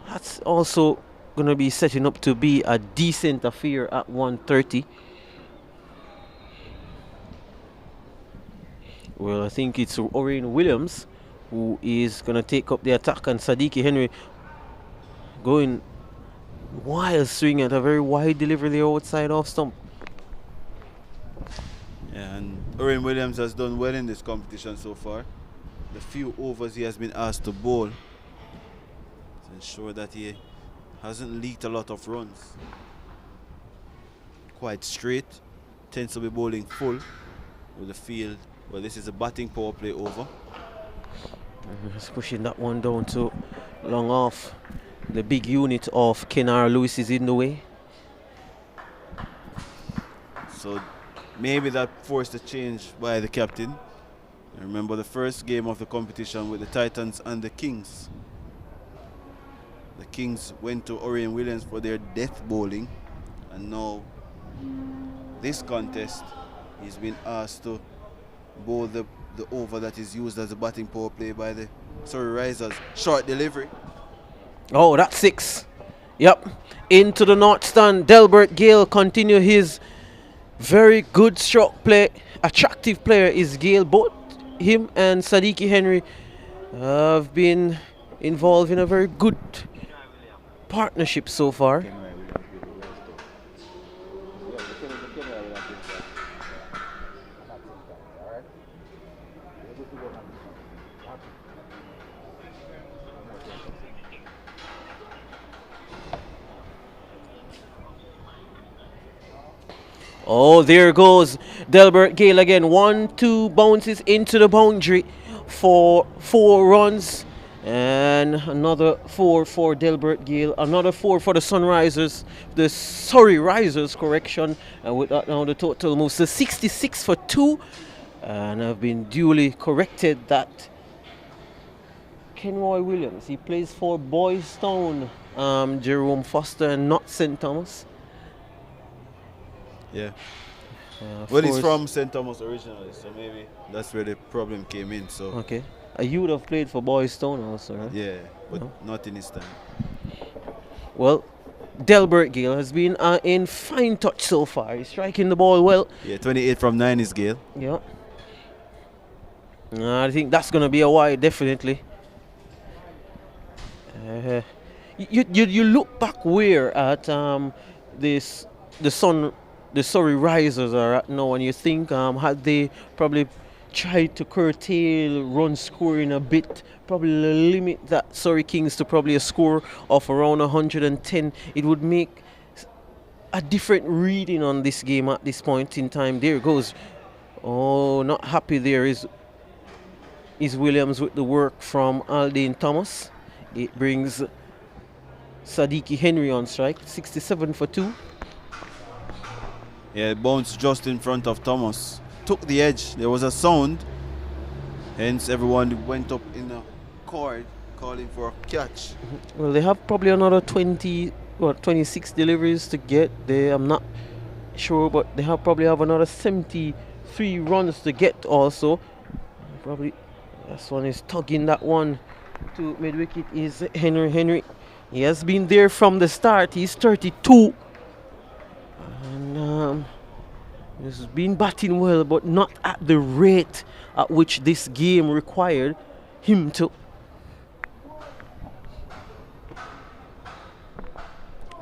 that's also going to be setting up to be a decent affair at 1:30. Well, I think it's Orien Williams who is going to take up the attack, and Sadiki Henry going wild swing at a very wide delivery there outside off stump. Yeah, and Orien Williams has done well in this competition so far. The few overs he has been asked to bowl to ensure that he hasn't leaked a lot of runs. Quite straight, tends to be bowling full with the field. Well, this is a batting power play over. Just pushing that one down to long off. The big unit of Kenar Lewis is in the way. So maybe that forced a change by the captain. I remember the first game of the competition with the Titans and the Kings. The Kings went to Orien Williams for their death bowling, and now this contest he's been asked to bowl the over that is used as a batting power play by the Surrey Risers. Short delivery. Oh, that's 6. Yep. Into the north stand. Delbert Gale continue his very good stroke play. Attractive player is Gale. Both him and Sadiki Henry have been involved in a very good partnership so far. Oh, there goes Delbert Gale again. 1-2 bounces into the boundary for 4 runs. And another 4 for Delbert Gale. Another 4 for the Sunrisers. The Surrey Risers, correction. And with that now the total moves to 66 for 2. And I've been duly corrected that Kenroy Williams, he plays for Boys Town, Jerome Foster, and not St. Thomas. Yeah. Well, he's from St. Thomas originally, so maybe that's where the problem came in. So okay. You would have played for Boys Town also, right? Yeah, but not in his time. Well, Delbert Gale has been in fine touch so far. He's striking the ball well. Yeah, 28 from 9 is Gale. Yeah. I think that's going to be a wide, definitely. You look back where at the Surrey Risers are at now, and you think had they probably tried to curtail run scoring a bit, probably limit that Surrey Kings to probably a score of around 110, it would make a different reading on this game at this point in time. There goes. Oh, not happy there is Williams with the work from Aldane Thomas. It brings Sadiki Henry on strike, 67 for 2. Yeah, it bounced just in front of Thomas. Took the edge. There was a sound. Hence, everyone went up in a chord calling for a catch. Well, they have probably another 26 deliveries to get there. I'm not sure, but they probably have another 73 runs to get also. Probably this one is tugging that one to mid-wicket is Henry. He has been there from the start. He's 32. And He's been batting well, but not at the rate at which this game required him to.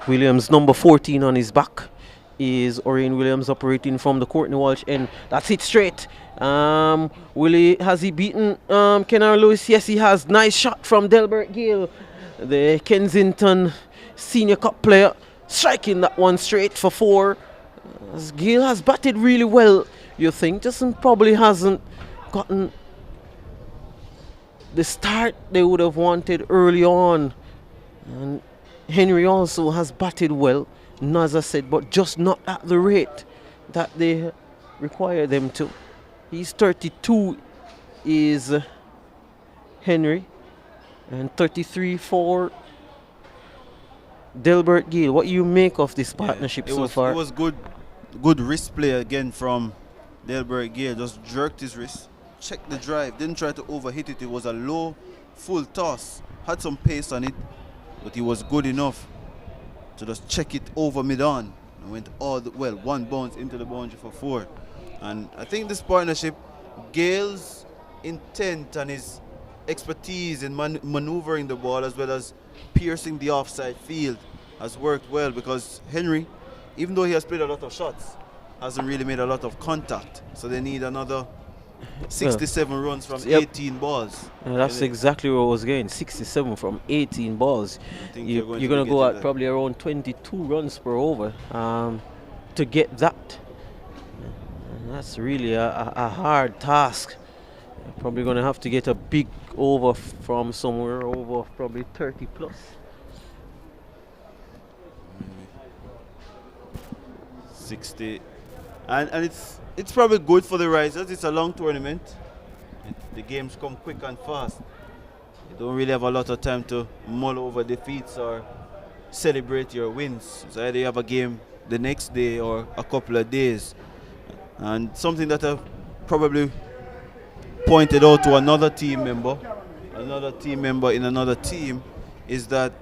Williams, number 14 on his back, is Orion Williams, operating from the Courtney Walsh end. That's it straight. Willie, has he beaten Kenner Lewis? Yes, he has. Nice shot from Delbert Gale, the Kensington Senior Cup player, striking that one straight for 4. As Gale has batted really well, you think, just probably hasn't gotten the start they would have wanted early on. And Henry also has batted well, as I said, but just not at the rate that they require them to. He's 32 is Henry, and 33 for Delbert Gale. What you make of this partnership so far? It was good wrist play again from Delbert Gale. Just jerked his wrist, checked the drive, didn't try to overhit it. It was a low, full toss, had some pace on it, but he was good enough to just check it over mid-on and went all the, well, 1 bounce into the boundary for 4. And I think this partnership, Gale's intent and his expertise in maneuvering the ball as well as piercing the offside field has worked well, because Henry, even though he has played a lot of shots, hasn't really made a lot of contact. So they need another 67 runs from 18 balls. That's exactly where I was going. 67 from 18 balls. You're going to go at probably around 22 runs per over to get that. And that's really a hard task. You're probably going to have to get a big over from somewhere over probably 30 plus. 60. And it's probably good for the Risers. It's a long tournament. The games come quick and fast. You don't really have a lot of time to mull over defeats or celebrate your wins. So either you have a game the next day or a couple of days. And something that I've probably pointed out to another team member in another team, is that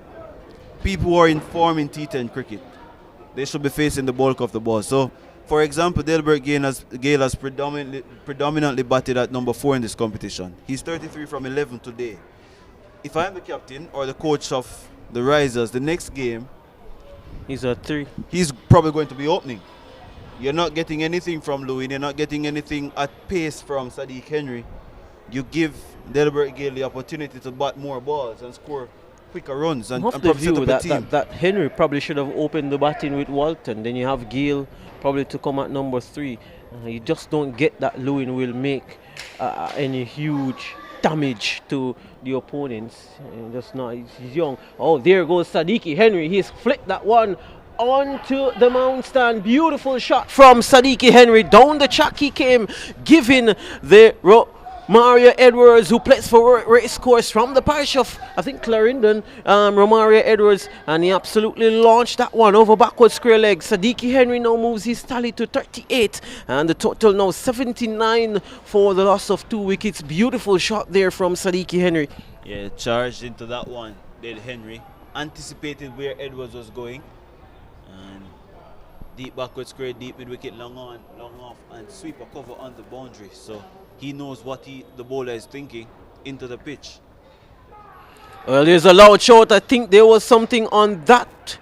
people who are in form in T10 cricket, they should be facing the bulk of the ball. So, for example, Delbert Gale has predominantly batted at number 4 in this competition. He's 33 from 11 today. If I'm the captain or the coach of the Risers, the next game, he's at 3. He's probably going to be opening. You're not getting anything from Lewin. You're not getting anything at pace from Sadiq Henry. You give Delbert Gale the opportunity to bat more balls and score quicker runs and probably set up a team. That Henry probably should have opened the batting with Walton. Then you have Gale probably to come at number 3. You just don't get that Lewin will make any huge damage to the opponents. Just not. He's young. Oh, there goes Sadiq Henry. He's flicked that one onto the mount stand. Beautiful shot from Sadiq Henry. Down the track he came, giving the Romario Edwards, who plays for race course from the parish of, I think, Clarendon, Romario Edwards, and he absolutely launched that one over backward square leg. Sadiq Henry now moves his tally to 38, and the total now 79 for the loss of 2 wickets. Beautiful shot there from Sadiq Henry. Yeah, charged into that one, did Henry. Anticipated where Edwards was going. And deep backward square, deep mid wicket, long on, long off, and sweep a cover on the boundary. So he knows what the bowler is thinking into the pitch. Well, there's a loud shout. I think there was something on that.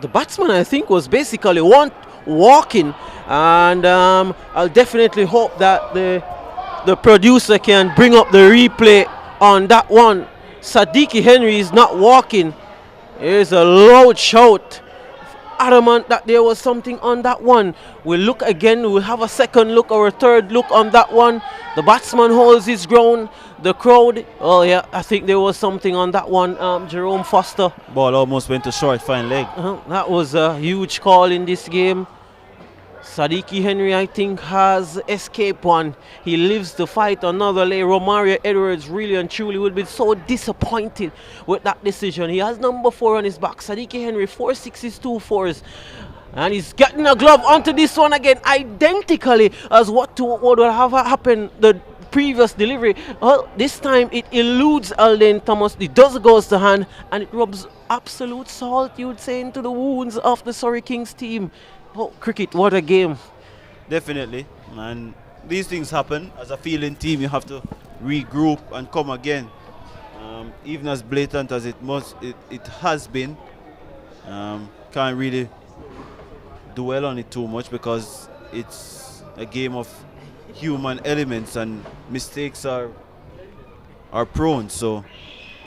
The batsman, I think, was basically walking, and I'll definitely hope that the producer can bring up the replay on that one. Sadiq Henry is not walking. There's a loud shout. Adamant that there was something on that one. We'll look again. We'll have a second look or a third look on that one. The batsman holds his ground. The crowd, oh yeah, I think there was something on that one. Jerome Foster. Ball almost went to short, fine leg. That was a huge call in this game. Sadiq Henry, I think, has escaped one. He lives to fight another lay. Romario Edwards really and truly would be so disappointed with that decision. He has number 4 on his back. Sadiq Henry, 4 6s, 2 4s. And he's getting a glove onto this one again, identically as what would have happened the previous delivery. Well, this time it eludes Alden Thomas. It does goes to hand, and it rubs absolute salt, you would say, into the wounds of the Surrey Kings team. Oh, cricket, what a game. Definitely. And these things happen. As a fielding team, you have to regroup and come again. Even as blatant as it has been, can't really dwell on it too much because it's a game of human elements and mistakes are prone. So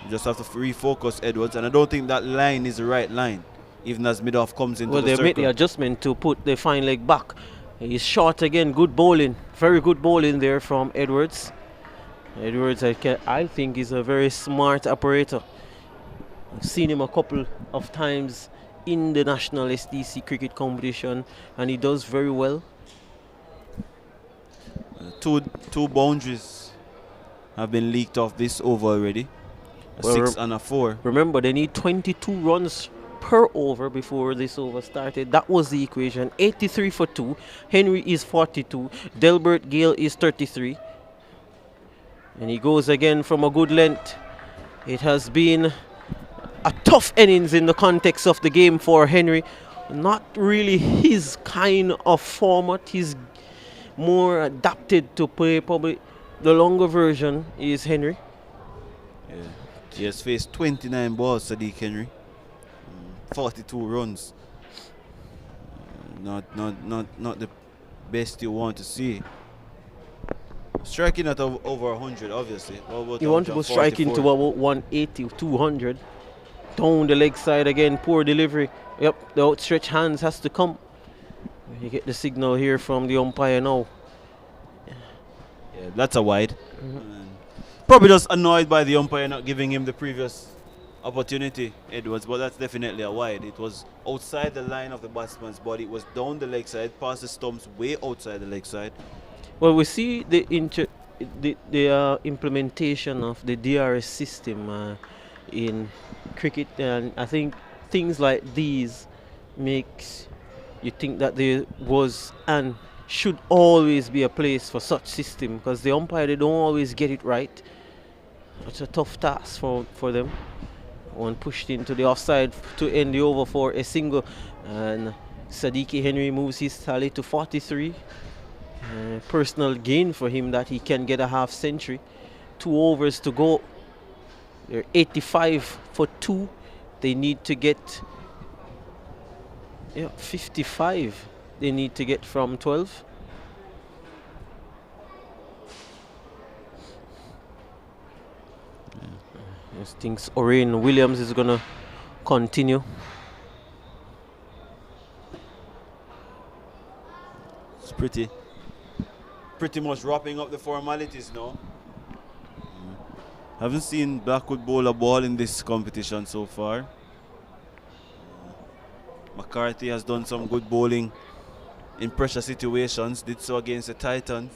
you just have to refocus Edwards, and I don't think that line is the right line, even as Midoff comes into the circle. Well, they made the adjustment to put the fine leg back. He's short again. Good bowling, very good bowling there from Edwards. Edwards, I think, is a very smart operator. I've seen him a couple of times in the national STC cricket competition, and he does very well. Two boundaries have been leaked off this over already. A 6 and a 4. Remember, they need 22 runs per over before this over started. That was the equation. 83 for 2. Henry is 42. Delbert Gale is 33. And he goes again from a good length. It has been a tough innings in the context of the game for Henry. Not really his kind of format. He's more adapted to play probably the longer version is Henry. Yeah. He has faced 29 balls, Sadiq Henry. 42 runs. Not the best you want to see. Striking at over 100, obviously. You want to go striking to about 180, 200. Down the leg side again, poor delivery. Yep, the outstretched hands has to come. You get the signal here from the umpire now. Yeah, that's a wide. Probably just annoyed by the umpire not giving him the previous opportunity, Edwards, but that's definitely a wide. It was outside the line of the batsman's body. It was down the leg side, past the stumps, way outside the leg side. Well, we see the implementation of the DRS system in cricket, and I think things like these makes you think that there was and should always be a place for such system, because the umpire, they don't always get it right. It's a tough task for them. One pushed into the offside to end the over for a single, and Sadiq Henry moves his tally to 43. Personal gain for him that he can get a half century. 2 overs to go. They're 85 for 2. They need to get 55. They need to get from 12. I think Orion Williams is gonna continue. It's pretty much wrapping up the formalities now. Haven't seen Blackwood bowl a ball in this competition so far. McCarthy has done some good bowling in pressure situations, did so against the Titans.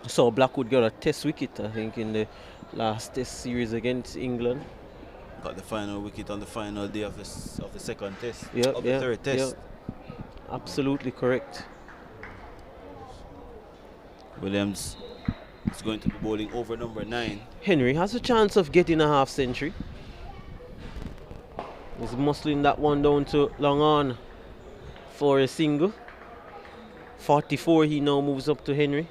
So Blackwood got a test wicket, I think, in the last test series against England. Got the final wicket on the final day of the second test, the third test. Absolutely correct. Williams is going to be bowling over number 9. Henry has a chance of getting a half century. He's muscling that one down to long on for a single. 44, he now moves up to Henry.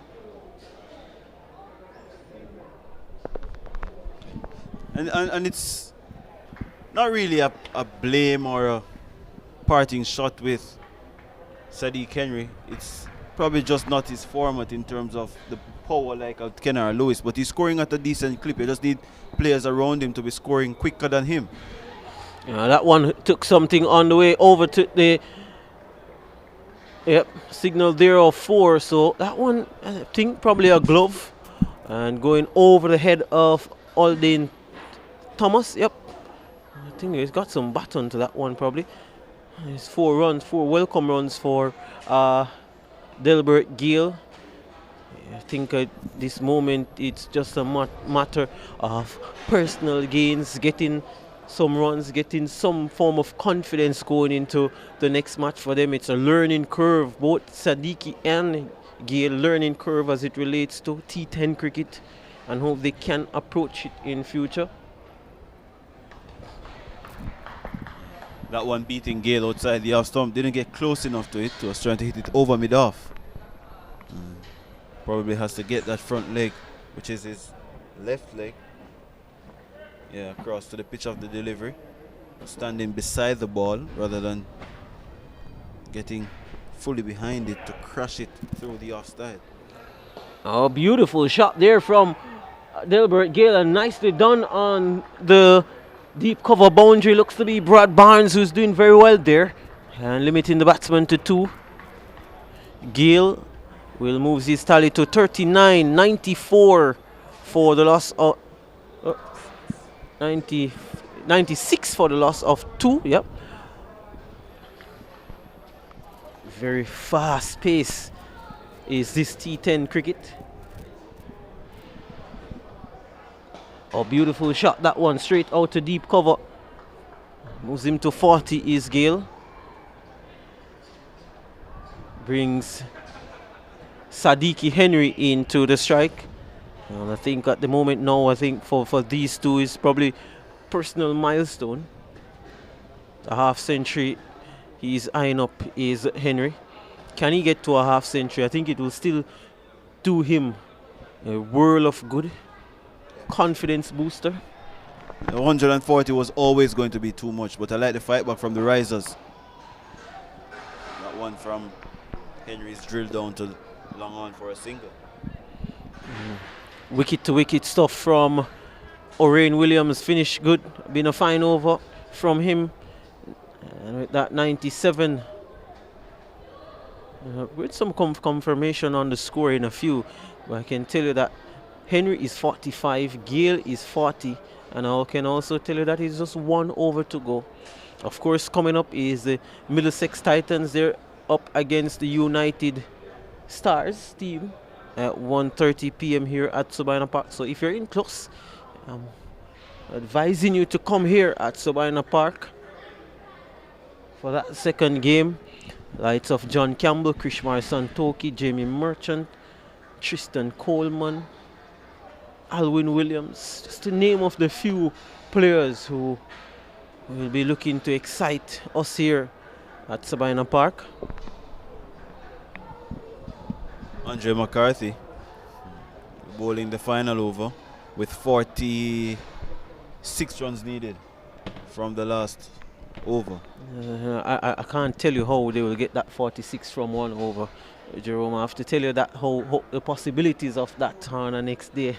And it's not really a blame or a parting shot with Sadiq Henry. It's probably just not his format in terms of the power like Kenner or Lewis, but he's scoring at a decent clip. You just need players around him to be scoring quicker than him. Yeah, that one took something on the way over to the signal there of 4. So that one, I think, probably a glove, and going over the head of Aldane Thomas. Yep, I think he's got some baton to that one probably. It's 4 runs, 4 welcome runs for Delbert Gale. I think at this moment it's just a matter of personal gains, getting some runs, getting some form of confidence going into the next match for them. It's a learning curve, both Sadiq and Gale learning curve as it relates to T10 cricket, and hope they can approach it in future. That one beating Gale outside the off stump. Didn't get close enough to it. Was trying to hit it over mid-off. Probably has to get that front leg, which is his left leg. Yeah, across to the pitch of the delivery. Standing beside the ball rather than getting fully behind it to crash it through the offside. Oh, beautiful shot there from Delbert Gale, and nicely done on the deep cover boundary. Looks to be Brad Barnes, who's doing very well there and limiting the batsman to 2. Gale will move his tally to 39-94 for the loss of 96 for the loss of 2. Yep. Very fast pace is this T10 cricket. Oh, beautiful shot, that one, straight out to deep cover. Moves him to 40 is Gale. Brings Sadiki Henry into the strike. And I think at the moment now, I think for these two is probably personal milestone. A half century he's eyeing up is Henry. Can he get to a half century? I think it will still do him a whirl of good. Confidence booster. The 140 was always going to be too much, but I like the fight back from the risers. That one from Henry's drilled down to long on for a single. Wicket to wicket stuff from O'Rain Williams. Finish good. Been a fine over from him. And with that 97. With some confirmation on the score in a few. But I can tell you that Henry is 45, Gale is 40, and I can also tell you that it's just 1 over to go. Of course, coming up is the Middlesex Titans. They're up against the United Stars team at 1:30 p.m. here at Sabina Park. So if you're in close, I'm advising you to come here at Sabina Park for that second game. Lights of John Campbell, Krishmar Santoki, Jamie Merchant, Tristan Coleman, Alwyn Williams, just to name of the few players who will be looking to excite us here at Sabina Park. Andre McCarthy bowling the final over with 46 runs needed from the last over. I can't tell you how they will get that 46 from 1 over, Jerome. I have to tell you that how the possibilities of that on the next day.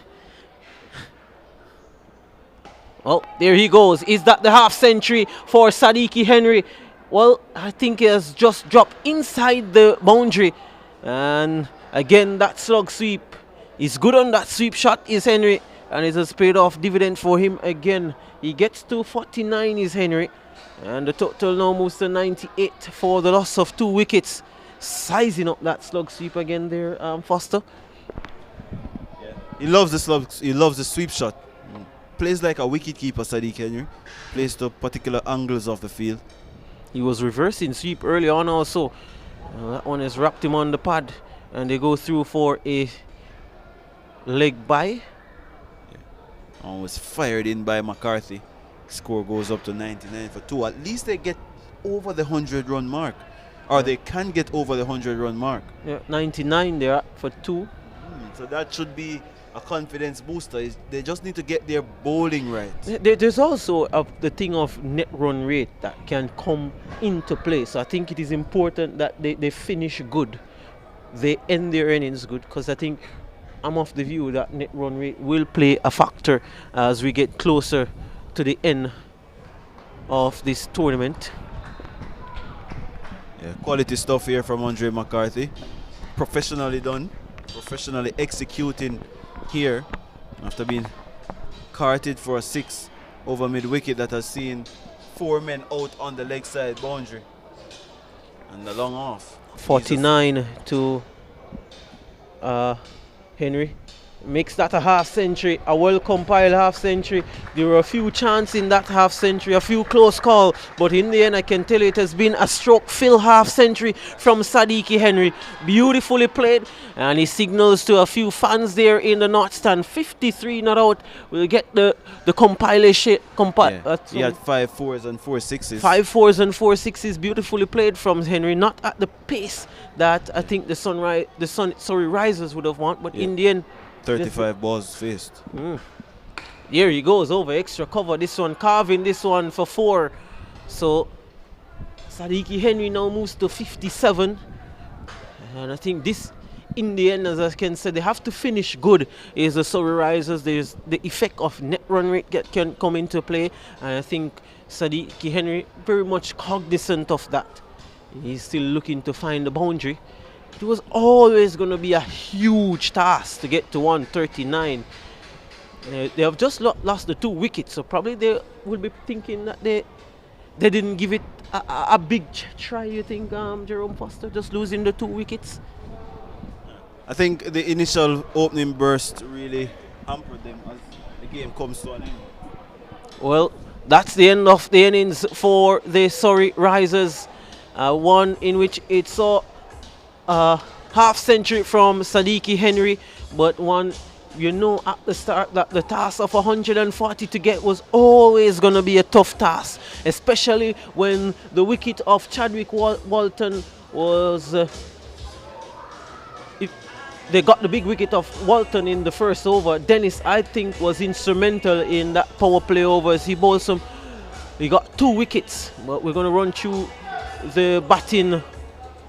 Oh, there he goes. Is that the half century for Sadiki Henry? Well, I think he has just dropped inside the boundary. And again, that slug sweep is good on that sweep shot is Henry. And it has paid off dividend for him again. He gets to 49 is Henry. And the total now moves to 98 for the loss of 2 wickets. Sizing up that slug sweep again there, Foster. Yeah. He loves the slug. He loves the sweep shot. Plays like a wicket keeper, Sadiq Henry. Plays to particular angles of the field. He was reversing sweep early on also. That one has wrapped him on the pad. And they go through for a leg by. Yeah. And was fired in by McCarthy. Score goes up to 99 for 2. At least they get over the 100-run mark. Or they can get over the 100-run mark. Yeah, 99 there for 2. So that should be a confidence booster. They just need to get their bowling right. There's also the thing of net run rate that can come into play. So I think it is important that they finish good. They end their innings good, because I think I'm of the view that net run rate will play a factor as we get closer to the end of this tournament. Yeah, quality stuff here from Andre McCarthy. Professionally done. Professionally executing here after being carted for a 6 over mid-wicket that has seen 4 men out on the leg side boundary. And the long off. 49 to Henry. makes that a half century, a well compiled half century. There were a few chances in that half century, a few close calls, but in the end I can tell you it has been a stroke fill half century from Sadiq Henry. Beautifully played, and he signals to a few fans there in the North Stand. 53 not out. We'll get the compilation. He had 5 4s and 4 6s. 5 4s and 4 6s, beautifully played from Henry. Not at the pace that I think the Surrey Risers would have wanted, but in the end, 35 balls faced. Here he goes over extra cover. This one carving this one for 4. So Sadiq Henry now moves to 57, and I think this, in the end, as I can say, they have to finish good. Is the Surrey Risers. There's the effect of net run rate that can come into play, and I think Sadiq Henry very much cognizant of that. He's still looking to find the boundary. It was always going to be a huge task to get to 139. They have just lost the 2 wickets, so probably they will be thinking that they didn't give it a big try. You think, Jerome Foster, just losing the 2 wickets? I think the initial opening burst really hampered them as the game comes to an end. Well, that's the end of the innings for the Surrey Risers. One in which it saw a half century from Sadiq Henry, but one, you know, at the start that the task of 140 to get was always going to be a tough task, especially when the wicket of Chadwick Walton was they got the big wicket of Walton in the first over. Dennis, I think, was instrumental in that power play overs. He bowled some, he got 2 wickets, but we're going to run through the batting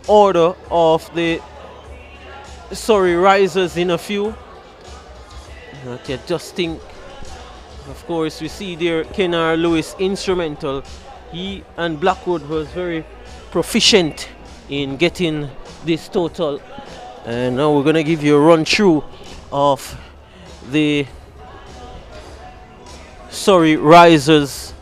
order of the Surrey Risers in a few. Okay, just think, of course, we see there Kenar Lewis instrumental. He and Blackwood was very proficient in getting this total. And now we're going to give you a run through of the Surrey Risers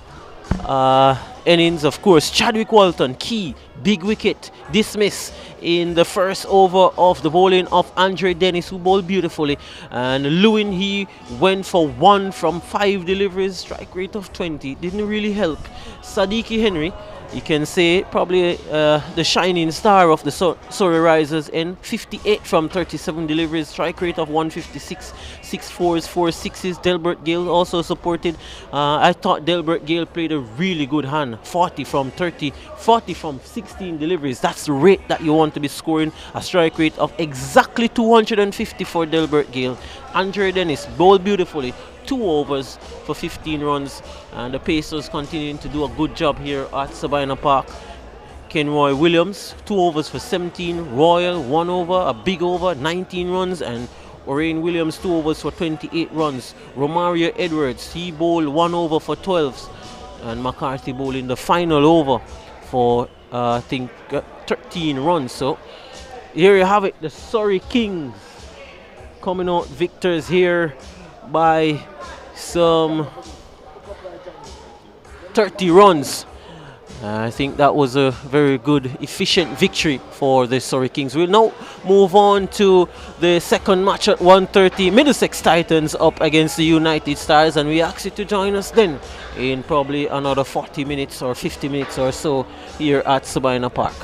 innings. Of course, Chadwick Walton, key, big wicket, dismiss in the first over of the bowling of Andre Dennis, who bowled beautifully. And Lewin, he went for 1 from 5 deliveries, strike rate of 20. Didn't really help. Sadiq Henry, you can say probably the shining star of the Surrey Risers, in 58 from 37 deliveries, strike rate of 156, 6 4s, 4 6s. Delbert Gale also supported. I thought Delbert Gale played a really good hand. 40 from 16 deliveries. That's the rate that you want to be scoring. A strike rate of exactly 250 for Delbert Gale. Andre Dennis bowled beautifully. 2 overs for 15 runs, and the Pacers continuing to do a good job here at Sabina Park. Kenroy Williams, 2 overs for 17. Royal, 1 over, a big over, 19 runs, and Orain Williams, 2 overs for 28 runs. Romario Edwards, he bowled 1 over for 12, and McCarthy bowled in the final over for I think 13 runs. So here you have it, the Surrey Kings coming out victors here by some 30 runs. I think that was a very good, efficient victory for the Surrey Kings. We'll now move on to the second match at 1:30. Middlesex Titans up against the United Stars, and we ask you to join us then in probably another 40 minutes or 50 minutes or so here at Sabina Park.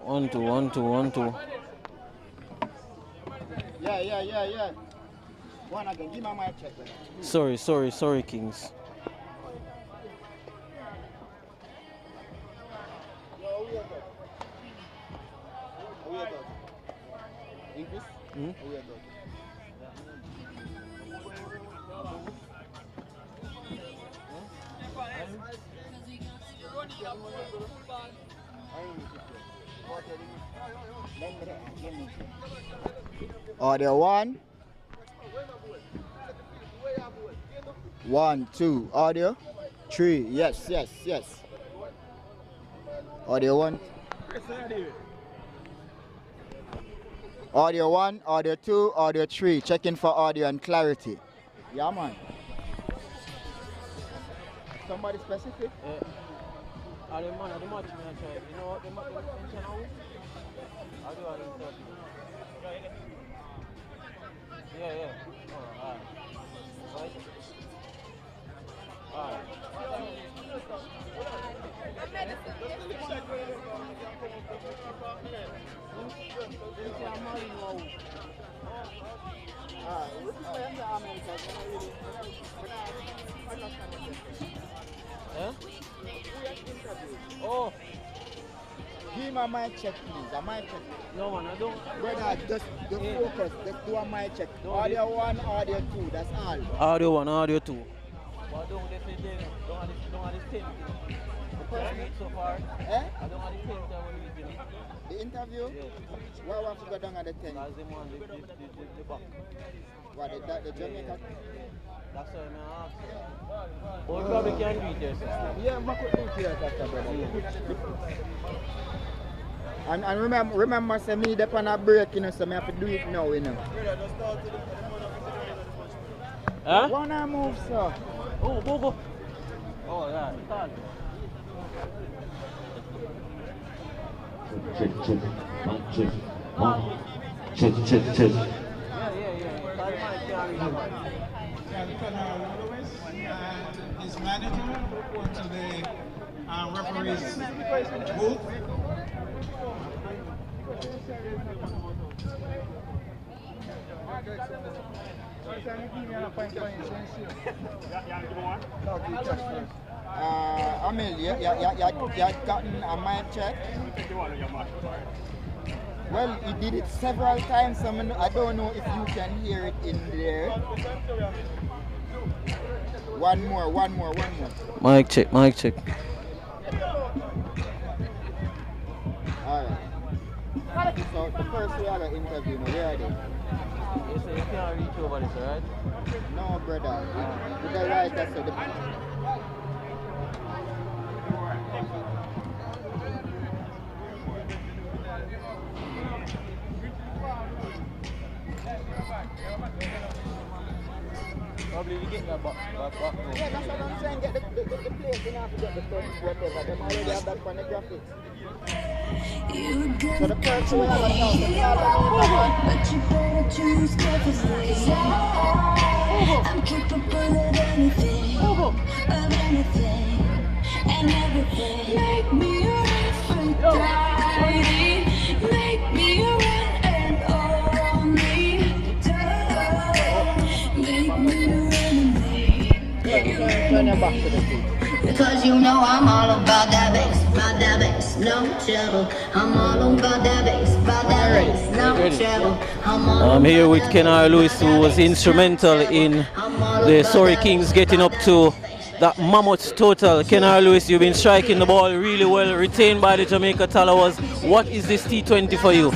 One, two, one, two, one, two. Yeah. One again, give me my check. Sorry, Kings. English? Audio 1. 1, 2. Audio 3. Yes. Audio 1. Audio 1, audio 2, audio 3. Checking for audio and clarity. Yeah, man. Somebody specific? The man, the match, you know what the match is now? How do I interpret? Yeah. Alright. Oh. Give me a mic check, please. A mic check. No, man, I don't. Brother, just focus. Just do a mic check. Audio 1, audio 2. That's all. Audio 1, audio 2. But don't have this 10. The person so far. I don't have the 10 that when we the interview? Yes. Why we have to go down at the 10? Because they want the back. What, the Jamaica? That's why I'm asking. But we probably can do it there, sir. Yeah, we could do it here, Dr. Brother. And remember, say me up on a break, you know, so I have to do it now, you know. Huh? Wanna move, sir? Oh, go. Oh, yeah, start. Check. One. Check. Colonel Lewis and his manager report to the referee's booth. Amel, you had gotten a mic check? Well, he did it several times, so I don't know if you can hear it in there. One more. Mic check. Alright. So the first we have an interview, where are they? You say you can't reach over this, right? No, brother. With the right, that's the Probably we get that back. Yeah, that's what I'm saying. Get the place, you have to get the phone, whatever. They already have that for the graphics. So the person will have a thousand. But you better choose carefully. I'm capable of anything, and everything. Make me your Aphrodite. Make me your one and only. Make me your enemy. Turn your back to the thing. Because you know I'm all about that bass, no trouble. I'm all about that bass, no trouble. I'm here with Kenard Lewis, who was instrumental in the Surrey Kings getting up to that mammoth total. Kenard Lewis, you've been striking the ball really well, retained by the Jamaica Talawars. What is this T20 for you?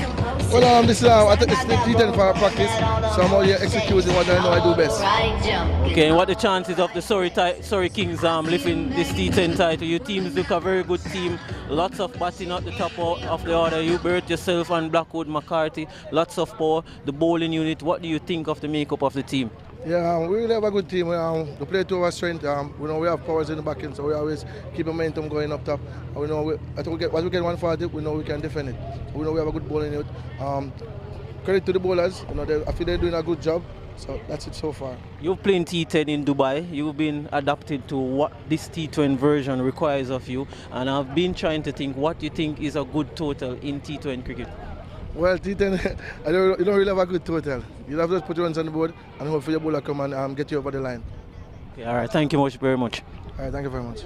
Well, this is it's the T10 for practice, so I'm out here executing what I know I do best. Okay, and what the chances of the Surrey Kings lifting this T10 title? Your teams look a very good team. Lots of batting at the top of the order. You, Bert, yourself, and Blackwood, McCarthy. Lots of power. The bowling unit. What do you think of the makeup of the team? Yeah, we really have a good team. We play to our strength. We know we have powers in the back end, so we always keep momentum going up top. And we know once we get 140, we know we can defend it. We know we have a good bowling unit. Credit to the bowlers. I feel they're doing a good job. So that's it so far. You've played T10 in Dubai. You've been adapted to what this T20 version requires of you. And I've been trying to think what you think is a good total in T20 cricket. Well, T10, you don't really have a good total. You have to put your runs on the board and hope for your bowler come and get you over the line. Okay, all right, thank you very much. All right, thank you very much.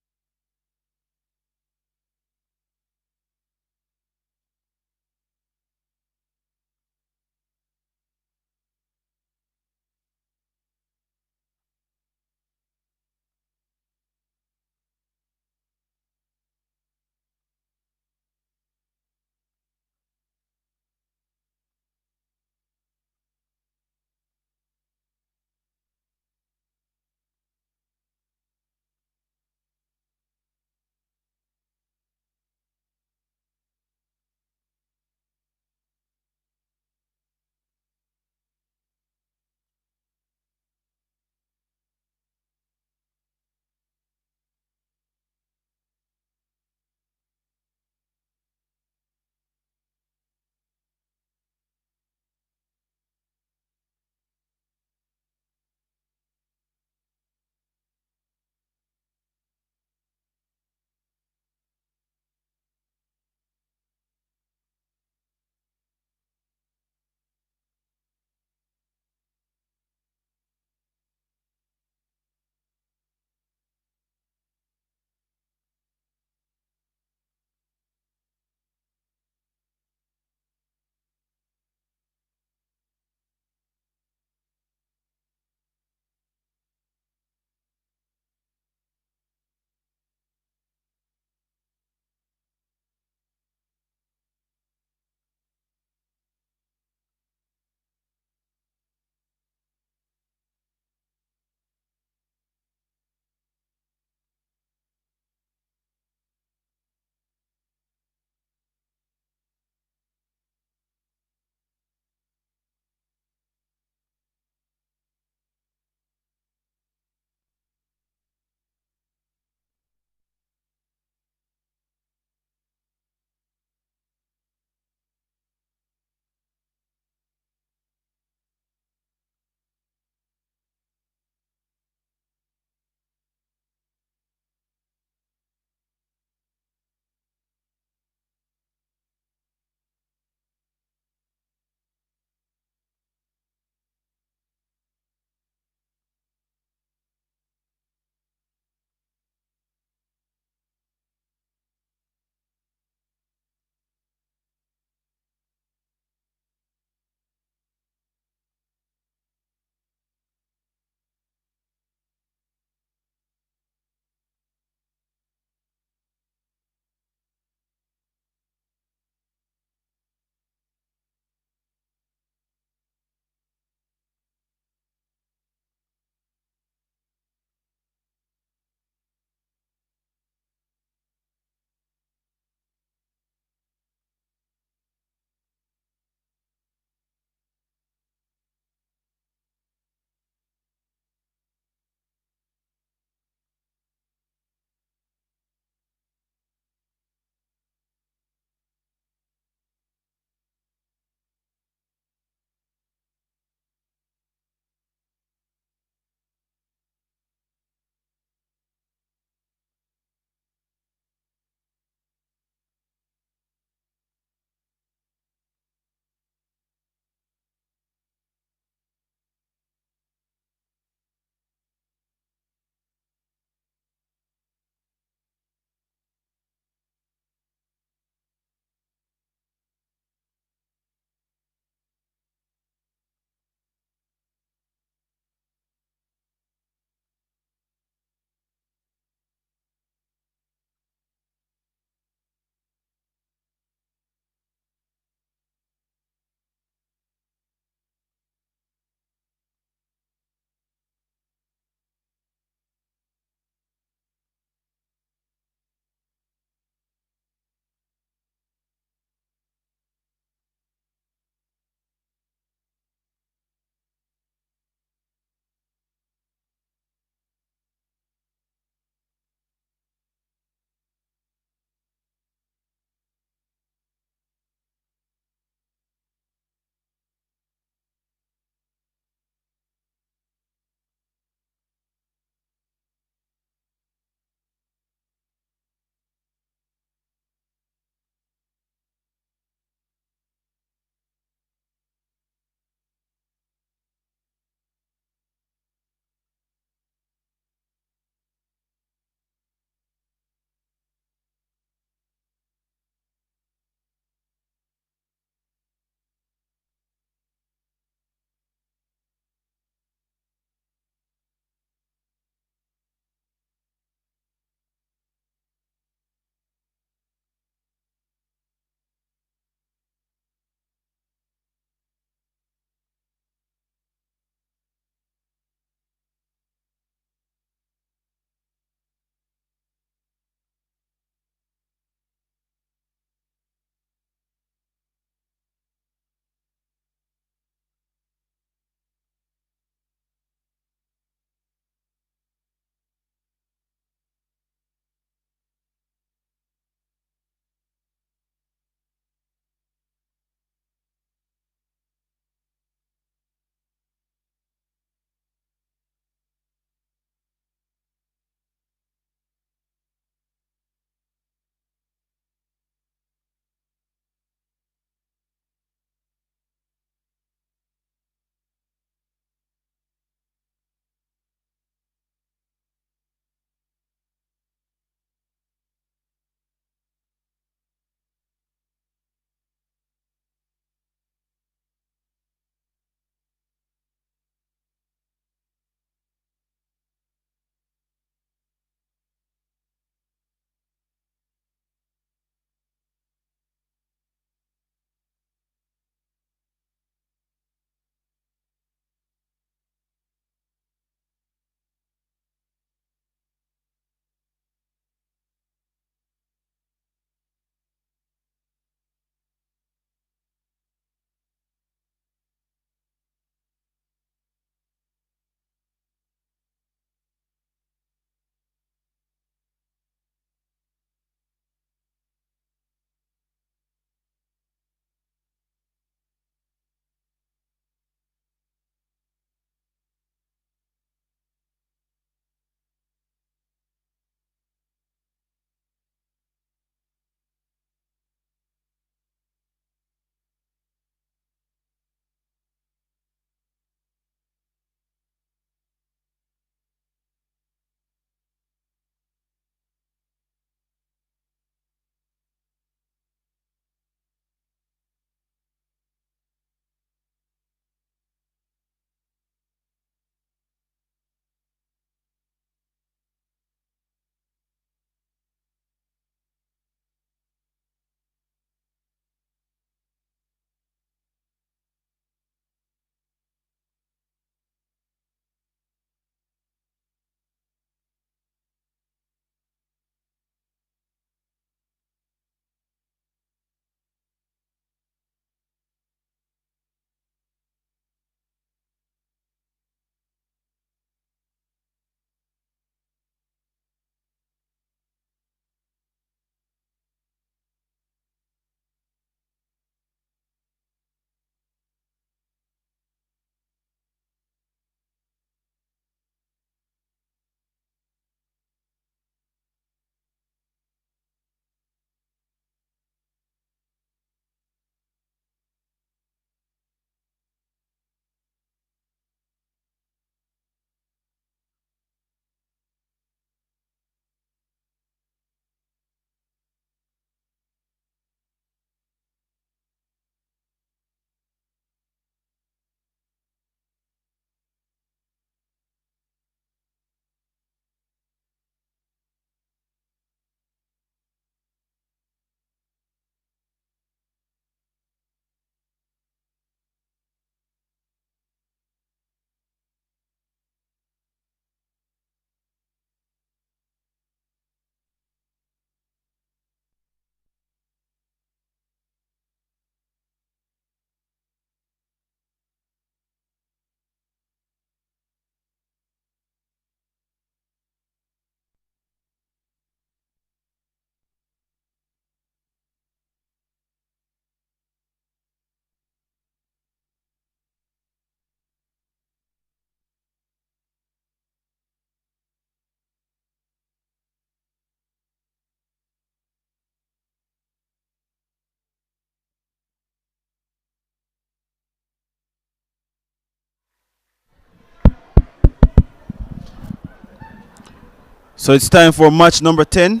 So it's time for match number 10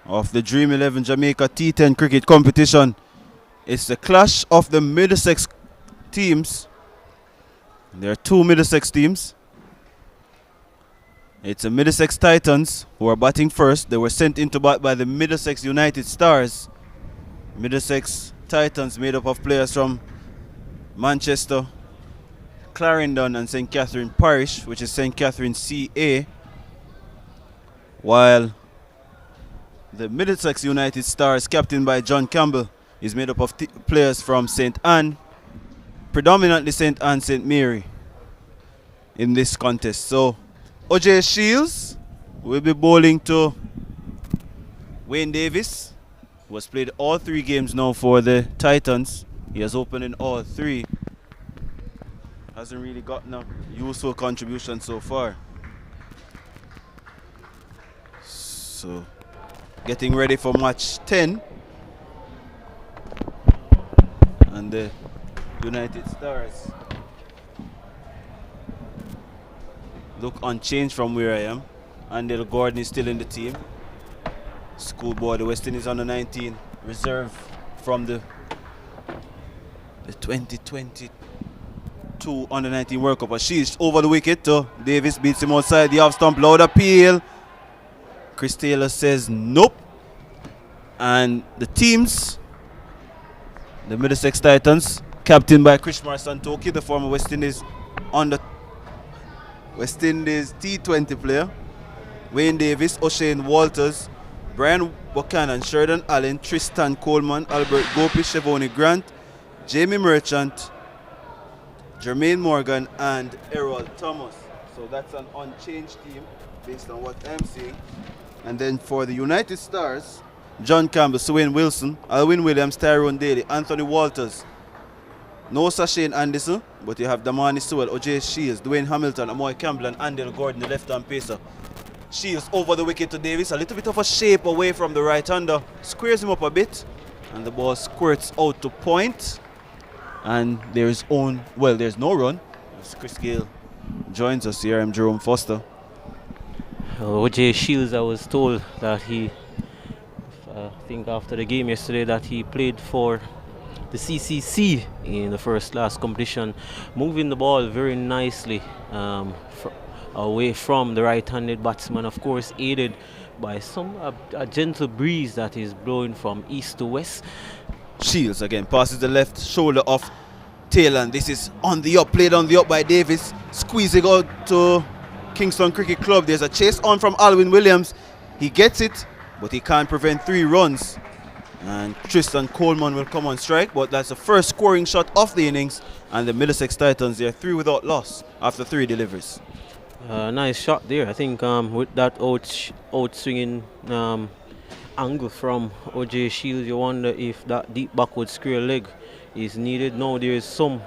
of the Dream 11 Jamaica T10 cricket competition. It's the clash of the Middlesex teams. There are two Middlesex teams. It's the Middlesex Titans who are batting first. They were sent into bat by the Middlesex United Stars. Middlesex Titans made up of players from Manchester, Clarendon and St. Catherine Parish, which is St. Catherine CA, while the Middlesex United Stars, captained by John Campbell, is made up of players from St. Anne, predominantly St. Anne, St. Mary in this contest. So OJ Shields will be bowling to Wayne Davis, who has played all 3 games now for the Titans. He has opened in all 3. Hasn't really gotten a useful contribution so far. So getting ready for match 10. And the United Stars look unchanged from where I am. Andel Gordon is still in the team. Schoolboy, the West Indies under 19 reserve from the 2022 under 19 World Cup. She's over the wicket to Davis, beats him outside the off stump. Loud appeal. Chris Taylor says nope. And the teams, the Middlesex Titans, captained by Krishmar Santoki, the former West Indies T20 player, Wayne Davis, O'Shane Walters, Brian Buchanan, Sheridan Allen, Tristan Coleman, Albert Gopi, Shavoni Grant, Jamie Merchant, Jermaine Morgan, and Errol Thomas. So that's an unchanged team based on what I'm seeing. And then for the United Stars, John Campbell, Swain Wilson, Alwyn Williams, Tyrone Daly, Anthony Walters, Nosa Shane Anderson, but you have Damani Sewell, OJ Shields, Dwayne Hamilton, Amoy Campbell, and Andel Gordon, the left-hand pacer. Shields over the wicket to Davis, a little bit of a shape away from the right-hander, squares him up a bit, and the ball squirts out to point. And there's no run. As Chris Gale joins us here, I'm Jerome Foster. OJ Shields, I was told that I think after the game yesterday, that he played for the CCC in the first class competition, moving the ball very nicely away from the right-handed batsman, of course aided by a gentle breeze that is blowing from east to west. Shields again passes the left shoulder off Taylor, and this is on the up, played on the up by Davis, squeezing out to Kingston Cricket Club. There's a chase on from Alwyn Williams. He gets it, but he can't prevent 3 runs. And Tristan Coleman will come on strike, but that's the first scoring shot of the innings. And the Middlesex Titans, they're 3 without loss after 3 deliveries. Nice shot there. I think with that out swinging angle from OJ Shields, you wonder if that deep backward square leg is needed. No, there is some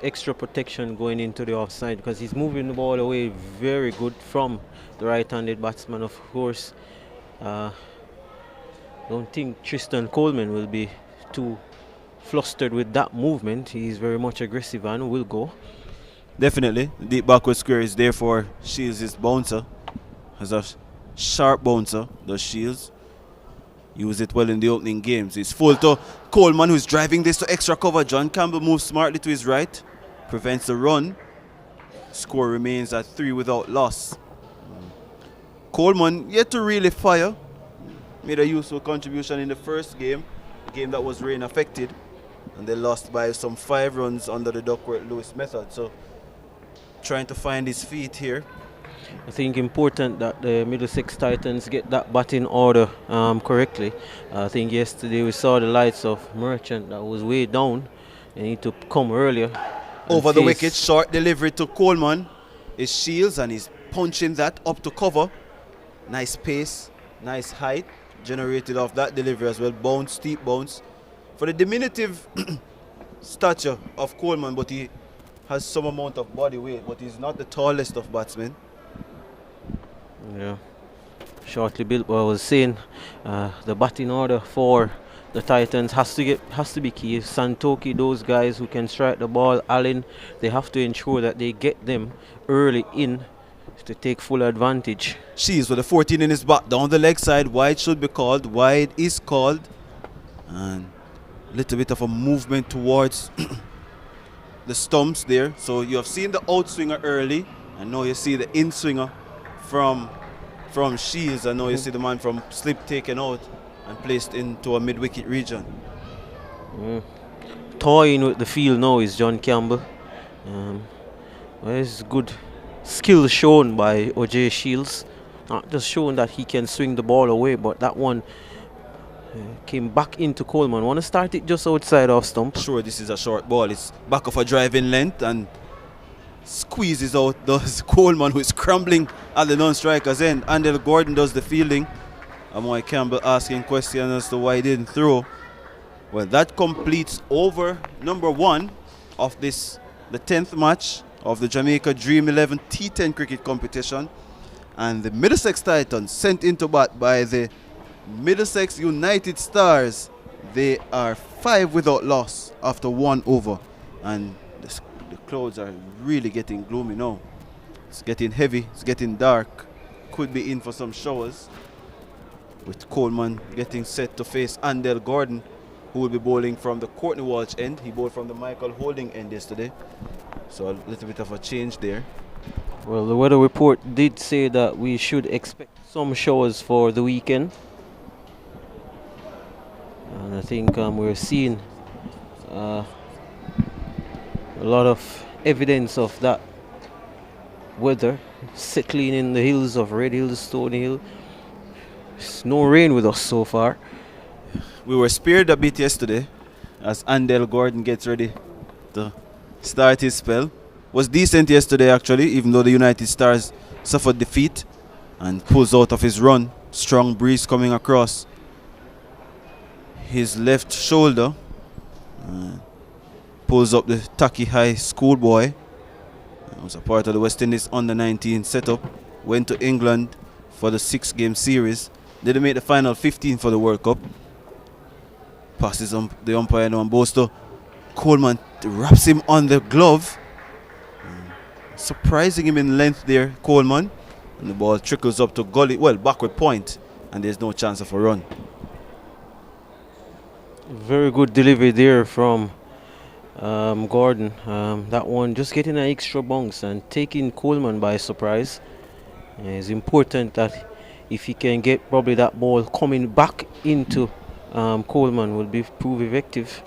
extra protection going into the offside, because he's moving the ball away very good from the right-handed batsman. Of course, don't think Tristan Coleman will be too flustered with that movement. He's very much aggressive and will go. Definitely. The deep backward square is there for Shields' bouncer. Has a sharp bouncer, does Shields. Use it well in the opening games. It's full to Coleman, who's driving this to extra cover. John Campbell moves smartly to his right, prevents the run. Score remains at 3 without loss. Coleman yet to really fire. Made a useful contribution in the first game, a game that was rain affected, and they lost by some 5 runs under the Duckworth-Lewis method. So trying to find his feet here. I think important that the Middlesex Titans get that batting order correctly. I think yesterday we saw the lights of Merchant that was way down. They need to come earlier. Over the wicket, short delivery to Coleman is Shields, and he's punching that up to cover. Nice pace, nice height generated off that delivery as well. Bounce, steep bounce. For the diminutive stature of Coleman, but he has some amount of body weight, but he's not the tallest of batsmen. Yeah, shortly built. But I was saying, the batting order for the Titans has to be key. Santoki, those guys who can strike the ball, Allen, they have to ensure that they get them early in to take full advantage. She's with the 14 in his back down the leg side. Wide should be called. Wide is called. And a little bit of a movement towards the stumps there. So you have seen the outswinger early. And now you see the in-swinger from Shields. And now you see the man from Slip taken out and placed into a mid-wicket region. Toying with the field now is John Campbell. Well, it's good skill shown by O.J. Shields. Not just showing that he can swing the ball away, but that one came back into Coleman. Want to start it just outside off stump. Sure, this is a short ball. It's back of a driving length and squeezes out does Coleman, who is scrambling at the non-striker's end. Andel Gordon does the fielding. Amoy Campbell asking questions as to why he didn't throw. Well, that completes over number 1 of the 10th match of the Jamaica Dream XI T10 cricket competition. And the Middlesex Titans sent into bat by the Middlesex United Stars. They are 5 without loss after 1 over. And the clouds are really getting gloomy now. It's getting heavy, it's getting dark. Could be in for some showers. With Coleman getting set to face Andel Gordon, who will be bowling from the Courtney Walsh end. He bowled from the Michael Holding end yesterday. So a little bit of a change there. Well, the weather report did say that we should expect some showers for the weekend. And I think we're seeing a lot of evidence of that weather settling in the hills of Red Hill, Stony Hill. There's no rain with us so far. We were spared a bit yesterday as Andel Gordon gets ready to start his spell. Was decent yesterday actually, even though the United Stars suffered defeat, and pulls out of his run. Strong breeze coming across his left shoulder. Pulls up the Taki High schoolboy. Was a part of the West Indies under-19 setup. Went to England for the 6-game series. Didn't make the final 15 for the World Cup. Passes on the umpire now, and Bosto. Coleman wraps him on the glove. Surprising him in length there, Coleman. And the ball trickles up to gully, well, backward point. And there's no chance of a run. Very good delivery there from Gordon. That one just getting an extra bounce and taking Coleman by surprise. It's important that if he can get probably that ball coming back into Coleman will prove effective.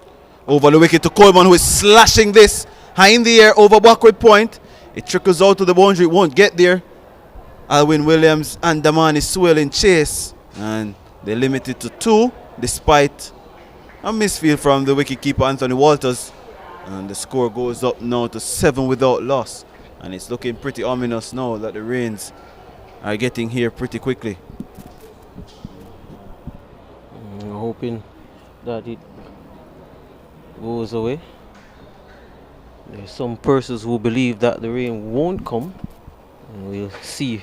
Over the wicket to Coleman, who is slashing this high in the air over backward point. It trickles out to the boundary, it won't get there. Alwyn Williams and Damani Swell in chase, and they limit it to 2 despite a misfield from the wicketkeeper Anthony Walters. And the score goes up now to 7 without loss, and it's looking pretty ominous now that the rains are getting here pretty quickly. Hoping that it goes away. There's some persons who believe that the rain won't come, and we'll see.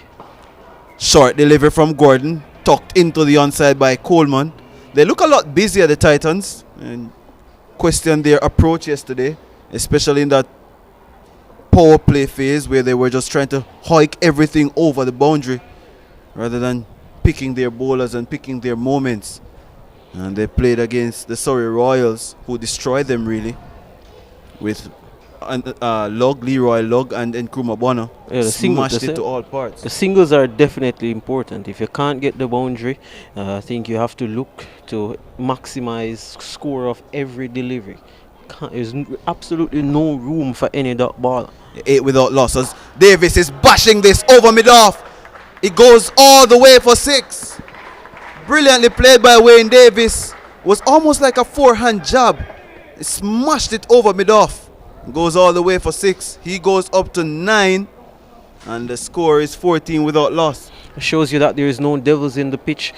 Short delivery from Gordon, tucked into the onside by Coleman. They look a lot busier, the Titans, and question their approach yesterday, especially in that power play phase where they were just trying to hike everything over the boundary rather than picking their bowlers and picking their moments. And they played against the Surrey Royals, who destroyed them really with Leroy Lugg and Nkrumah Bonner. Yeah, smashed it to all parts. The singles are definitely important. If you can't get the boundary, I think you have to look to maximize score of every delivery. There's absolutely no room for any dot ball. 8 without losses. Davis is bashing this over mid-off. It goes all the way for 6. Brilliantly played by Wayne Davis. Was almost like a forehand jab. He smashed it over mid-off. Goes all the way for 6. He goes up to 9. And the score is 14 without loss. It shows you that there is no devils in the pitch.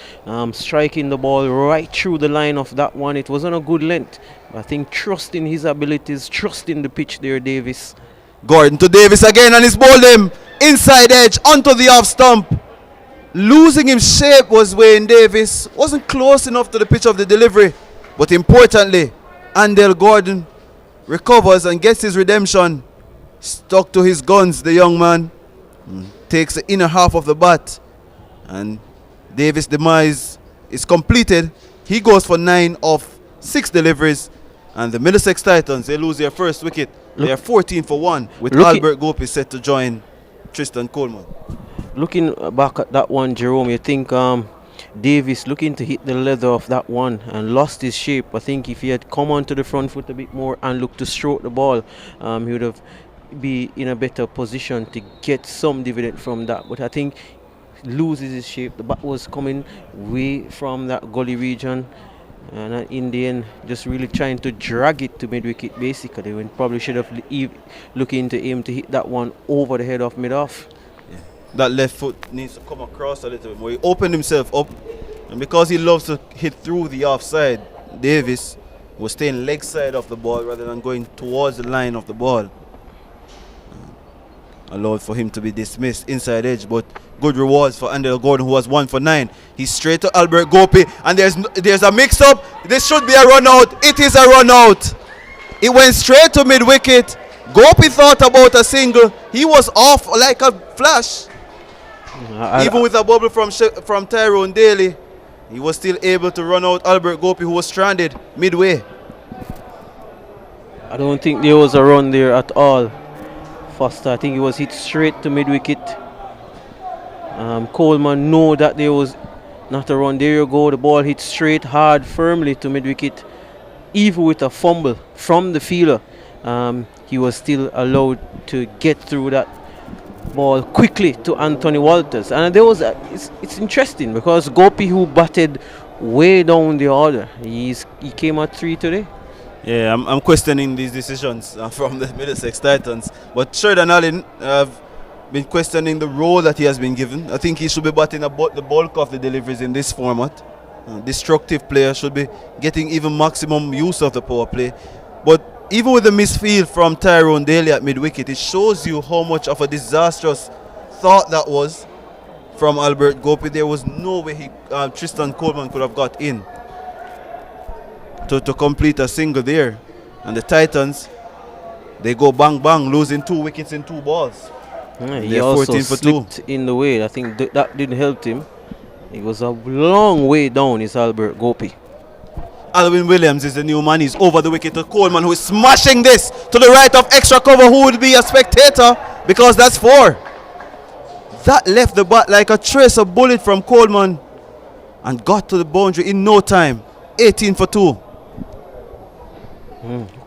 Striking the ball right through the line of that one. It wasn't a good length. I think trust in his abilities, trust in the pitch there, Davis. Gordon to Davis again, and he's bowled him inside edge onto the off stump. Losing him shape was Wayne Davis. Wasn't close enough to the pitch of the delivery. But importantly, Andel Gordon recovers and gets his redemption. Stuck to his guns, the young man. takes the inner half of the bat, and Davis' demise is completed. He goes for 9 of 6 deliveries, and the Middlesex Titans, they lose their first wicket. They are 14 for 1, with Albert Gopi set to join Tristan Coleman. Looking back at that one, Jerome, you think Davis looking to hit the leather of that one and lost his shape. I think if he had come onto the front foot a bit more and looked to stroke the ball, he would have be in a better position to get some dividend from that. But I think loses his shape. The bat was coming way from that gully region, and in the end just really trying to drag it to mid wicket basically, when probably should have looking to aim to hit that one over the head of mid off. Yeah. That left foot needs to come across a little bit more. He opened himself up, and because he loves to hit through the offside, Davis was staying leg side of the ball rather than going towards the line of the ball. Allowed for him to be dismissed inside edge, but good rewards for Andel Gordon, who was 1 for 9. He's straight to Albert Gopi, and there's a mix up. This should be a run out. It is a run out. It went straight to mid wicket. Gopi thought about a single. He was off like a flash. Even with a bubble from Tyrone Daly, he was still able to run out Albert Gopi, who was stranded midway. I don't think there was a run there at all. Foster, I think he was hit straight to mid-wicket. Coleman know that there was not a run. There you go, the ball hit straight, hard, firmly to mid-wicket. Even with a fumble from the fielder, he was still allowed to get through that ball quickly to Anthony Walters. And there was it's interesting because Gopi, who batted way down the order, he came at 3 today. Yeah, I'm questioning these decisions from the Middlesex Titans. But Sheridan Allen have been questioning the role that he has been given. I think he should be batting the bulk of the deliveries in this format. Destructive player should be getting even maximum use of the power play. But even with the misfield from Tyrone Daly at mid-wicket, it shows you how much of a disastrous thought that was from Albert Gopi. There was no way Tristan Coleman could have got in to complete a single there. And the Titans, they go bang bang, losing 2 wickets in 2 balls. He also slipped in the way. I think that didn't help him. It was a long way down, is Albert Gopi. Alwyn Williams is the new man. He's over the wicket to Coleman, who is smashing this to the right of extra cover, who would be a spectator, because that's 4. That left the bat like a trace of bullet from Coleman and got to the boundary in no time. 18 for 2.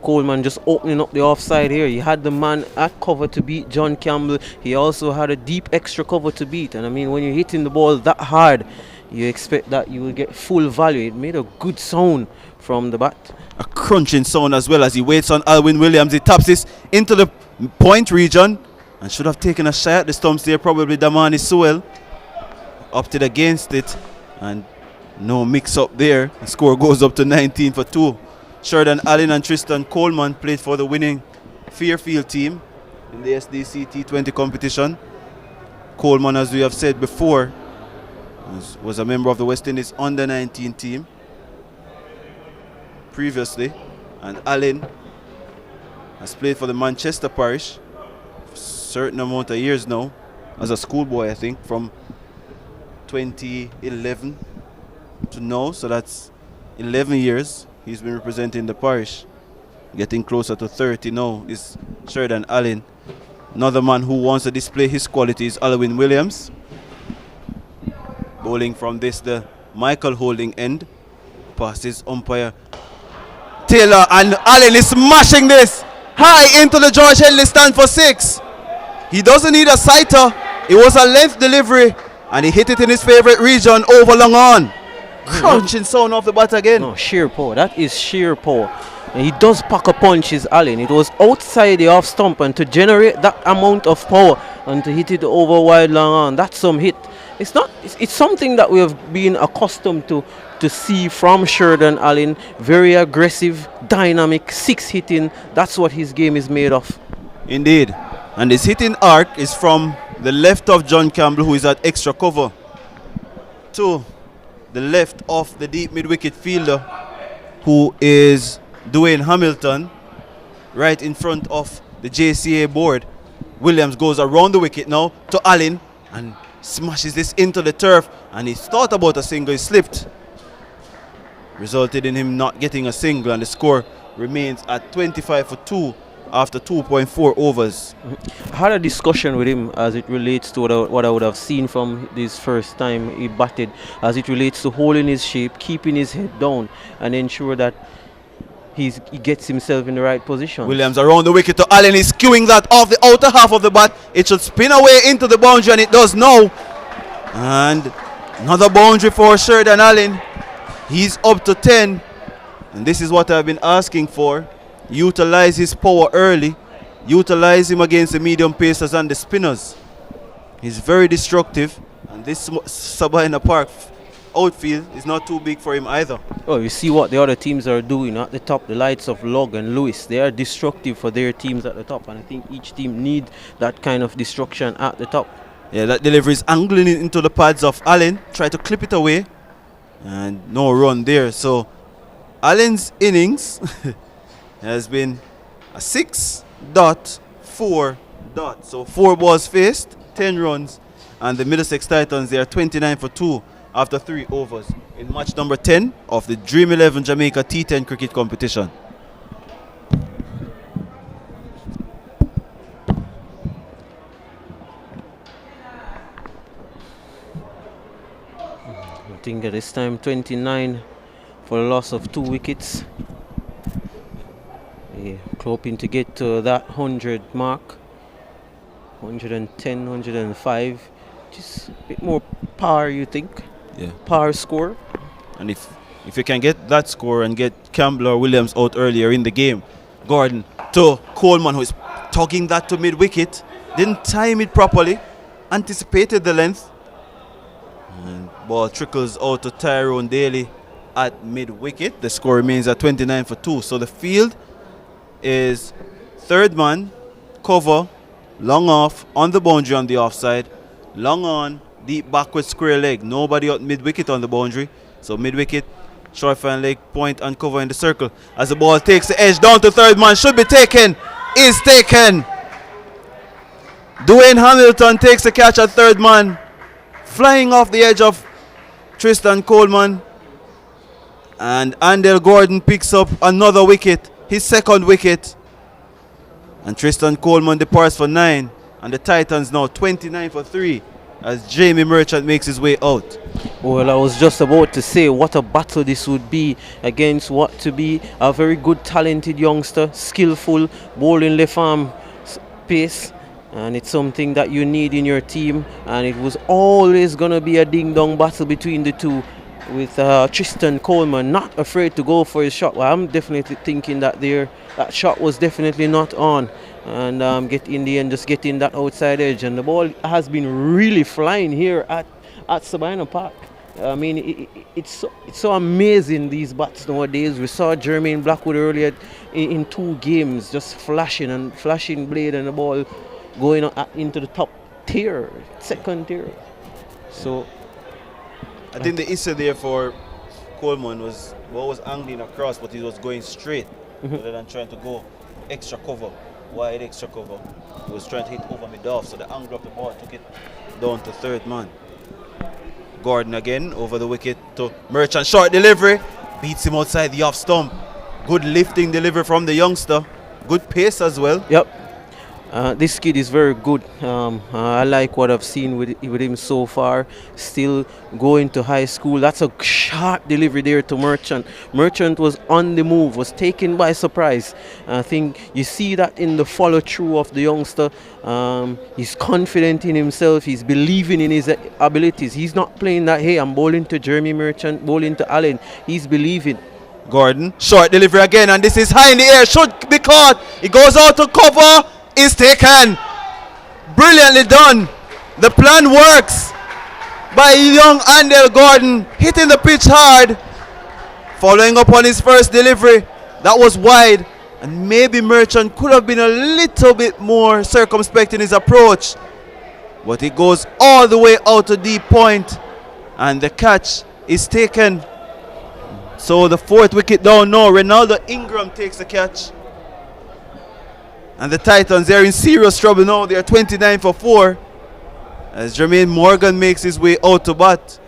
Coleman just opening up the offside here. He had the man at cover to beat John Campbell. He also had a deep extra cover to beat. And I mean, when you're hitting the ball that hard, you expect that you will get full value. It made a good sound from the bat. A crunching sound as well as he waits on Alwyn Williams. He taps this into the point region and should have taken a shot at the stumps there. Probably Damani Sewell opted against it, and no mix up there. The score goes up to 19 for 2. Sheridan Allen and Tristan Coleman played for the winning Fairfield team in the SDC T20 competition. Coleman, as we have said before, was a member of the West Indies under-19 team previously, and Allen has played for the Manchester Parish for a certain amount of years now, as a schoolboy, I think, from 2011 to now, so that's 11 years. He's been representing the parish. Getting closer to 30 now is Sheridan Allen. Another man who wants to display his qualities, Alwyn Williams. Bowling from the Michael Holding end. Passes umpire Taylor, and Allen is smashing this high into the George Henley stand for 6. He doesn't need a sighter. It was a length delivery, and he hit it in his favorite region over long on. Crunching sound off the bat again. No, sheer power. That is sheer power. And he does pack a punch, is Allen. It was outside the off stump, and to generate that amount of power and to hit it over wide long on, that's some hit. It's something that we have been accustomed to see from Sheridan Allen. Very aggressive, dynamic, 6 hitting. That's what his game is made of. Indeed. And his hitting arc is from the left of John Campbell, who is at extra cover, to the left of the deep mid-wicket fielder, who is Dwayne Hamilton, right in front of the JCA board. Williams goes around the wicket now to Allen, and smashes this into the turf, and he thought about a single, he slipped, resulted in him not getting a single, and the score remains at 25 for 2 after 2.4 overs. I had a discussion with him as it relates to what I would have seen from this first time he batted, as it relates to holding his shape, keeping his head down, and ensure that he gets himself in the right position. Williams around the wicket to Allen. He's skewing that off the outer half of the bat. It should spin away into the boundary, and it does now. And another boundary for Sheridan Allen. He's up to 10. And this is what I've been asking for. Utilize his power early. Utilize him against the medium pacers and the spinners. He's very destructive. And this Sabina Park outfield is not too big for him either. Oh, you see what the other teams are doing at the top. The likes of Log and Lewis, they are destructive for their teams at the top, and I think each team need that kind of destruction at the top. Yeah, that delivery is angling it into the pads of Allen. Try to clip it away, and no run there. So Allen's innings has been a 6.4. So 4 balls faced, 10 runs, and the Middlesex Titans, they are 29 for 2 after 3 overs in match number 10 of the Dream XI Jamaica T10 cricket competition. I think at this time 29 for a loss of 2 wickets. Yeah, hoping to get to that 100 mark, 110, 105, just a bit more power, you think? Yeah. Power score. And if you can get that score and get Campbell or Williams out earlier in the game, Gordon to Coleman, who is tugging that to mid-wicket, didn't time it properly, anticipated the length, and ball trickles out to Tyrone Daly at mid-wicket. The score remains at 29 for 2. So the field is third man, cover, long off, on the boundary on the offside, long on, deep backward square leg. Nobody out mid-wicket on the boundary. So mid-wicket, short fine leg, point and cover in the circle. As the ball takes the edge down to third man, should be taken, is taken. Dwayne Hamilton takes the catch at third man, flying off the edge of Tristan Coleman. And Andel Gordon picks up another wicket, his second wicket. And Tristan Coleman departs for 9. And the Titans now 29 for 3 as Jamie Merchant makes his way out. Well, I was just about to say what a battle this would be against what to be a very good, talented youngster, skillful, bowling left arm pace. And it's something that you need in your team. And it was always going to be a ding-dong battle between the two, with Tristan Coleman not afraid to go for his shot. Well, I'm definitely thinking that that shot was definitely not on. And in the end, just getting that outside edge. And the ball has been really flying here at Sabina Park. I mean, it's so amazing, these bats nowadays. We saw Jermaine Blackwood earlier in 2 games, just flashing blade, and the ball going into the top tier, second tier. So I think the issue there for Coleman was ball was angling across, but he was going straight rather than trying to go extra cover, wide extra cover. He was trying to hit over mid-off, so the angle of the ball took it down to third man. Gordon again over the wicket to Merchant, short delivery, beats him outside the off stump. Good lifting delivery from the youngster, good pace as well. Yep. This kid is very good. I like what I've seen with him so far. Still going to high school. That's a sharp delivery there to Merchant. Merchant was on the move, was taken by surprise. I think you see that in the follow through of the youngster. He's confident in himself. He's believing in his abilities. He's not playing that, hey, I'm bowling to Jeremy Merchant, bowling to Allen. He's believing. Gordon, short delivery again, and this is high in the air. Should be caught. It goes out to cover. Is taken. Brilliantly done. The plan works by young Andel Gordon, hitting the pitch hard, following up on his first delivery. That was wide, and maybe Merchant could have been a little bit more circumspect in his approach, but it goes all the way out to deep point, and the catch is taken. So the 4th wicket down now. Ronaldo Ingram takes the catch. And the Titans, they're in serious trouble now. They're 29 for 4. as Jermaine Morgan makes his way out to bat.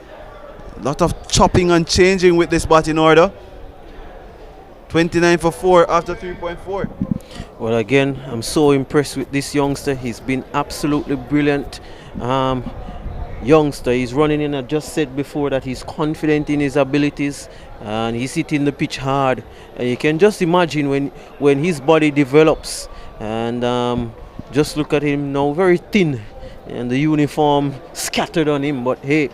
A lot of chopping and changing with this batting order. 29 for 4 after 3.4. Well, again, I'm so impressed with this youngster. He's been absolutely brilliant. Youngster, he's running in. I just said before that he's confident in his abilities and he's hitting the pitch hard. And you can just imagine when his body develops. And just look at him now, very thin, and the uniform scattered on him. But hey,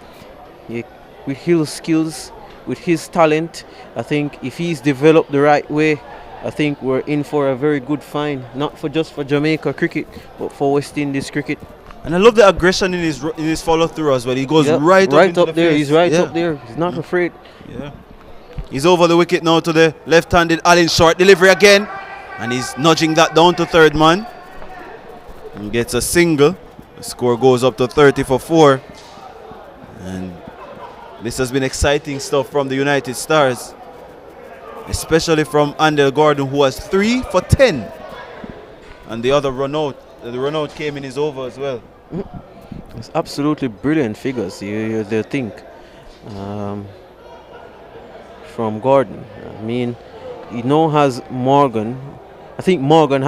with his skills, with his talent, I think if he's developed the right way, I think we're in for a very good find, not for just for Jamaica cricket, but for West Indies cricket. And I love the aggression in his follow through as well. He goes right up there. Face. He's right up there. He's not afraid. Yeah. He's over the wicket now to the left-handed Allen. Short delivery again, and he's nudging that down to third man. And gets a single. The score goes up to 30 for 4. And this has been exciting stuff from the United Stars, especially from Andel Gordon, who has 3 for 10. And the other run out. The run out came in his over as well. It's absolutely brilliant figures, you think, from Gordon. I mean, he now has Morgan. I think Morgan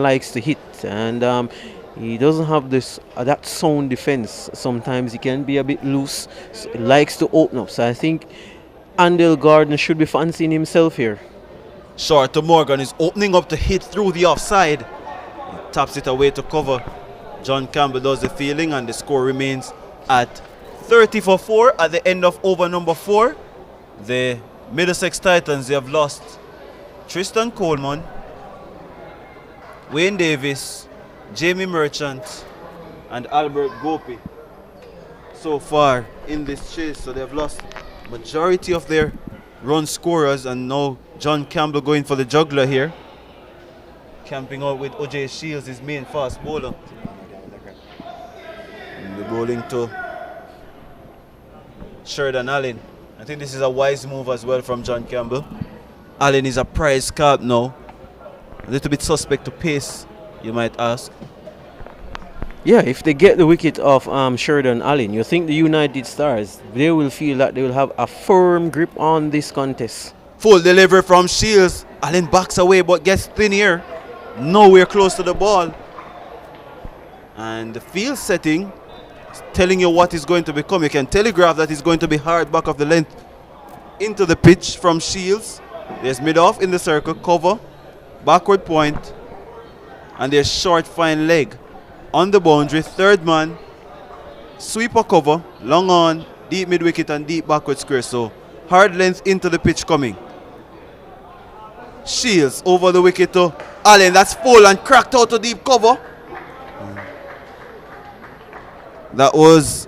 likes to hit, and he doesn't have this that sound defense. Sometimes he can be a bit loose. So he likes to open up. So I think Andel Gordon should be fancying himself here. Short to Morgan is opening up to hit through the offside. He taps it away to cover. John Campbell does the fielding, and the score remains at 30 for 4 at the end of over number 4. The Middlesex Titans, they have lost Tristan Coleman, Wayne Davis, Jamie Merchant, and Albert Gopi so far in this chase. So they've lost majority of their run scorers, and now John Campbell going for the juggler here, camping out with O.J. Shields, his main fast bowler. And the bowling to Sheridan Allen. I think this is a wise move as well from John Campbell. Allen is a prize scalp now. A little bit suspect to pace, you might ask. Yeah, if they get the wicket of Sheridan Allen, you think the United Stars, they will feel that they will have a firm grip on this contest. Full delivery from Shields. Allen backs away but gets thin here. Nowhere close to the ball. And the field setting is telling you what is going to become. You can telegraph that it's going to be hard back of the length into the pitch from Shields. There's mid-off in the circle, cover, backward point, and there's short fine leg. On the boundary, third man, sweeper cover, long on, deep mid wicket and deep backward square. So hard length into the pitch coming. Shields over the wicket to Allen. That's full and cracked out to deep cover. That was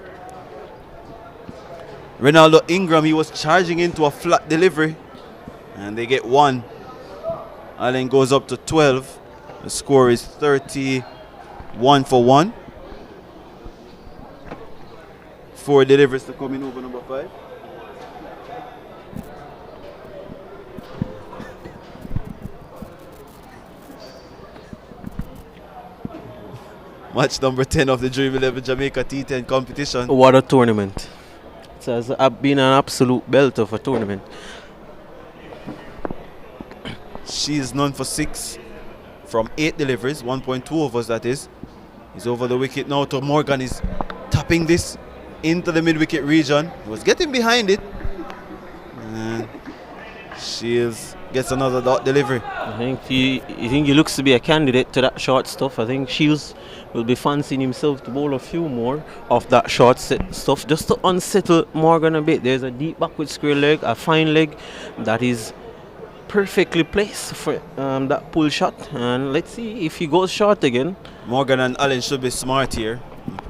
Ronaldo Ingram. He was charging into a flat delivery, and they get 1. Allen goes up to 12. The score is 31 for 1. 4 deliveries to come in over number 5. Match number 10 of the Dream 11 Jamaica T10 competition. What a tournament. It has been an absolute belt of a tournament. She is none for 6 from 8 deliveries, 1.2 overs that is. He's over the wicket now to Morgan. Is tapping this into the mid-wicket region. He was getting behind it. And Shields gets another dot delivery. I think he looks to be a candidate to that short stuff. I think Shields will be fancying himself to bowl a few more of that short set stuff just to unsettle Morgan a bit. There's a deep backward square leg, a fine leg that is perfectly placed for that pull shot, and let's see if he goes short again. Morgan and Allen should be smart here.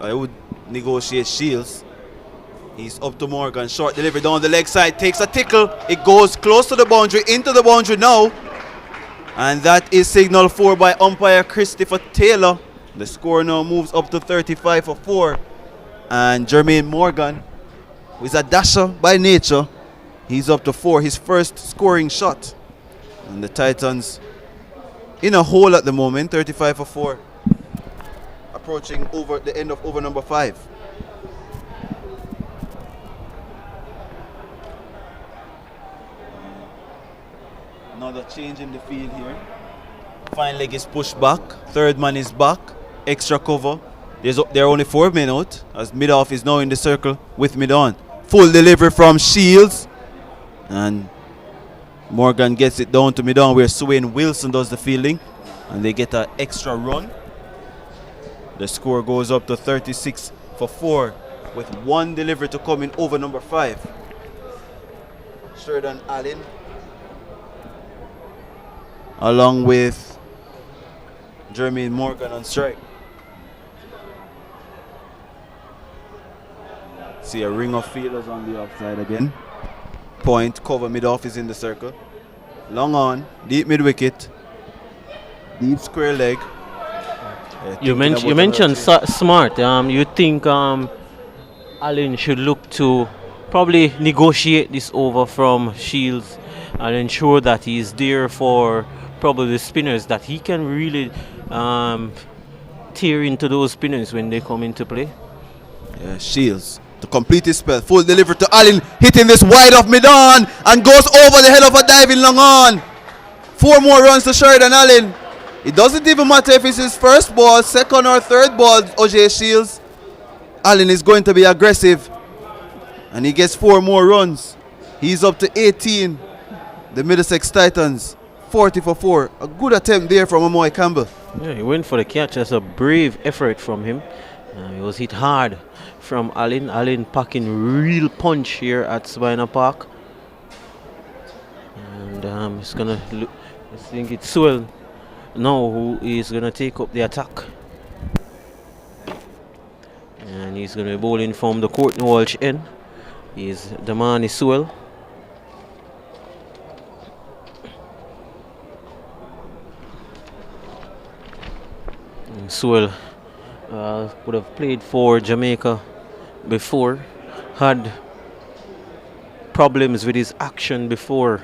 I would negotiate Shields. He's up to Morgan, short delivery down the leg side, takes a tickle, it goes close to the boundary, into the boundary now, and that is signal 4 by umpire Christopher Taylor. The score now moves up to 35 for 4, and Jermaine Morgan, who is a dasher by nature, he's up to 4, his first scoring shot. And the Titans in a hole at the moment, 35 for 4. approaching over the end of over number 5. Another change in the field here. Fine leg is pushed back. Third man is back. Extra cover. There are only 4 men out as mid-off is now in the circle with mid-on. Full delivery from Shields. And Morgan gets it down to mid-on where Swain Wilson does the fielding. And they get an extra run. The score goes up to 36 for 4 with 1 delivery to come in over number 5. Sheridan Allen along with Jermaine Morgan on strike. See a ring of fielders on the offside again. Point, cover, mid-off is in the circle. Long on, deep mid-wicket. Deep square leg. You mentioned smart. You think Allen should look to probably negotiate this over from Shields and ensure that he's there for probably the spinners, that he can really tear into those spinners when they come into play. Yeah, Shields to complete his spell. Full delivery to Allen, hitting this wide off mid-on and goes over the head of a diving long on. 4 more runs to Sheridan Allen. It doesn't even matter if it's his first ball, second or third ball, OJ Shields. Allen is going to be aggressive. And he gets 4 more runs. He's up to 18. The Middlesex Titans, 40 for 4. A good attempt there from Amoy Campbell. Yeah, he went for the catch. That's a brave effort from him. He was hit hard from Allen. Allen packing real punch here at Sabina Park. And it's going to look, I think it's Sewell now who is going to take up the attack. And he's going to be bowling from the Courtney Walsh end. The man is Sewell. Sewell would have played for Jamaica before, had problems with his action before.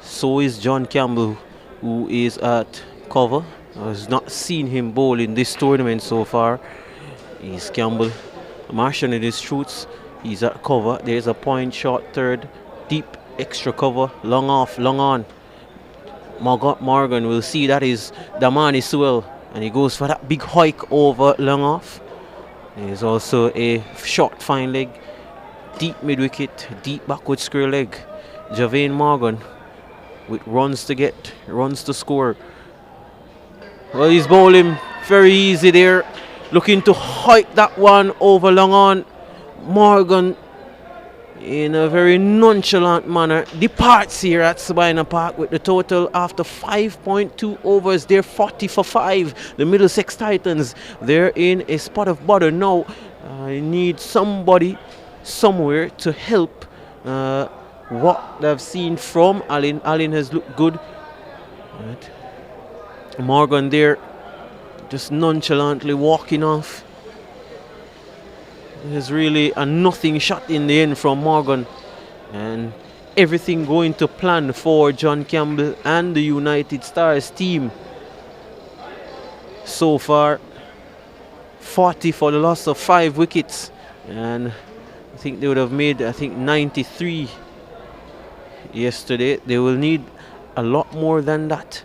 So is John Campbell, who is at cover. I have not seen him bowl in this tournament so far. He's Campbell. Martian in his shoots. He's at cover. There's a point, short third, deep extra cover, long off, long on. Morgan will see that is Damani Sewell, and he goes for that big hike over long off. There's also a short fine leg, deep mid wicket, deep backward square leg. Javane Morgan with runs to get, runs to score. Well, he's bowling very easy there, looking to hike that one over long on. Morgan, in a very nonchalant manner, departs here at Sabina Park with the total after 5.2 overs. They're 40 for 5. The Middlesex Titans, they're in a spot of bother now. I need somebody somewhere to help what they've seen from Allen. Allen has looked good. Right. Morgan there, just nonchalantly walking off. There's really a nothing shot in the end from Morgan, and everything going to plan for John Campbell and the United Stars team. So far 40 for the loss of 5 wickets, and I think they would have made 93 yesterday. They will need a lot more than that,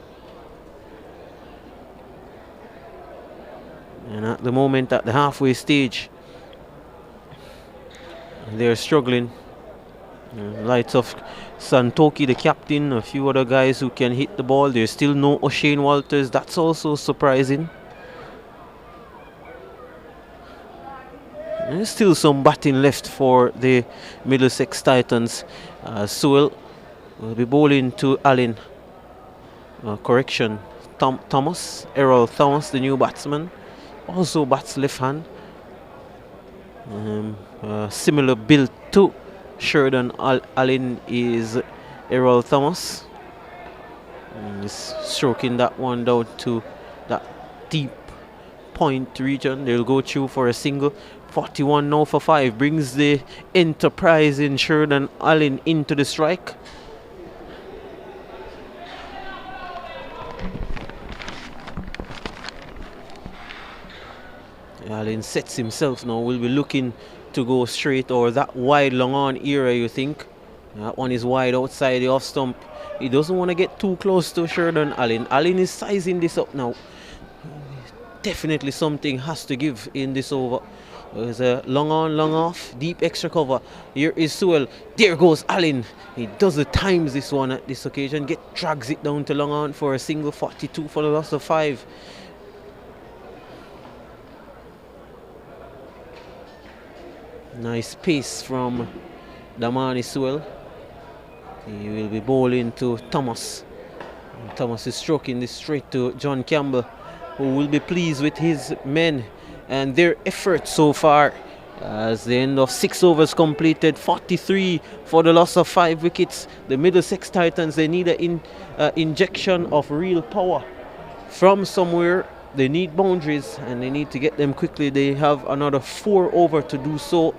and at the moment at the halfway stage they're struggling. Lights of Santoki, the captain, a few other guys who can hit the ball. There's still no O'Shane Walters. That's also surprising. There's still some batting left for the Middlesex Titans. Sewell will be bowling to Allen. Correction, Thomas, Errol Thomas, the new batsman, also bats left hand. Similar build to Sheridan Allen is Errol Thomas. He's stroking that one down to that deep point region. They'll go through for a single. 41 now for 5 brings the enterprising Sheridan Allen into the strike. Allen sets himself now, will be looking to go straight or that wide long on area, you think. That one is wide outside the off stump. He doesn't want to get too close to Sheridan Allen. Allen is sizing this up now. Definitely something has to give in this over. There's a long on, long off, deep extra cover. Here is Sewell. There goes Allen. He does the times this one at this occasion. Drags it down to long on for a single 42 for the loss of 5. Nice pace from Damani Sewell. He will be bowling to Thomas. And Thomas is stroking this straight to John Campbell, who will be pleased with his men and their effort so far. As the end of 6 overs completed, 43 for the loss of 5 wickets. The Middlesex Titans, they need an injection of real power from somewhere. They need boundaries and they need to get them quickly. They have another 4 over to do so.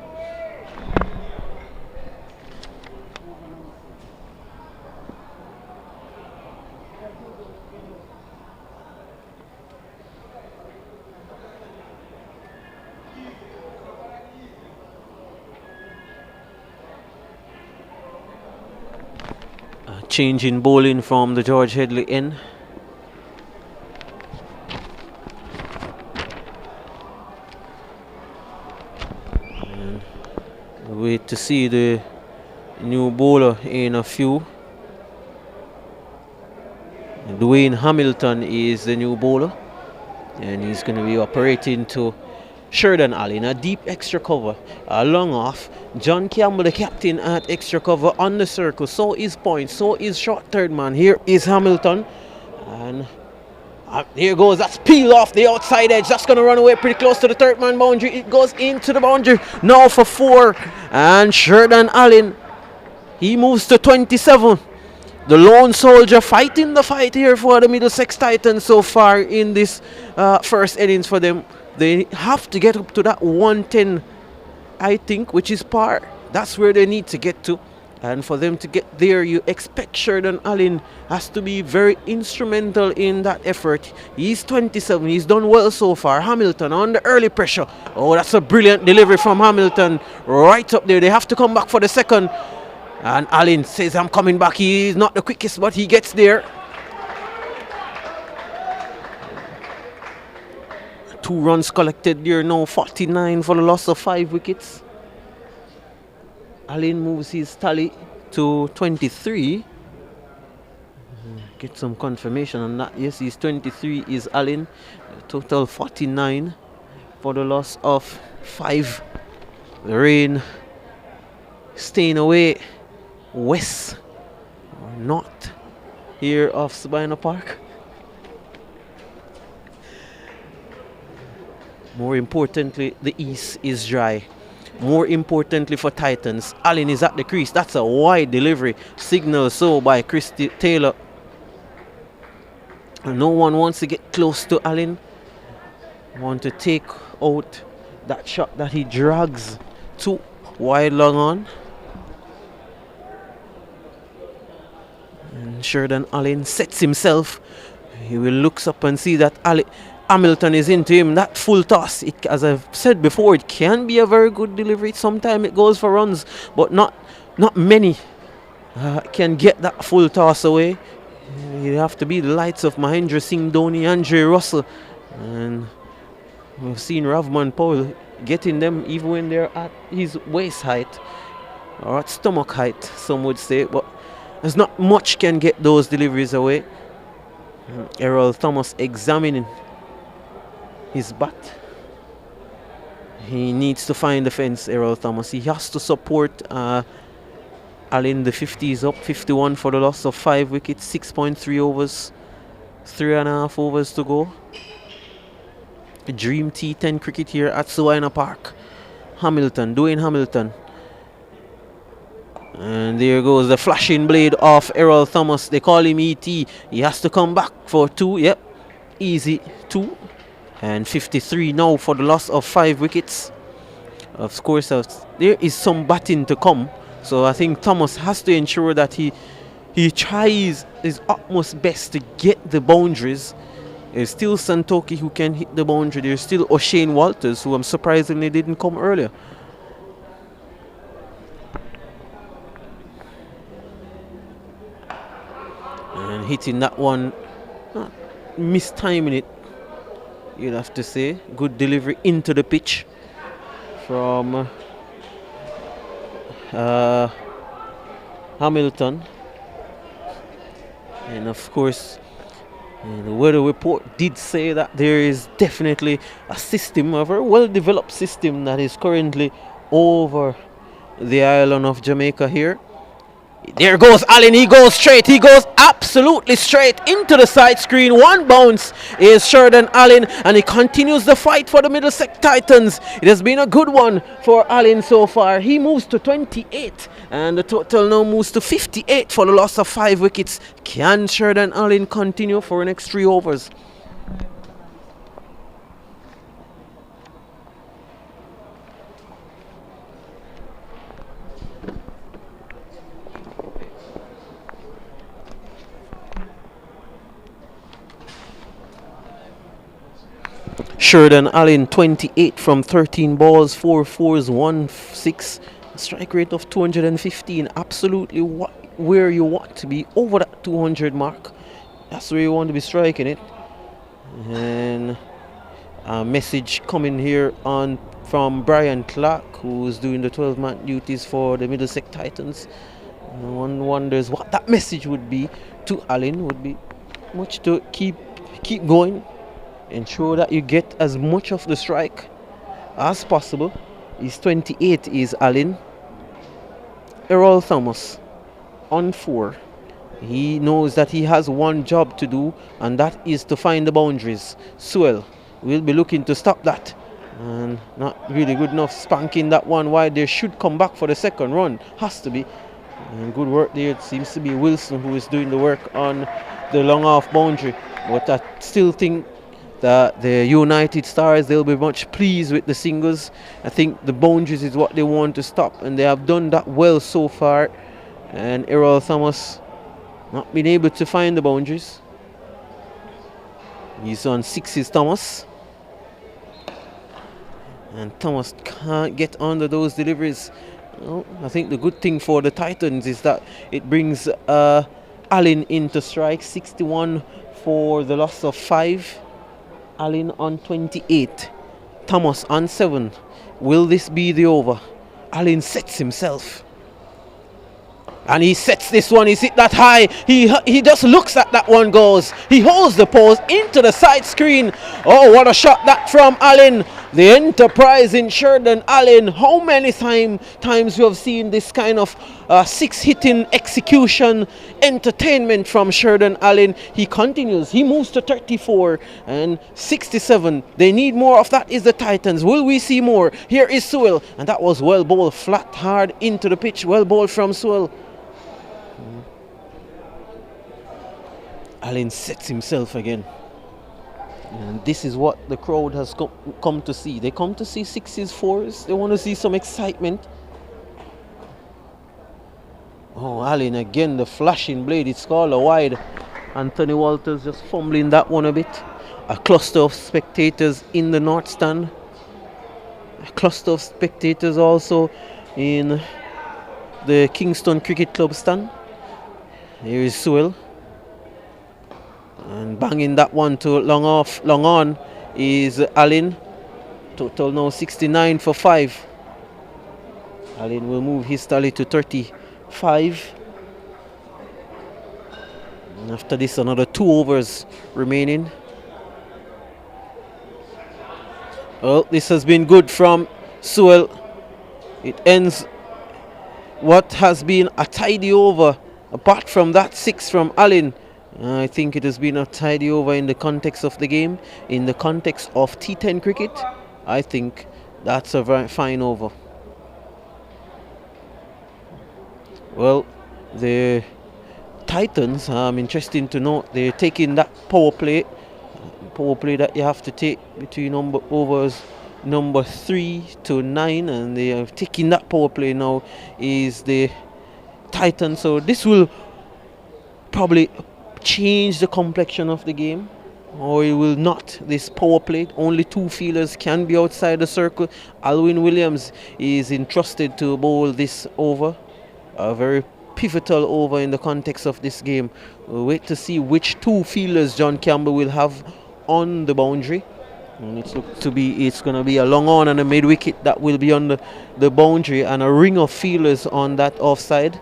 Change in bowling from the George Headley end. And wait to see the new bowler in a few. Dwayne Hamilton is the new bowler, and he's going to be operating to Sheridan Allen, a deep extra cover, a long off. John Campbell, the captain, at extra cover on the circle. So is Point, so is short third man. Here is Hamilton, and here goes. That's peel off the outside edge. That's going to run away pretty close to the third man boundary. It goes into the boundary now for 4, and Sheridan Allen, he moves to 27. The lone soldier fighting the fight here for the Middlesex Titans so far in this first innings for them. They have to get up to that 110, I think, which is par. That's where they need to get to. And for them to get there, you expect Sheridan Allen has to be very instrumental in that effort. He's 27. He's done well so far. Hamilton under early pressure. Oh, that's a brilliant delivery from Hamilton. Right up there. They have to come back for the second. And Allen says, I'm coming back. He's not the quickest, but he gets there. 2 runs collected there now, 49 for the loss of 5 wickets. Allen moves his tally to 23. Get some confirmation on that. Yes, he's 23 is Allen. Total 49 for the loss of 5. The rain staying away west or north here of Sabina Park. More importantly, the east is dry. More importantly for Titans, Allen is at the crease. That's a wide delivery. Signal so by Christy Taylor. And no one wants to get close to Allen. Want to take out that shot that he drags too wide long on. And Sheridan Allen sets himself. He will looks up and see that Hamilton is into him. That full toss, as I've said before, it can be a very good delivery. Sometimes it goes for runs, but not many can get that full toss away. You have to be the likes of Mahendra Singh Dhoni, Andre Russell, and we've seen Ravman Powell getting them even when they're at his waist height or at stomach height, some would say, but there's not much can get those deliveries away. Errol Thomas examining his bat. He needs to find the fence, Errol Thomas. He has to support Allen. The 50 is up, 51 for the loss of 5 wickets, 6.3 overs, 3.5 overs to go. Dream T10 cricket here at Sabina Park. Hamilton, Dwayne Hamilton. And there goes the flashing blade of Errol Thomas. They call him ET. He has to come back for 2. Yep, easy 2. And 53 now for the loss of 5 wickets. Of course, there is some batting to come. So I think Thomas has to ensure that he tries his utmost best to get the boundaries. There's still Santoki who can hit the boundary. There's still O'Shane Walters, who I'm surprisingly didn't come earlier. And hitting that one, mistiming it, you'd have to say. Good delivery into the pitch from Hamilton. And of course, the weather report did say that there is definitely a system, a very well developed system, that is currently over the island of Jamaica here. There goes Allen, he goes straight, he goes absolutely straight into the side screen. One bounce is Sheridan Allen, and he continues the fight for the Middlesex Titans. It has been a good one for Allen so far. He moves to 28, and the total now moves to 58 for the loss of 5 wickets. Can Sheridan Allen continue for the next 3 overs? Sheridan Allen, 28 from 13 balls, 4 fours, 1 6, strike rate of 215. Absolutely where you want to be, over that 200 mark. That's where you want to be striking it. And a message coming here on from Brian Clark, who's doing the 12-man duties for the Middlesex Titans. One wonders what that message would be to Allen. Would be much to keep going. Ensure that you get as much of the strike as possible. He's 28 is Allen. Errol Thomas on 4. He knows that he has one job to do, and that is to find the boundaries. Sewell will be looking to stop that. And not really good enough, spanking that one wide. They should come back for the second run. Has to be. And good work there. It seems to be Wilson who is doing the work on the long off boundary. But I still think that the United Stars, they'll be much pleased with the singles. I think the boundaries is what they want to stop, and they have done that well so far. And Errol Thomas not been able to find the boundaries. He's on 6 Thomas, and Thomas can't get under those deliveries. Well, I think the good thing for the Titans is that it brings Allen into strike. 61 for the loss of 5. Allen on 28, Thomas on 7. Will this be the over? Allen sets himself, and he sets this one. He's hit that high. He just looks at that one, goes. He holds the post into the side screen. Oh, what a shot that from Allen. The enterprising Sheridan Allen. How many times you have seen this kind of 6-hitting execution entertainment from Sheridan Allen? He continues. He moves to 34 and 67. They need more of that is the Titans. Will we see more? Here is Sewell, and that was well bowled, flat hard into the pitch. Well bowled from Sewell. Allen sets himself again. And this is what the crowd has come to see. They come to see 6s, 4s. They want to see some excitement. Oh, Allen again, the flashing blade. It's called a wide. Anthony Walters just fumbling that one a bit. A cluster of spectators in the north stand. A cluster of spectators also in the Kingston Cricket Club stand. Here is Sewell. And banging that one to long on is Allen. Total now 69 for 5. Allen will move his tally to 35. And after this, another 2 overs remaining. Well, this has been good from Sewell. It ends what has been a tidy over. Apart from that 6 from Allen, I think it has been a tidy over in the context of the game. In the context of T10 cricket, I think that's a very fine over. Well, the Titans, interesting to note, they're taking that power play that you have to take between overs number 3 to 9, and they are taking that power play now is the Titans. So this will probably change the complexion of the game. or he will not. This power play, only 2 fielders can be outside the circle. Alwyn Williams is entrusted to bowl this over, a very pivotal over in the context of this game. We'll wait to see which 2 fielders John Campbell will have on the boundary. And it's going to be a long on and a mid wicket that will be on the boundary, and a ring of fielders on that offside.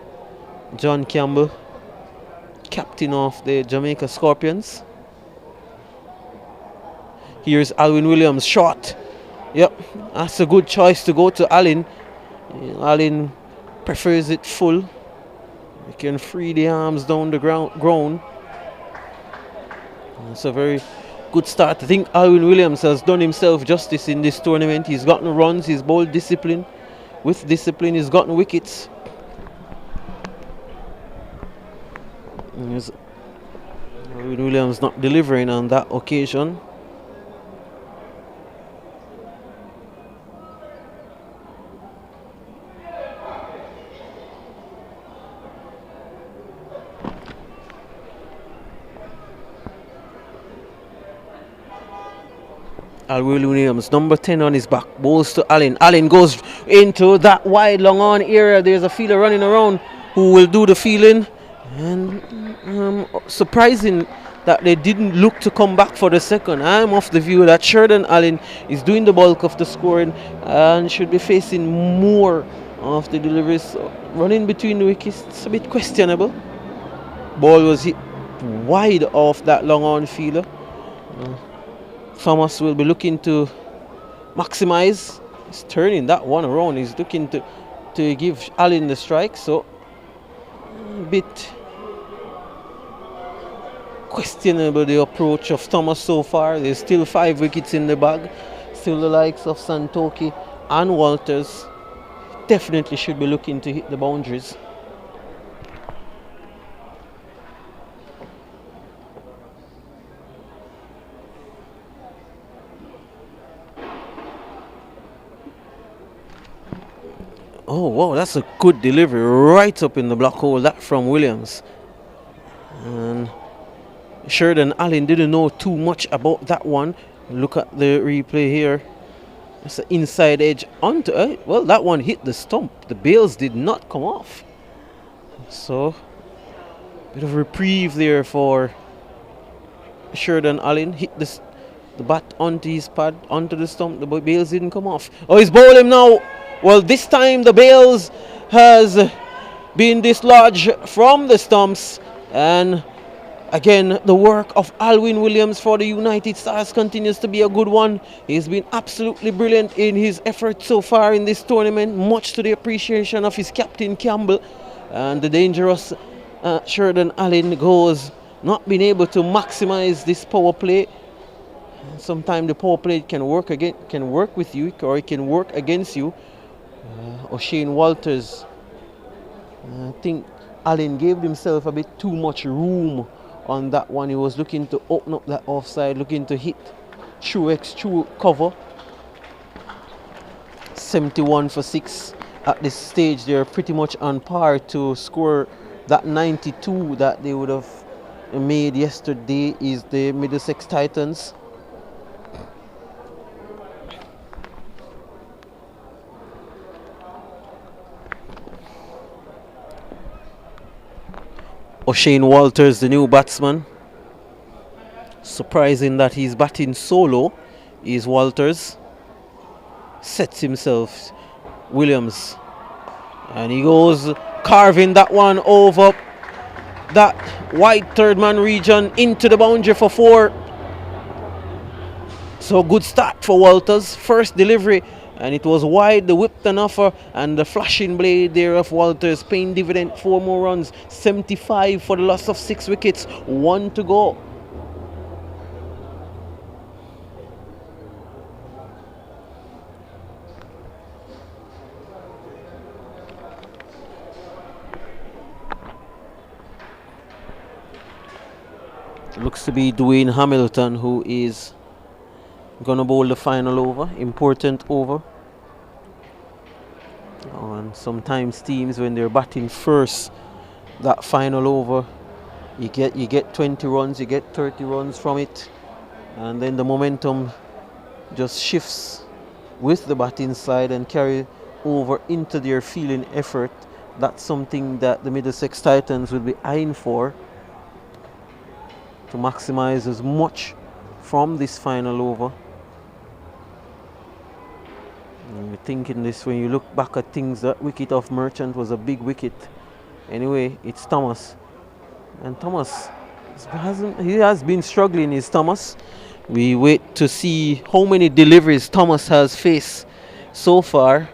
John Campbell, captain of the Jamaica Scorpions. Here's Alwyn Williams, short. Yep, that's a good choice to go to Allen. Allen prefers it full. You can free the arms down the ground. It's a very good start. I think Alwyn Williams has done himself justice in this tournament. He's gotten runs, he's bowled discipline. With discipline, he's gotten wickets. Alwyn Williams not delivering on that occasion. Alwyn Williams, number 10 on his back, bowls to Allen. Allen goes into that wide long on area. There's a fielder running around who will do the fielding. And surprising that they didn't look to come back for the second. I'm of the view that Sheridan Allen is doing the bulk of the scoring and should be facing more of the deliveries. So running between the wickets, it's a bit questionable. Ball was hit wide off that long on fielder. Thomas will be looking to maximize. He's turning that one around. He's looking to give Allen the strike. So a bit questionable the approach of Thomas so far. There's still 5 wickets in the bag. Still the likes of Santoki and Walters definitely should be looking to hit the boundaries. Oh, wow, that's a good delivery right up in the black hole, that from Williams. And Sheridan Allen didn't know too much about that one. Look at the replay here. It's an inside edge onto it. Well, that one hit the stump. The bails did not come off. So, bit of reprieve there for Sheridan Allen. Hit the bat onto his pad, onto the stump. The bails didn't come off. Oh, he's bowling now. Well, this time the bails has been dislodged from the stumps, and again the work of Alwyn Williams for the United Stars continues to be a good one. He's been absolutely brilliant in his efforts so far in this tournament, much to the appreciation of his captain Campbell. And the dangerous Sheridan Allen goes not being able to maximize this power play. Sometimes the power play can work with you, or it can work against you. O'Shane Walters, I think Allen gave himself a bit too much room on that one. He was looking to open up that offside, looking to hit true cover. 71 for 6 at this stage. They're pretty much on par to score that 92 that they would have made yesterday. Is the Middlesex Titans. O'Shane Walters, the new batsman. Surprising that he's batting solo is Walters. Sets himself. Williams. And he goes carving that one over that wide third man region into the boundary for 4. So good start for Walters. First delivery, and it was wide, the whipped and offer, and the flashing blade there of Walters paying dividend. 4 more runs, 75 for the loss of 6 wickets, 1 to go. Looks to be Dwayne Hamilton who is gonna bowl the final over, important over. And sometimes teams, when they're batting first, that final over, you get 20 runs, you get 30 runs from it. and then the momentum just shifts with the batting side and carry over into their fielding effort. That's something that the Middlesex Titans will be eyeing for, to maximize as much from this final over. And you're thinking this when you look back at things, that wicket of Merchant was a big wicket. Anyway, it's Thomas. And Thomas he has been struggling, is Thomas. We wait to see how many deliveries Thomas has faced so far.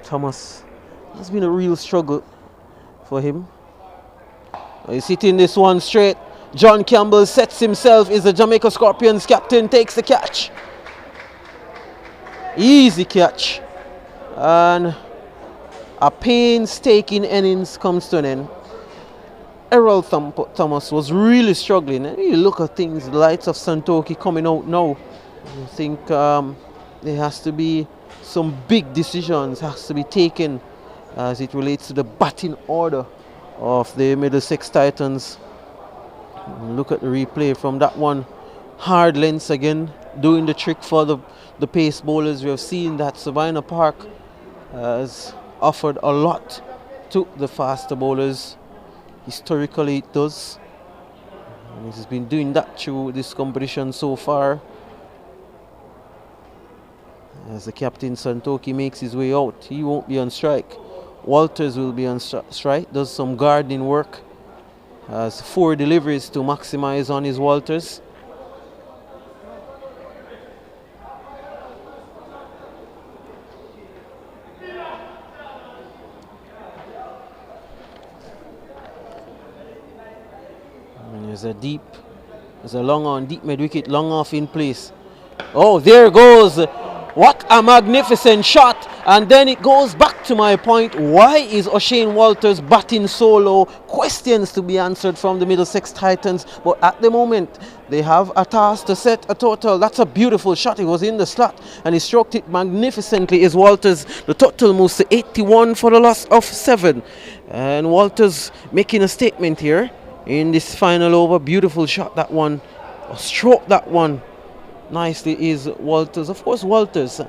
Thomas has been a real struggle for him. He's hitting this one straight. John Campbell sets himself, is the Jamaica Scorpions captain, takes the catch. Easy catch. And a painstaking innings comes to an end. Errol Thomas was really struggling. And you look at things, the lights of Santoki coming out now. I think there has to be some big decisions has to be taken as it relates to the batting order of the Middlesex Titans. Look at the replay from that one. Hard lengths again, doing the trick for the pace bowlers. We have seen that Savannah Park has offered a lot to the faster bowlers. Historically it does. And he's been doing that through this competition so far. As the captain Santoki makes his way out, he won't be on strike. Walters will be on strike, does some gardening work. Has 4 deliveries to maximize on his Walters. And there's a long on, deep mid wicket, long off in place. Oh, there goes. What a magnificent shot. And then it goes back to my point. Why is O'Shane Walters batting so low? Questions to be answered from the Middlesex Titans. But at the moment, they have a task to set a total. That's a beautiful shot. It was in the slot and he stroked it magnificently. Is Walters. The total moves to 81 for the loss of 7. And Walters making a statement here in this final over. Beautiful shot, that one. Stroke that one. Nicely is Walters. Of course, Walters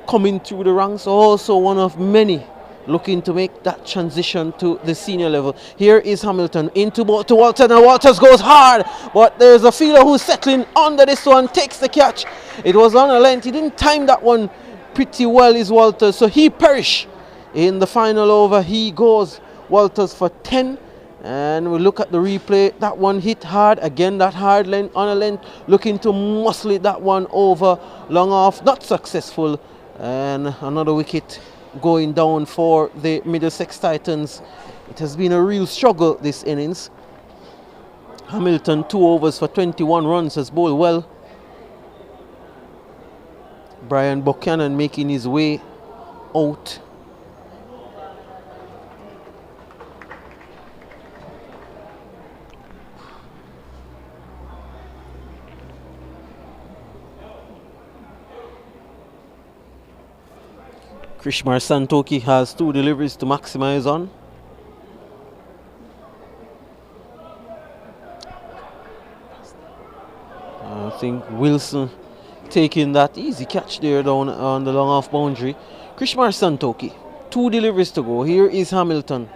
coming through the ranks, also one of many looking to make that transition to the senior level. Here is Hamilton into to Walters, and Walters goes hard, but there's a fielder who's settling under this one, takes the catch. It was on a length. He didn't time that one pretty well, is Walters, so he perished in the final over. He goes, Walters, for 10. And we look at the replay. That one hit hard. Again, that hard length on a length. Looking to muscle it, that one over. Long off. Not successful. And another wicket going down for the Middlesex Titans. It has been a real struggle this innings. Hamilton, 2 overs for 21 runs, has bowled well. Brian Buchanan making his way out. Krishmar Santoki has 2 deliveries to maximize on. I think Wilson taking that easy catch there down on the long off boundary. Krishmar Santoki, 2 deliveries to go. Here is Hamilton.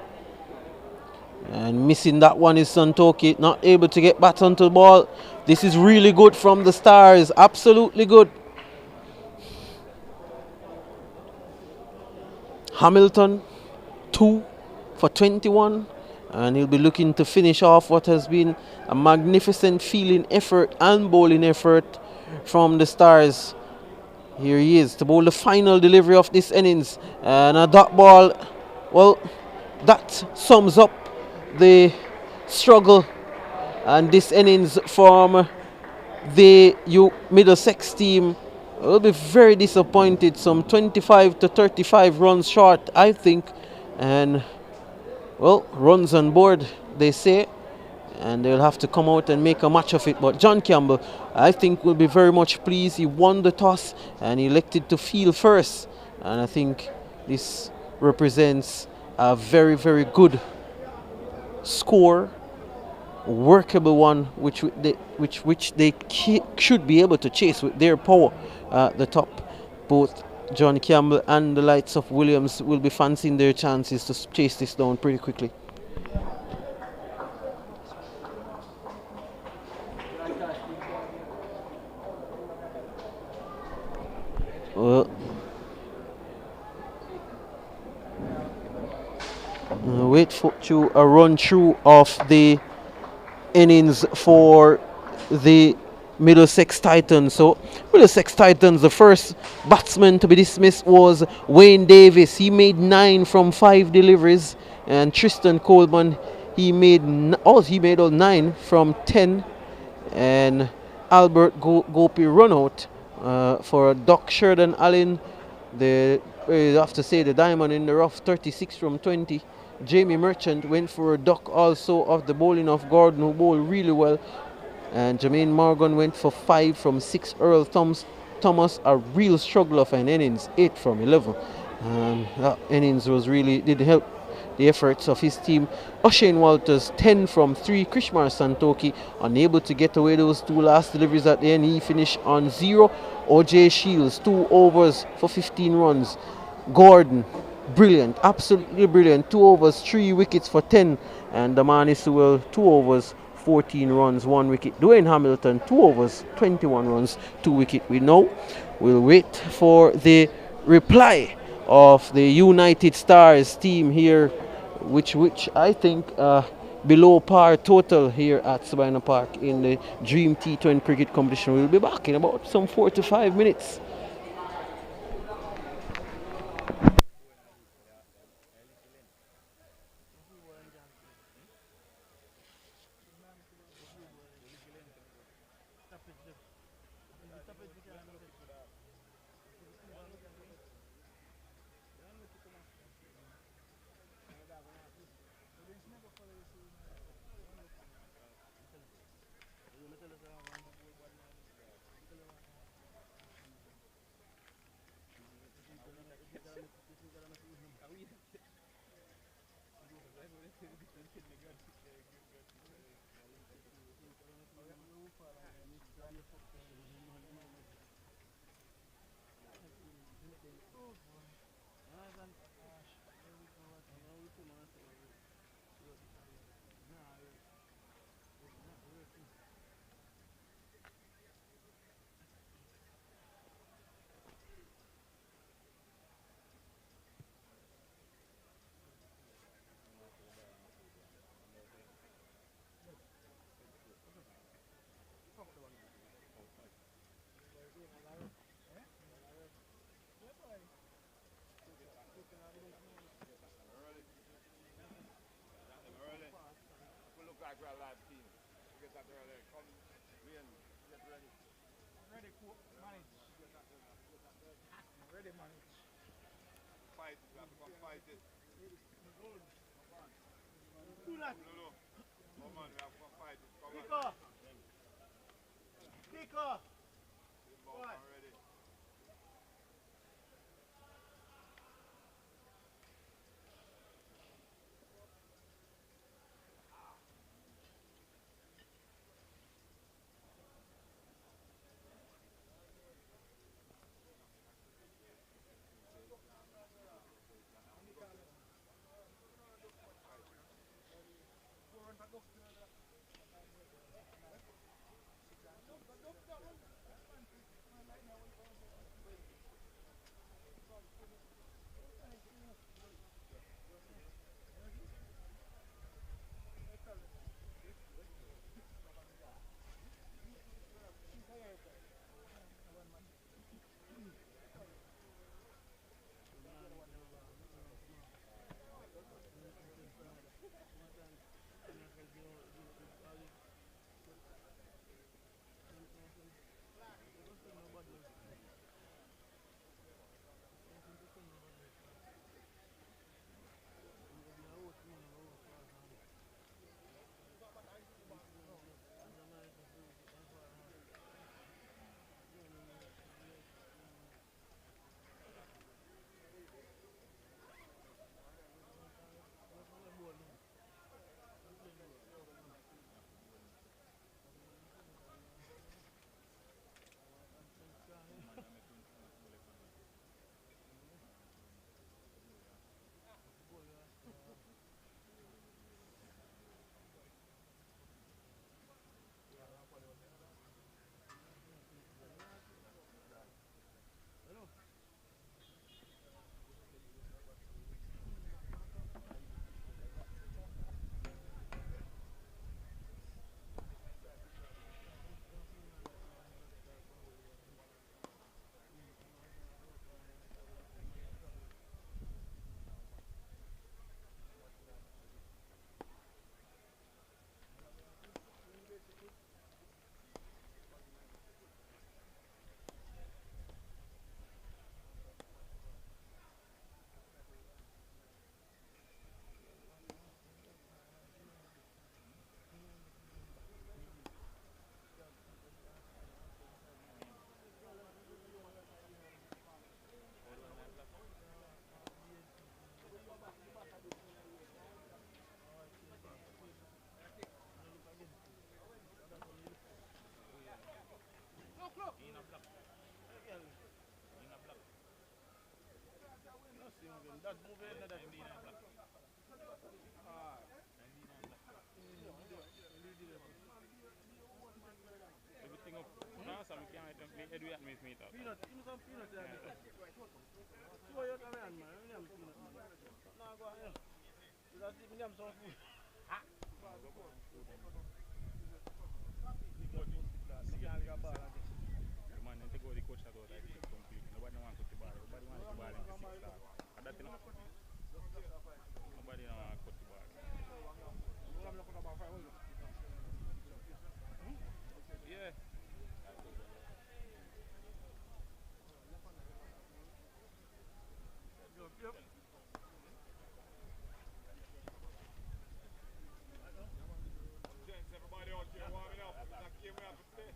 And missing that one is Santoki, not able to get back onto the ball. This is really good from the Stars, absolutely good. Hamilton, 2 for 21, and he'll be looking to finish off what has been a magnificent fielding effort and bowling effort from the Stars. Here he is to bowl the final delivery of this innings, and a dot ball. Well, that sums up the struggle and this innings from the Middlesex team. Will be very disappointed. Some 25 to 35 runs short, I think, and well, runs on board, they say, and they'll have to come out and make a match of it. But John Campbell, I think, will be very much pleased. He won the toss and he elected to field first, and I think This represents a very, very good score, workable one, which they should be able to chase with their power at the top. Both John Campbell and the likes of Williams will be fancying their chances to chase this down pretty quickly. Wait for a run through of the innings for the Middlesex Titans. So Middlesex Titans, the first batsman to be dismissed was Wayne Davis. He made 9 from 5 deliveries, and Tristan Coleman, he made all 9 from 10, and Albert Gopi run out for Doc Sheridan Allen. You have to say the diamond in the rough, 36 from 20. Jamie Merchant went for a duck also of the bowling of Gordon, who bowled really well. And Jermaine Morgan went for 5 from 6. Earl Thomas, a real struggle of an innings, 8 from 11. That innings did help the efforts of his team. O'Shane Walters, 10 from 3. Krishmar Santoki, unable to get away those 2 last deliveries at the end. He finished on 0. OJ Shields, 2 overs for 15 runs. Gordon, brilliant, absolutely brilliant. 2 overs, 3 wickets for 10. And Damani Sewell, 2 overs, 14 runs, 1 wicket. Dwayne Hamilton, 2 overs, 21 runs, 2 wicket. We'll wait for the reply of the United Stars team here, which I think below par total here at Sabina Park in the Dream T10 cricket competition. We'll be back in about some 4 to 5 minutes. Just move it another thing. Everything up. No, so we can't head we at me meet up. Peanut, give me some peanut there. So you come in, man. We have peanut. Now go ahead. We have some food. Man, then take out the coach that out like this completely. Nobody wants to cut the ball. Nobody wants to ball into 6 stars. And that's enough. Nobody wants to cut the ball. Yeah. Yep. Gents, everybody out here warming up. That game we have to play.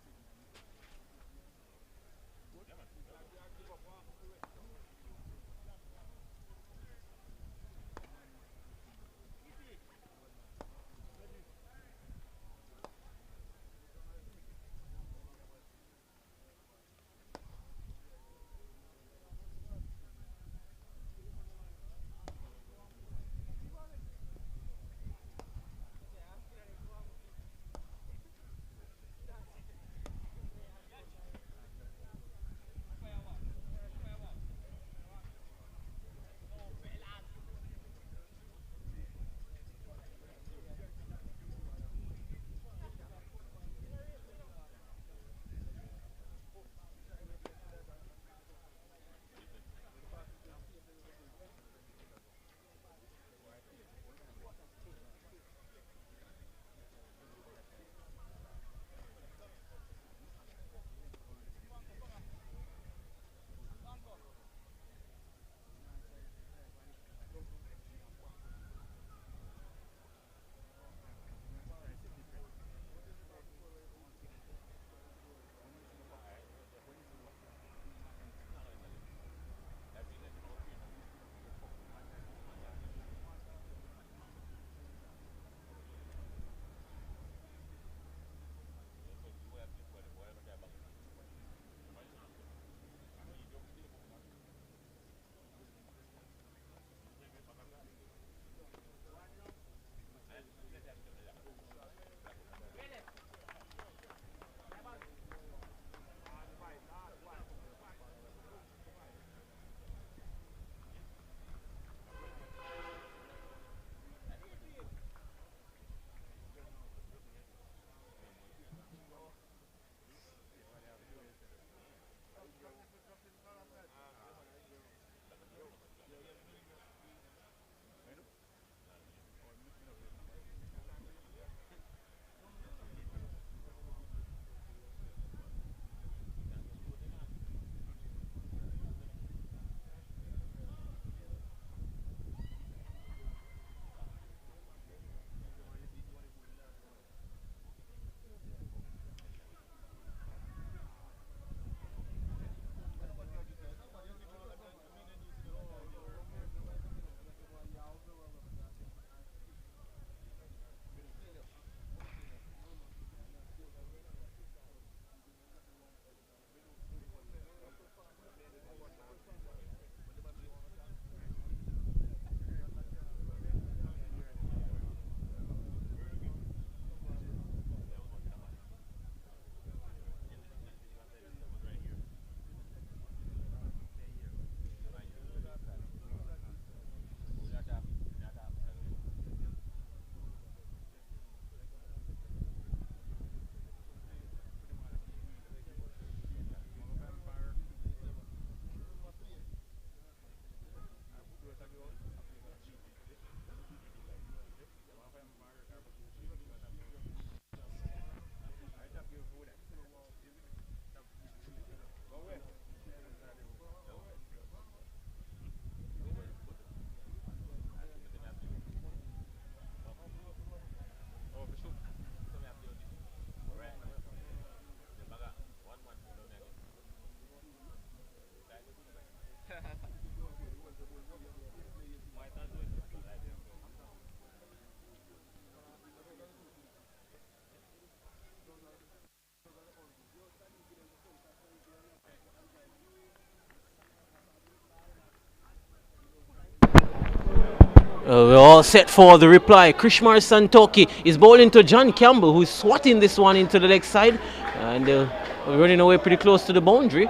We're all set for the reply. Krishmar Santoki is bowling to John Campbell, who's swatting this one into the leg side. And we're running away pretty close to the boundary.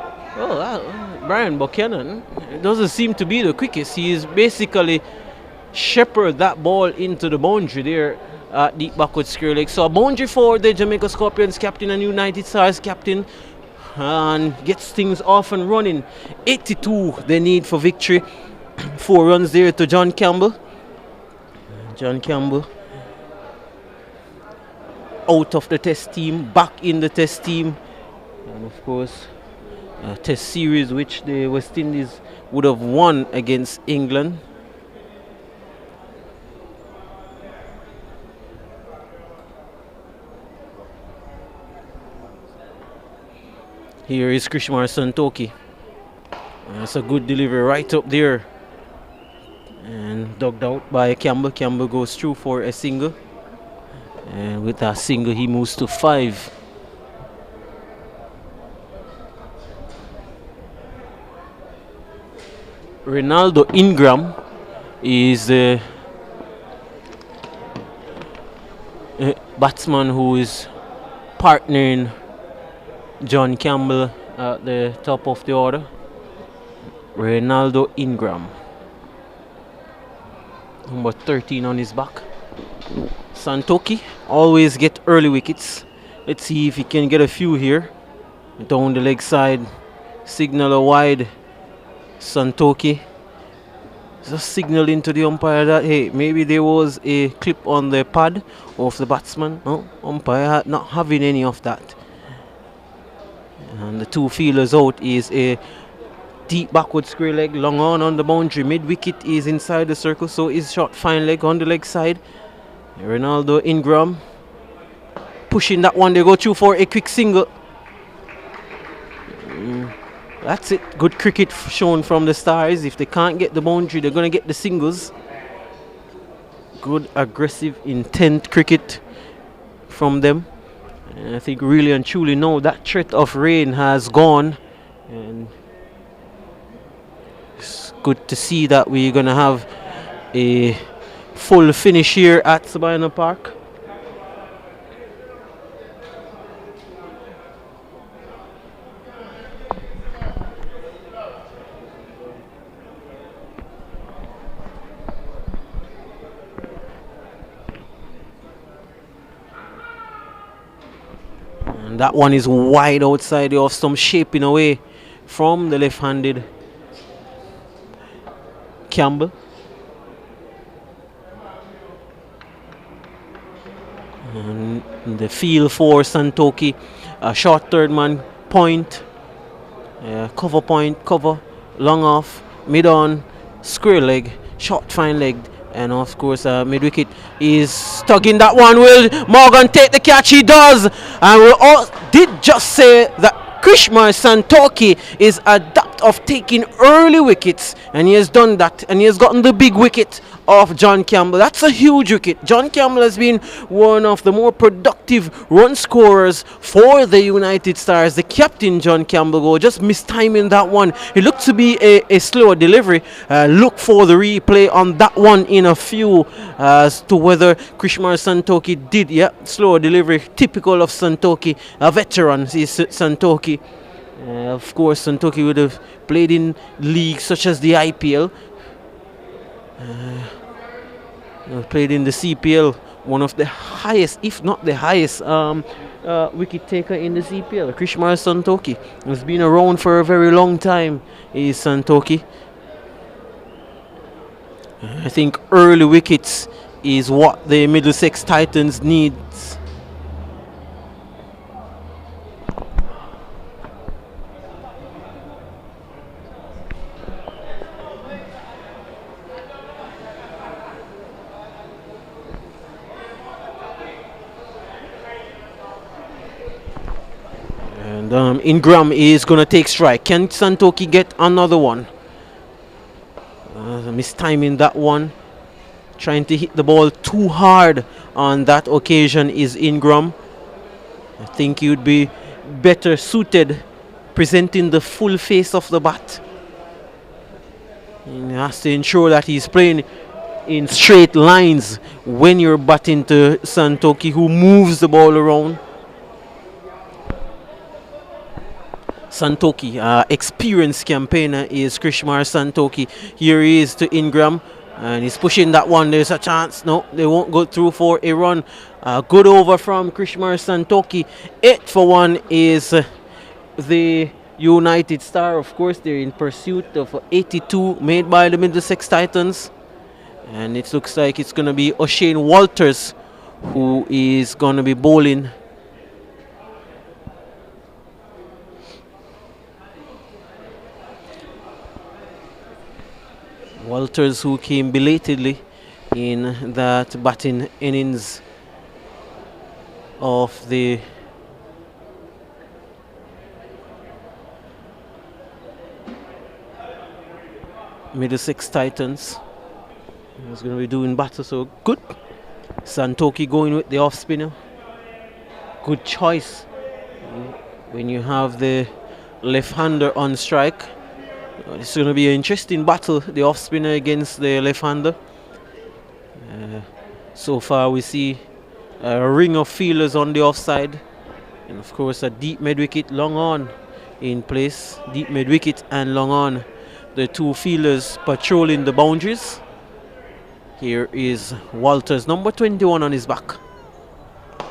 Brian Buchanan, it doesn't seem to be the quickest. He is basically shepherd that ball into the boundary there at deep backward square leg. So a boundary for the Jamaica Scorpions captain and United Stars captain, and gets things off and running. 82 they need for victory. 4 runs there to John Campbell. John Campbell out of the test team, back in the test team, and of course a test series which the West Indies would have won against England. Here is Krishmar Santoki. That's a good delivery right up there, and dugged out by Campbell. Campbell goes through for a single, and with that single he moves to 5. Ronaldo Ingram is the batsman who is partnering John Campbell at the top of the order. Ronaldo Ingram, number 13 on his back. Santoki always get early wickets. Let's see if he can get a few here. Down the leg side, signal a wide. Santoki just signaling to the umpire that, hey, maybe there was a clip on the pad of the batsman. No, umpire not having any of that. And the 2 fielders out is a deep backward square leg, long on the boundary. Mid wicket is inside the circle, so is short fine leg on the leg side. Ronaldo Ingram pushing that one. They go through for a quick single. That's it. Good cricket shown from the Stars. If they can't get the boundary, they're going to get the singles. Good, aggressive, intent cricket from them. And I think really and truly now that threat of rain has gone. And it's good to see that we're going to have a full finish here at Sabina Park. And that one is wide outside the off stump, shaping away from the left-handed Campbell. And the field for Santoki, a short third man point, cover point, cover, long off, mid on, square leg, short fine leg. And of course, mid wicket is tugging that one. Will Morgan take the catch? He does. And we all did just say that Krishmar Santoki is adept of taking early wickets, and he has done that, and he has gotten the big wicket of John Campbell. That's a huge wicket. John Campbell has been one of the more productive run scorers for the United Stars. The captain, John Campbell, just mistiming that one. It looked to be a slower delivery. Look for the replay on that one in a few as to whether Krishmar Santoki did. Yeah, slower delivery, typical of Santoki. A veteran is Santoki. Of course, Santoki would have played in leagues such as the IPL. Played in the CPL, one of the highest, if not the highest, wicket taker in the CPL. Krishmar Santoki has been around for a very long time. Is Santoki. I think early wickets is what the Middlesex Titans needs. Ingram is going to take strike. Can Santoki get another one? Mistiming that one. Trying to hit the ball too hard on that occasion is Ingram. I think he would be better suited presenting the full face of the bat. He has to ensure that he's playing in straight lines when you're batting to Santoki, who moves the ball around. Santoki, experienced campaigner is Krishmar Santoki. Here he is to Ingram, and he's pushing that one. There's a chance. No, they won't go through for a run. Good over from Krishmar Santoki. 8 for 1 is the United Star. Of course, they're in pursuit of 82 made by the Middlesex Titans. And it looks like it's going to be O'Shane Walters who is going to be bowling. Walters, who came belatedly in that batting innings of the Middlesex Titans. He's going to be doing battle, so good. Santoki going with the off spinner. Good choice when you have the left-hander on strike. It's going to be an interesting battle, the off spinner against the left-hander. So far we see a ring of fielders on the offside, and of course a deep mid-wicket, long on in place. Deep mid-wicket and long on, the two fielders patrolling the boundaries. Here is Walters, number 21 on his back.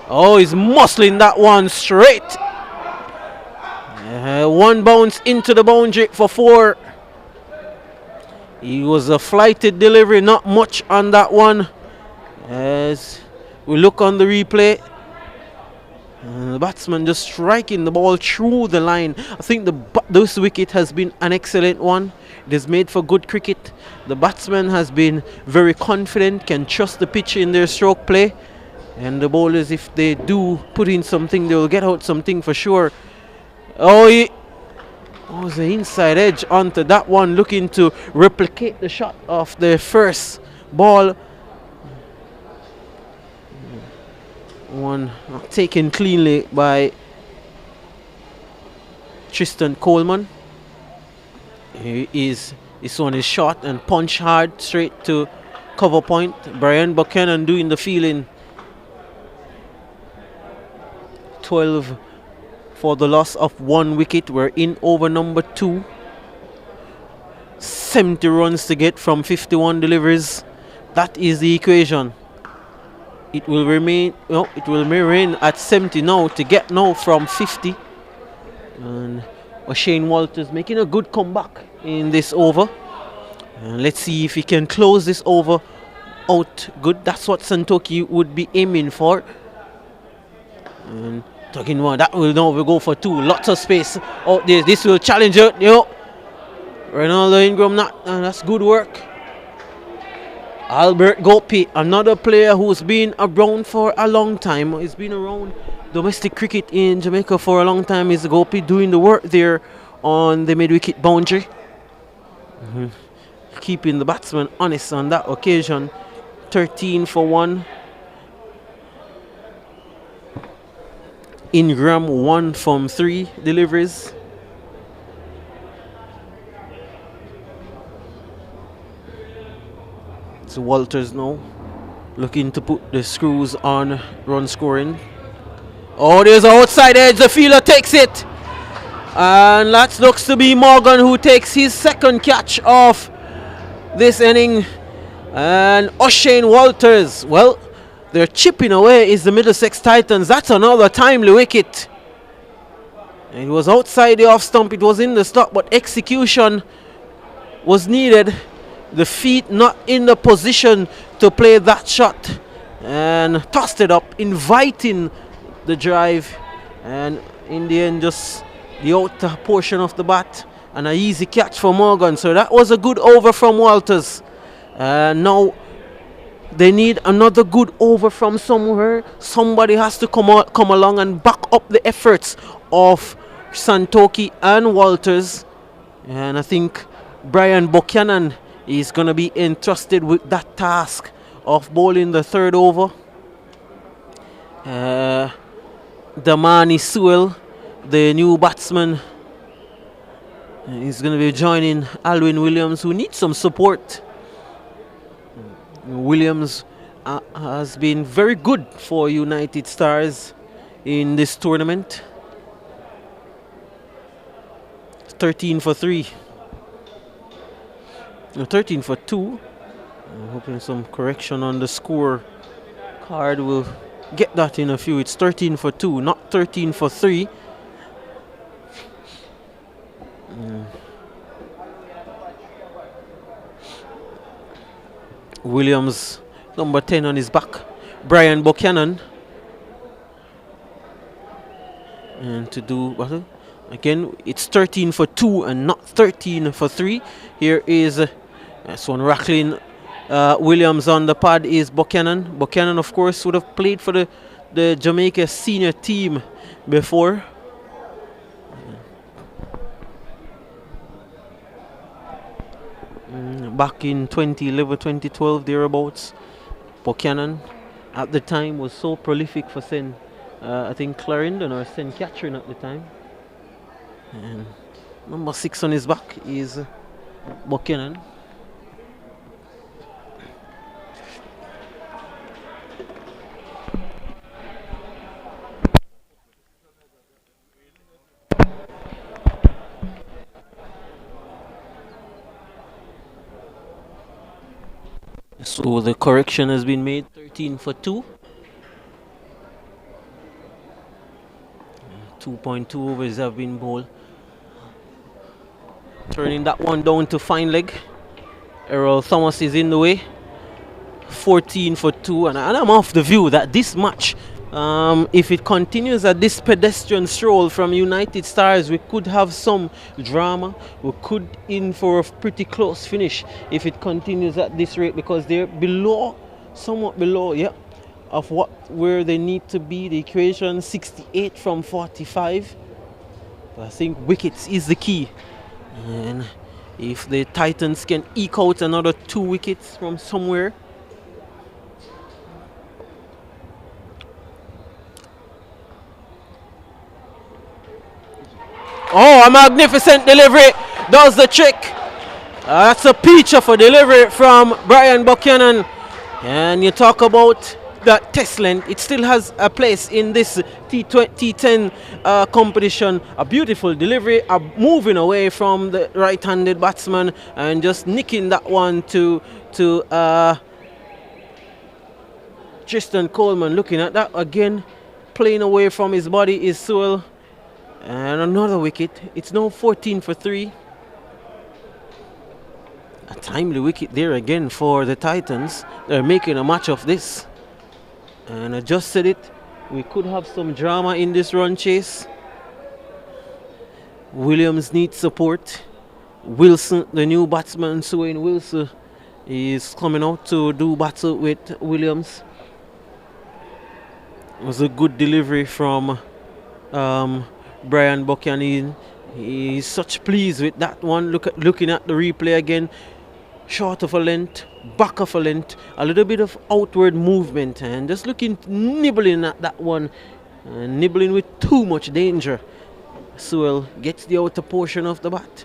Oh, he's muscling that one straight. One bounce into the boundary for 4. He was a flighted delivery, not much on that one. As we look on the replay, the batsman just striking the ball through the line. I think this wicket has been an excellent one. It is made for good cricket. The batsman has been very confident, can trust the pitch in their stroke play. And the bowlers, if they do put in something, they will get out something for sure. Oh, he was the inside edge onto that one, looking to replicate the shot of the first ball. One taken cleanly by Tristan Coleman. This one is short and punch hard straight to cover point. Brian Buchanan doing the fielding. 12 for the loss of 1 wicket. We're in over number 2. 70 runs to get from 51 deliveries. That is the equation. It will remain at 70 now to get now from 50. And O'Shane Walters making a good comeback in this over. And let's see if he can close this over out good. That's what Santoki would be aiming for. And talking one, that will now go for 2. Lots of space out there. This will challenge it. Ronaldo Ingram, that's good work. Albert Gopi, another player who's been around for a long time. He's been around domestic cricket in Jamaica for a long time. Is Gopi doing the work there on the mid-wicket boundary. Keeping the batsman honest on that occasion. 13 for 1. Ingram 1 from 3 deliveries. So Walters now looking to put the screws on run scoring. Oh, there's an outside edge. The fielder takes it. And that looks to be Morgan, who takes his second catch of this inning. And O'Shane Walters, well, they're chipping away is the Middlesex Titans. That's another timely wicket. It was outside the off stump. It was in the slot, but execution was needed. The feet not in the position to play that shot, and tossed it up, inviting the drive, and in the end just the outer portion of the bat and an easy catch for Morgan. So that was a good over from Walters. Now they need another good over from somewhere. Somebody has to come along and back up the efforts of Santoki and Walters, and I think Brian Buchanan is going to be entrusted with that task of bowling the third over. Damani Sewell, the new batsman, is going to be joining Alwyn Williams, who needs some support. Williams has been very good for United Stars in this tournament. 13 for 3. No, 13 for 2. I'm hoping some correction on the score card will get that in a few. It's 13 for 2, not 13 for 3. Williams, number 10 on his back. Brian Buchanan. And to do what? Again, it's 13 for 2 and not 13 for 3. Here is this one rattling. Williams on the pad is Buchanan. Buchanan, of course, would have played for the Jamaica senior team before. Back in 2011, 2012, thereabouts. Buchanan at the time was so prolific for I think Clarendon or St. Catherine at the time. And number 6 on his back is Buchanan. So the correction has been made, 13 for 2. 2.2 overs have been bowled. Turning that one down to fine leg. Errol Thomas is in the way. 14 for 2. And I'm off the view that this match, if it continues at this pedestrian stroll from United Stars, we could have some drama. We could in for a pretty close finish if it continues at this rate, because they're below, somewhat below, of where they need to be. The equation 68 from 45. But I think wickets is the key. And if the Titans can eke out another 2 wickets from somewhere. Oh, a magnificent delivery. Does the trick. That's a peach of a delivery from Brian Buchanan. And you talk about that test length, it still has a place in this T10 competition. A beautiful delivery, moving away from the right-handed batsman and just nicking that one to Tristan Coleman. Looking at that again, playing away from his body is Sewell. And another wicket. It's now 14 for 3. A timely wicket there again for the Titans. They're making a match of this. And I just said it, we could have some drama in this run chase. Williams needs support. Wilson, the new batsman, Swain Wilson, is coming out to do battle with Williams. It was a good delivery from Brian Buchanan. He's such pleased with that one. Looking at the replay again. Short of a length, back of a length, a little bit of outward movement, and just nibbling at that one, nibbling with too much danger. Sewell gets the outer portion of the bat.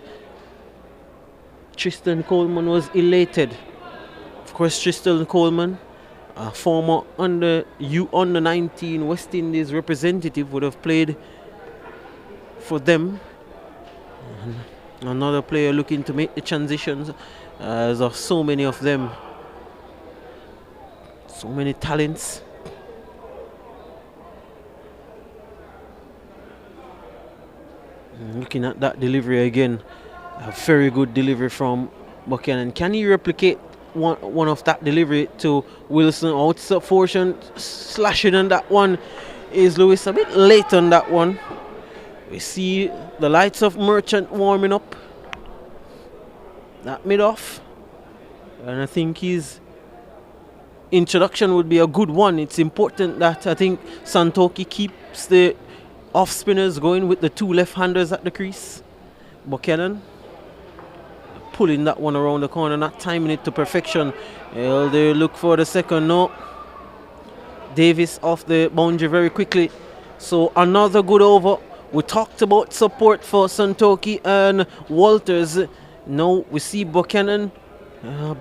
Tristan Coleman was elated. Of course, Tristan Coleman, a former under 19 West Indies representative, would have played for them. And another player looking to make the transitions. As of so many of them, so many talents. Looking at that delivery again, a very good delivery from Buchanan. Can he replicate one of that delivery to Wilson? Outside portion, slashing on that one is Lewis. A bit late on that one. We see the lights of Merchant warming up. That mid-off, and I think his introduction would be a good one. It's important that I think Santoki keeps the off spinners going with the 2 left-handers at the crease. Buchanan pulling that one around the corner, not timing it to perfection. They look for the second. No. Davis off the boundary very quickly. So another good over. We talked about support for Santoki and Walters. Now we see Buchanan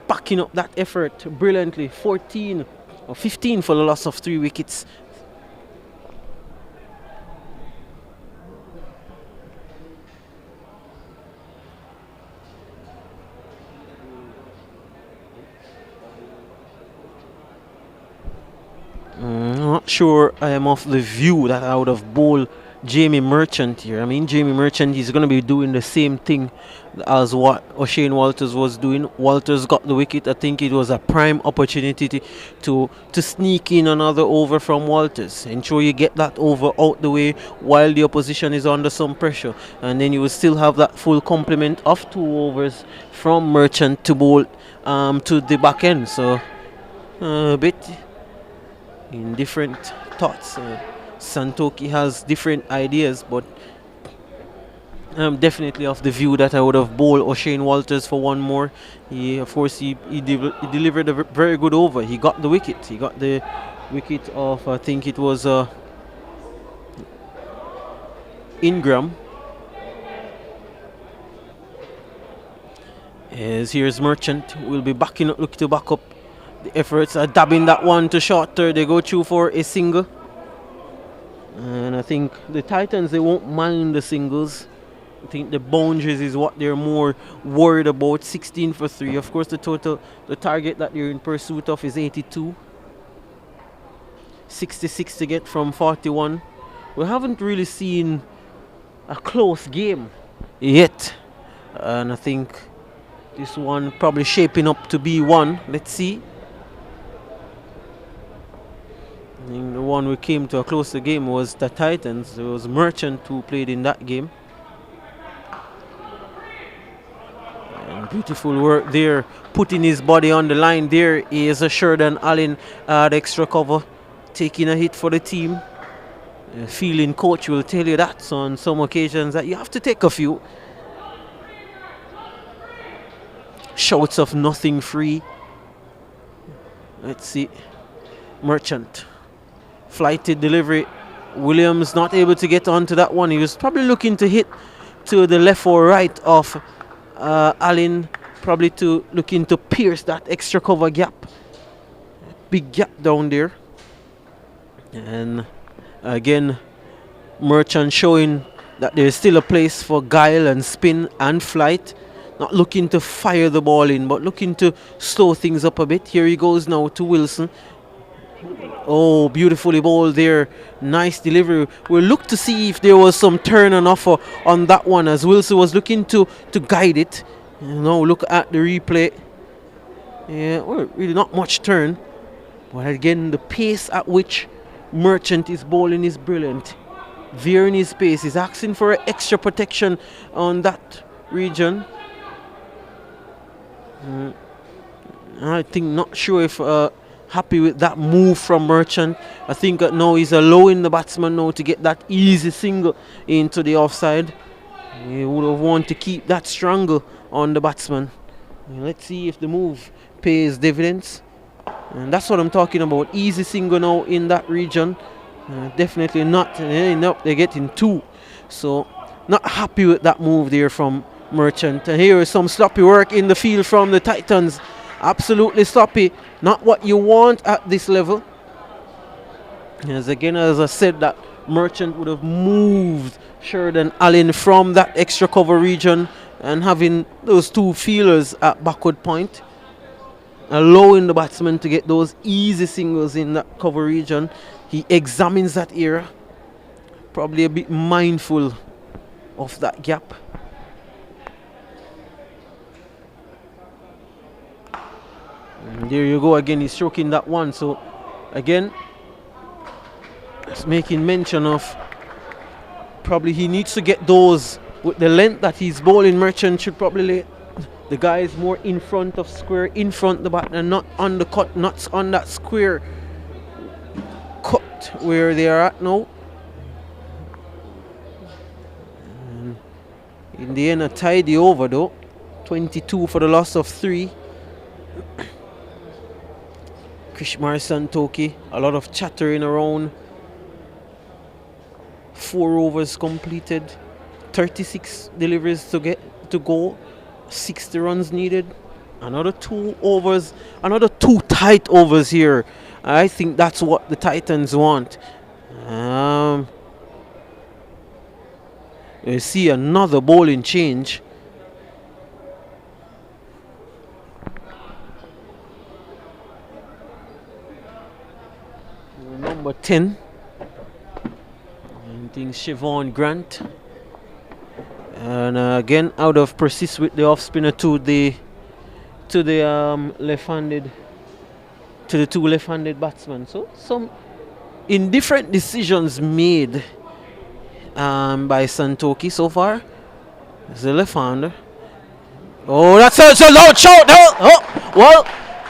backing up that effort brilliantly. 14 or 15 for the loss of 3 wickets. Not sure I am of the view that I would have bowled Jamie Merchant here. I mean, Jamie Merchant is going to be doing the same thing as what O'Shane Walters was doing. Walters got the wicket. I think it was a prime opportunity to sneak in another over from Walters. Ensure you get that over out the way while the opposition is under some pressure. And then you will still have that full complement of 2 overs from Merchant to bowl to the back end. So a bit in different thoughts. Santoki has different ideas, but I'm definitely of the view that I would have bowled O'Shane Walters for one more. He delivered a very good over. He got the wicket. He got the wicket of, I think it was Ingram. As here's Merchant. Will be backing up, looking to back up the efforts. Dabbing that one to shorter. They go through for a single. And I think the Titans, they won't mind the singles. I think the boundaries is what they're more worried about. 16 for 3. Of course, the target that you're in pursuit of is 82. 66 to get from 41. We haven't really seen a close game yet. And I think this one probably shaping up to be one. Let's see. I think the one we came to a closer game was the Titans. It was Merchant who played in that game. And beautiful work there, putting his body on the line there. He is assured and Allen had extra cover, taking a hit for the team. Feeling coach will tell you that on some occasions that you have to take a few. Shouts of nothing free. Let's see. Merchant. Flighted delivery. Williams not able to get onto that one. He was probably looking to hit to the left or right of Allen, probably looking to pierce that extra cover gap. Big gap down there. And again, Merchant showing that there is still a place for guile and spin and flight. Not looking to fire the ball in, but looking to slow things up a bit. Here he goes now to Wilson. Oh, beautifully bowled there. Nice delivery. We'll look to see if there was some turn and offer on that one, as Wilson was looking to guide it. Now look at the replay. Yeah, well, really not much turn. But again, the pace at which Merchant is bowling is brilliant. Veering his pace. He's asking for extra protection on that region. I think not sure if happy with that move from Merchant. I think now he's allowing the batsman now to get that easy single into the offside. He would have wanted to keep that strangle on the batsman. Let's see if the move pays dividends. And that's what I'm talking about. Easy single now in that region. Definitely not. Nope, they're getting 2. So not happy with that move there from Merchant. And here is some sloppy work in the field from the Titans. Absolutely sloppy. Not what you want at this level. As I said, that Merchant would have moved Sheridan Allen from that extra cover region and having those 2 feelers at backward point, allowing the batsman to get those easy singles in that cover region. He examines that area, probably a bit mindful of that gap. And there you go again, he's stroking that one. So again, it's making mention of probably he needs to get those with the length that he's bowling. Merchant should probably lay the guys more in front of square, in front the bat, and not on the cut, not on that square cut where they are at now. And in the end, a tidy over though. 22 for the loss of 3. Krishmar Santoki, a lot of chattering around. 4 overs completed, 36 deliveries to go, 60 runs needed. Another 2 overs, another 2 tight overs here. I think that's what the Titans want. We see another bowling change. Number 10. I think Siobhan Grant. And again, out of persist with the off spinner to the left-handed, to the 2 left-handed batsmen. So some indifferent decisions made by Santoki so far. It's the left-hander. Oh, that's a loud shot. Oh, well,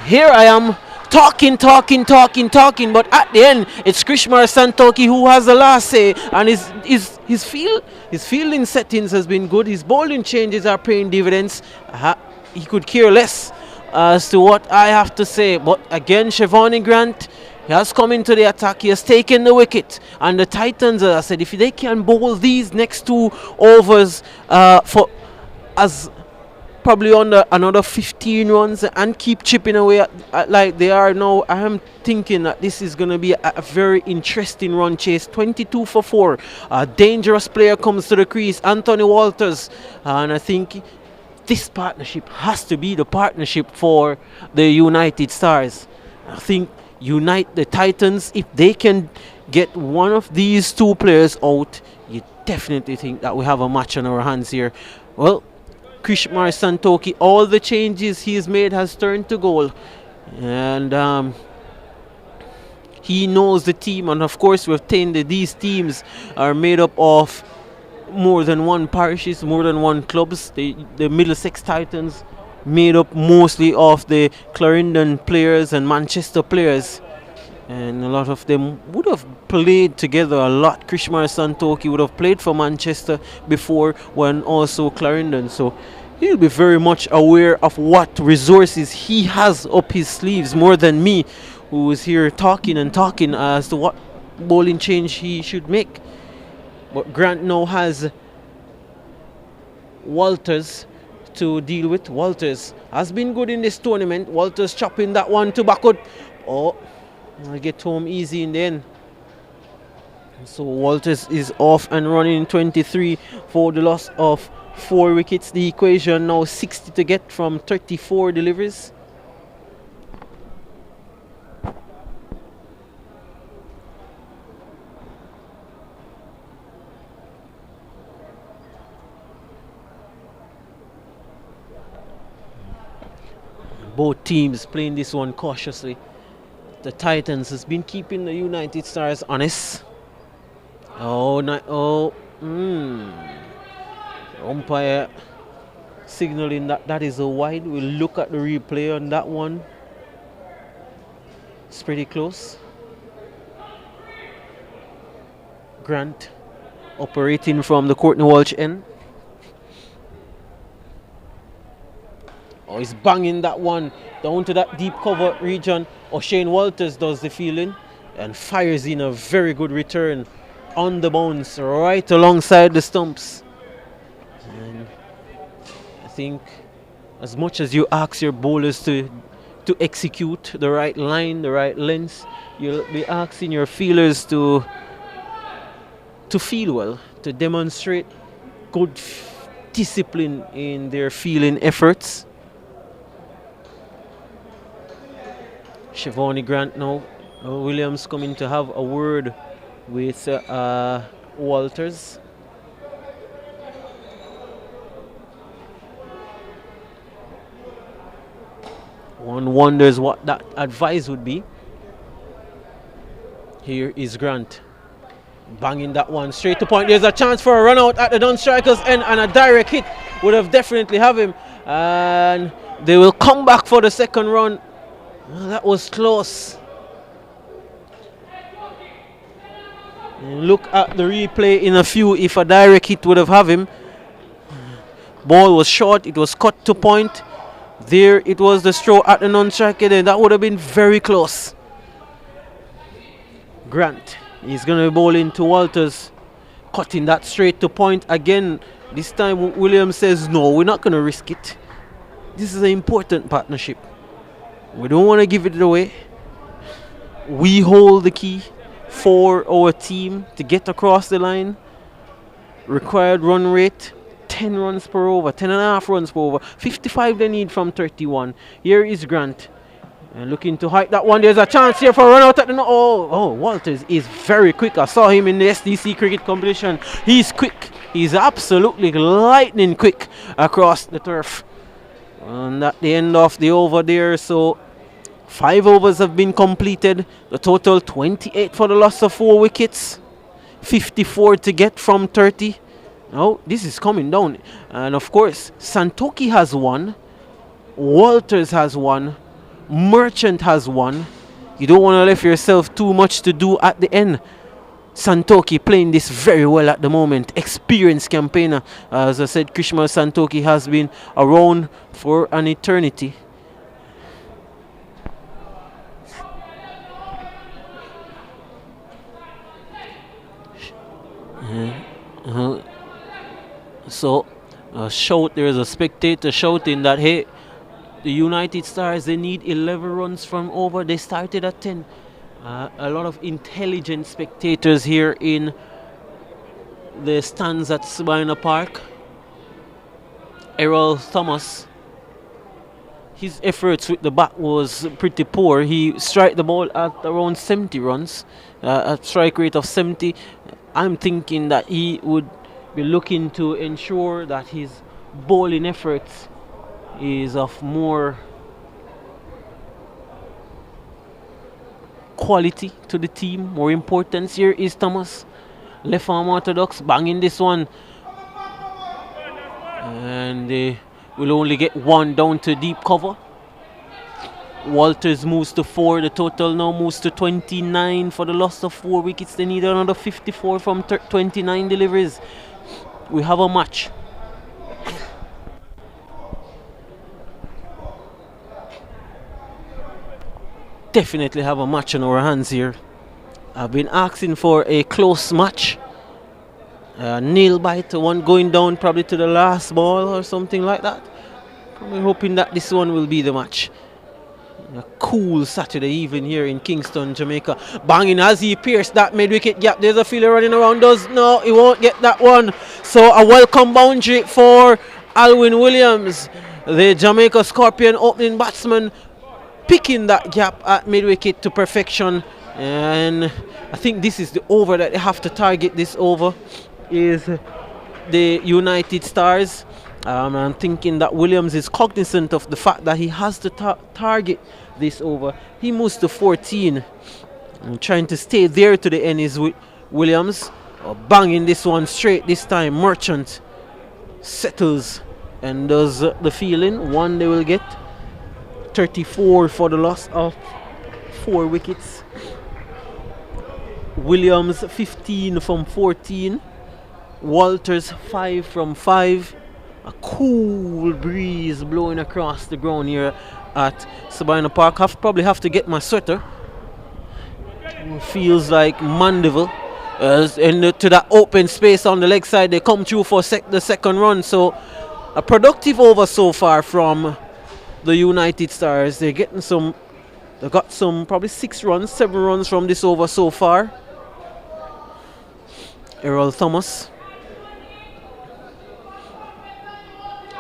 here I am talking, but at the end it's Krishmar Santoki who has the last say, and his fielding settings has been good. His bowling changes are paying dividends. He could care less as to what I have to say, but again, Siobhan Grant, he has come into the attack. He has taken the wicket, and the Titans, as I said, if they can bowl these next 2 overs for as probably under another 15 runs and keep chipping away like they are now, I am thinking that this is going to be a very interesting run chase. 22 for 4. A dangerous player comes to the crease, Anthony Walters, and I think this partnership has to be the partnership for the United Stars. I think unite the Titans. If they can get one of these 2 players out, you definitely think that we have a match on our hands here. Well, Krishmar Santoki, all the changes he's made has turned to goal, and he knows the team, and of course we've seen that these teams are made up of more than 1 parishes, more than 1 clubs. The Middlesex Titans made up mostly of the Clarendon players and Manchester players, and a lot of them would have played together a lot. Krishmar Santoki would have played for Manchester before, when also Clarendon, so he'll be very much aware of what resources he has up his sleeves, more than me, who is here talking as to what bowling change he should make. But Grant now has Walters to deal with. Walters has been good in this tournament. Walters chopping that one to backward. Oh, I'll get home easy in the end. So Walters is off and running 23 for the loss of 4 wickets. The equation now 60 to get from 34 deliveries. Both teams playing this one cautiously. The Titans has been keeping the United Stars honest. Umpire signaling that is a wide. We'll look at the replay on that one. It's pretty close. Grant operating from the Courtney Walsh end. Oh, he's banging that one down to that deep cover region. O'Shane Walters does the fielding and fires in a very good return on the bounce right alongside the stumps. And I think as much as you ask your bowlers to execute the right line, the right length, you'll be asking your fielders to feel well, to demonstrate good discipline in their fielding efforts. Siobhan Grant now. Williams coming to have a word with Walters. One wonders what that advice would be. Here is Grant. Banging that one straight to point. There's a chance for a run out at the non-striker's end, and a direct hit would have definitely have him. And they will come back for the second run. Well, that was close. And look at the replay in a few. If a direct hit would have him. Ball was short. It was cut to point. There it was the straw at the non-striker. Then that would have been very close. Grant. He's going to be bowling to Walters. Cutting that straight to point again. This time Williams says, no, we're not going to risk it. This is an important partnership. We don't want to give it away. We hold the key for our team to get across the line. Required run rate, 10 runs per over, 10 and a half runs per over. 55 they need from 31. Here is Grant. And looking to hike that one. There's a chance here for a run out at the Walters is very quick. I saw him in the SDC cricket competition. He's quick. He's absolutely lightning quick across the turf. And at the end of the over there, so 5 overs have been completed. The total 28 for the loss of 4 wickets. 54 to get from 30. Oh, this is coming down. And of course, Santoki has 1. Walters has 1. Merchant has 1. You don't want to leave yourself too much to do at the end. Santoki playing this very well at the moment. Experienced campaigner. As I said, Krishma Santoki has been around for an eternity. So, there is a spectator shouting that, hey, the United Stars, they need 11 runs from over. They started at 10. A lot of intelligent spectators here in the stands at Sabina Park. Errol Thomas, his efforts with the bat was pretty poor. He struck the ball at around 70 runs, a strike rate of 70. I'm thinking that he would be looking to ensure that his bowling efforts is of more quality to the team, more importance. Here is Thomas, left arm orthodox, banging this one, and they will only get 1 down to deep cover. Walters moves to 4. The total now moves to 29 for the loss of 4 wickets. They need another 54 from 29 deliveries. We have a match. Definitely have a match on our hands here. I've been asking for a close match. Nail bite, one going down probably to the last ball or something like that. Probably hoping that this one will be the match. A cool Saturday evening here in Kingston, Jamaica. Banging as he pierced that mid-wicket gap. There's a fielder running around. No, he won't get that one. So a welcome boundary for Alwyn Williams, the Jamaica Scorpion opening batsman, picking that gap at mid-wicket to perfection. And I think this is the over that they have to target. This over is the United Stars. I'm thinking that Williams is cognizant of the fact that he has to target this over. He moves to 14. And trying to stay there to the end is with Williams. Banging this one straight this time. Merchant settles and does the feeling. 1 they will get. 34 for the loss of 4 wickets. Williams 15 from 14. Walters 5 from 5. A cool breeze blowing across the ground here at Sabina Park. Probably have to get my sweater. Feels like Mandeville. And to that open space on the leg side, they come through for the second run. So a productive over so far from the United Stars. They're getting some. They got some probably 6 runs, 7 runs from this over so far. Errol Thomas.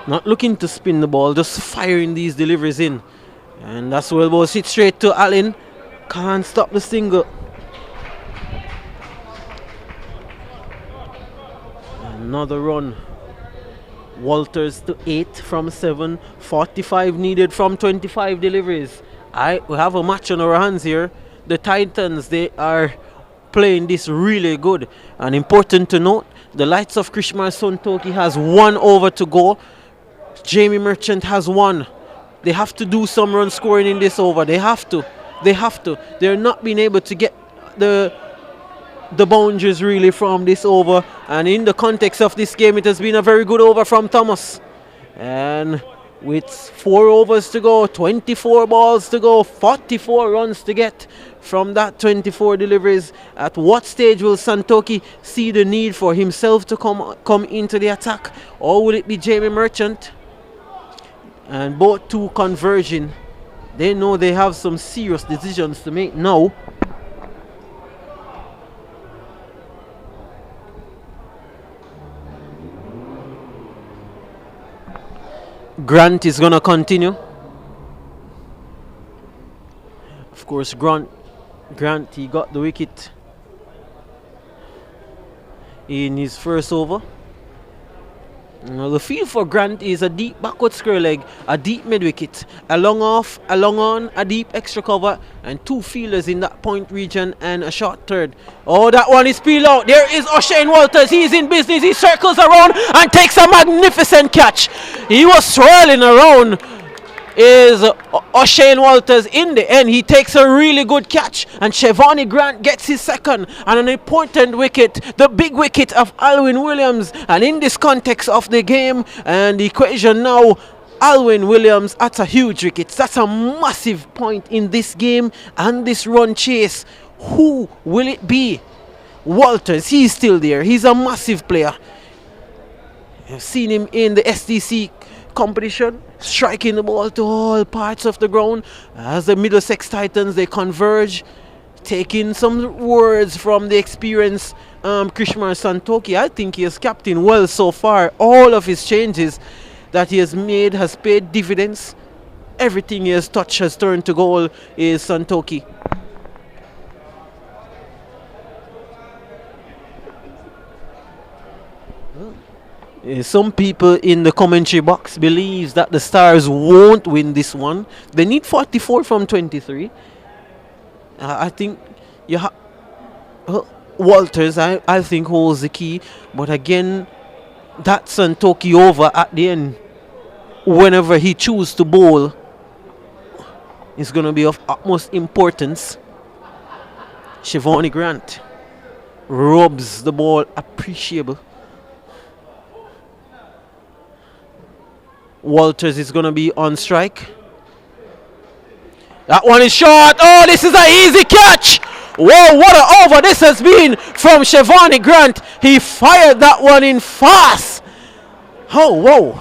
Not looking to spin the ball, just firing these deliveries in. And that's where the ball hit straight to Allen. Can't stop the single. Another run. Walters to 8 from 7. 45 needed from 25 deliveries. We have a match on our hands here. The Titans, they are playing this really good. And important to note, the likes of Krishma Santoki has 1 over to go. Jamie Merchant has 1. They have to do some run scoring in this over. They have to. They're not being able to get the boundaries really from this over. And in the context of this game, it has been a very good over from Thomas. And with 4 overs to go, 24 balls to go, 44 runs to get from that 24 deliveries. At what stage will Santoki see the need for himself to come into the attack? Or will it be Jamie Merchant? And both two converging. They know they have some serious decisions to make now. Grant is going to continue. Of course, Grant, he got the wicket in his first over. Now the field for Grant is a deep backward square leg, a deep mid wicket, a long off, a long on, a deep extra cover, and two fielders in that point region and a short third. Oh, that one is peeled out. There is O'Shane Walters. He's in business. He circles around and takes a magnificent catch. He was swirling around. Is O'Shane Walters. In the end, he takes a really good catch, and Shevani Grant gets his second and an important wicket, the big wicket of Alwyn Williams. And in this context of the game and the equation now, Alwyn Williams at a huge wicket. That's a massive point in this game and this run chase. Who will it be? Walters, he's still there. He's a massive player. I've seen him in the STC competition, striking the ball to all parts of the ground. As the Middlesex Titans, they converge, taking some words from the experienced Krishmar Santoki. I think he has captained well so far. All of his changes that he has made has paid dividends. Everything he has touched has turned to goal is Santoki. Some people in the commentary box believes that the Stars won't win this one. They need 44 from 23. I think you Walters, I think, holds the key. But again, that Santoki over at the end, whenever he chooses to bowl, is going to be of utmost importance. Shevani Grant rubs the ball appreciable. Walters is going to be on strike. That one is short. Oh, this is an easy catch. Whoa, what an over this has been from Shevani Grant. He fired that one in fast. Oh, whoa.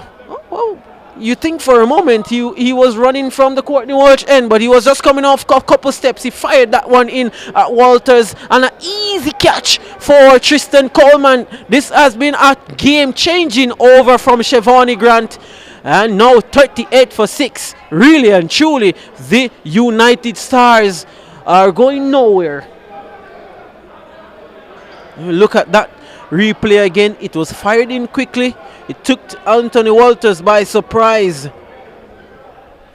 Oh, you think for a moment he was running from the Courtney Walsh end, but he was just coming off a couple steps. He fired that one in at Walters, and an easy catch for Tristan Coleman. This has been a game-changing over from Shevani Grant. And now 38 for 6. Really and truly, the United Stars are going nowhere. Look at that replay again. It was fired in quickly. It took Anthony Walters by surprise.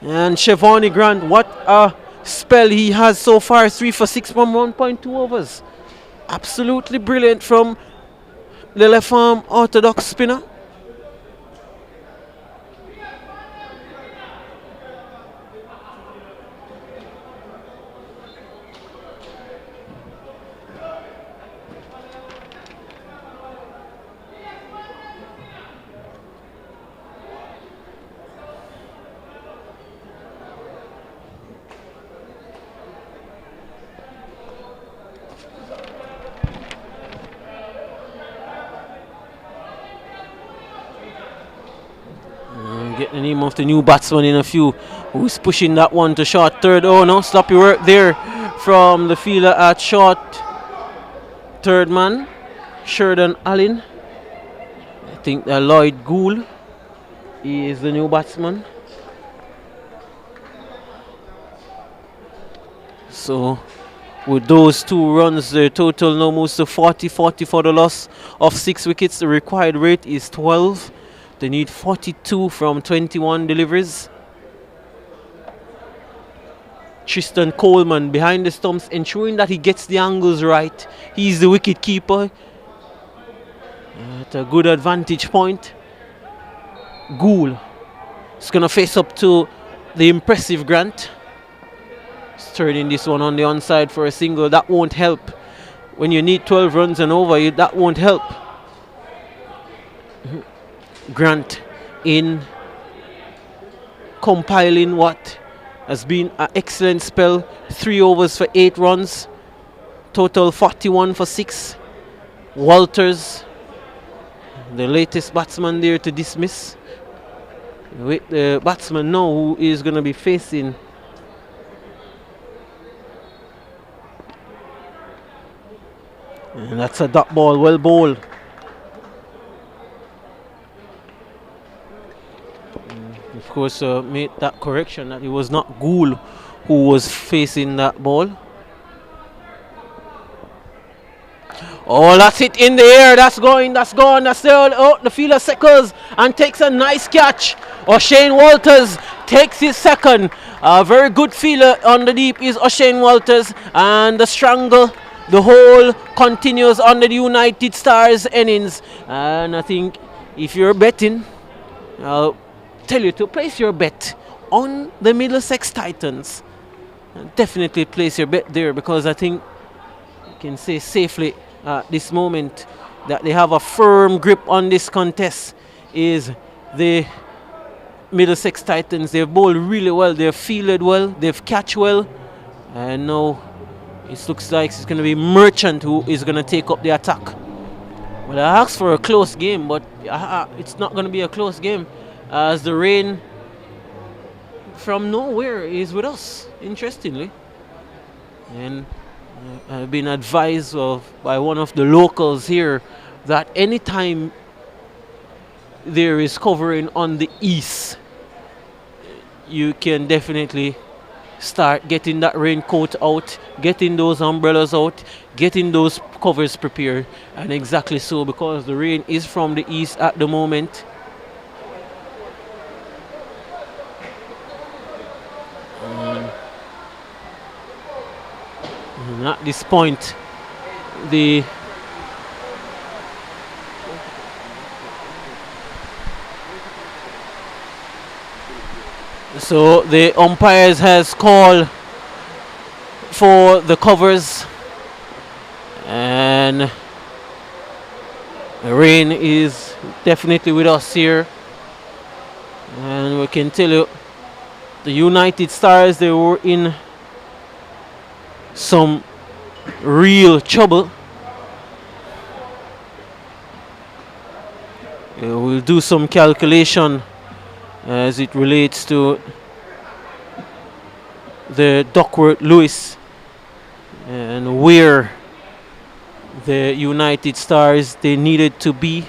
And Shevani Grant, what a spell he has so far. 3 for 6 from 1.2 overs. Absolutely brilliant from the left arm orthodox spinner. Get the name of the new batsman in a few. Who's pushing that one to short third? Oh no, sloppy work there from the fielder at short third man, Sheridan Allen. I think Lloyd Gould is the new batsman. So with those two runs, the total now moves to 40 for the loss of 6 wickets. The required rate is 12. They need 42 from 21 deliveries. Tristan Coleman behind the stumps, ensuring that he gets the angles right. He's the wicket keeper at a good advantage point. Gould is going to face up to the impressive Grant. He's turning this one on the onside for a single. That won't help. When you need 12 runs and over, that won't help. Grant in compiling what has been an excellent spell. 3 overs for 8 runs. Total 41 for 6. Walters, the latest batsman there to dismiss. with the batsman now who is going to be facing and that's a dot ball, well bowled. Of course, made that correction that it was not Gould who was facing that ball. Oh, that's it in the air. That's going. That's gone. That's there. Oh, the fielder circles and takes a nice catch. O'Shane Walters takes his second. A very good fielder on the deep is O'Shane Walters, and the strangle, the hole continues under the United Stars innings. And I think if you're betting, I'll tell you to place your bet on the Middlesex Titans. Definitely place your bet there, because I think you can say safely at this moment that they have a firm grip on this contest is the Middlesex Titans. They've bowled really well, they've fielded well, they've catched well, and now it looks like it's going to be Merchant who is going to take up the attack. Well, I asked for a close game, but it's not going to be a close game as the rain from nowhere is with us, interestingly. And I've been advised by one of the locals here that anytime there is covering on the east, you can definitely start getting that raincoat out, getting those umbrellas out, getting those covers prepared. And exactly so, because the rain is from the east at the moment. And at this point, so the umpires has called for the covers, and the rain is definitely with us here, and we can tell you the United Stars, they were in some real trouble. We'll do some calculation as it relates to the Duckworth Lewis and where the United Stars they needed to be.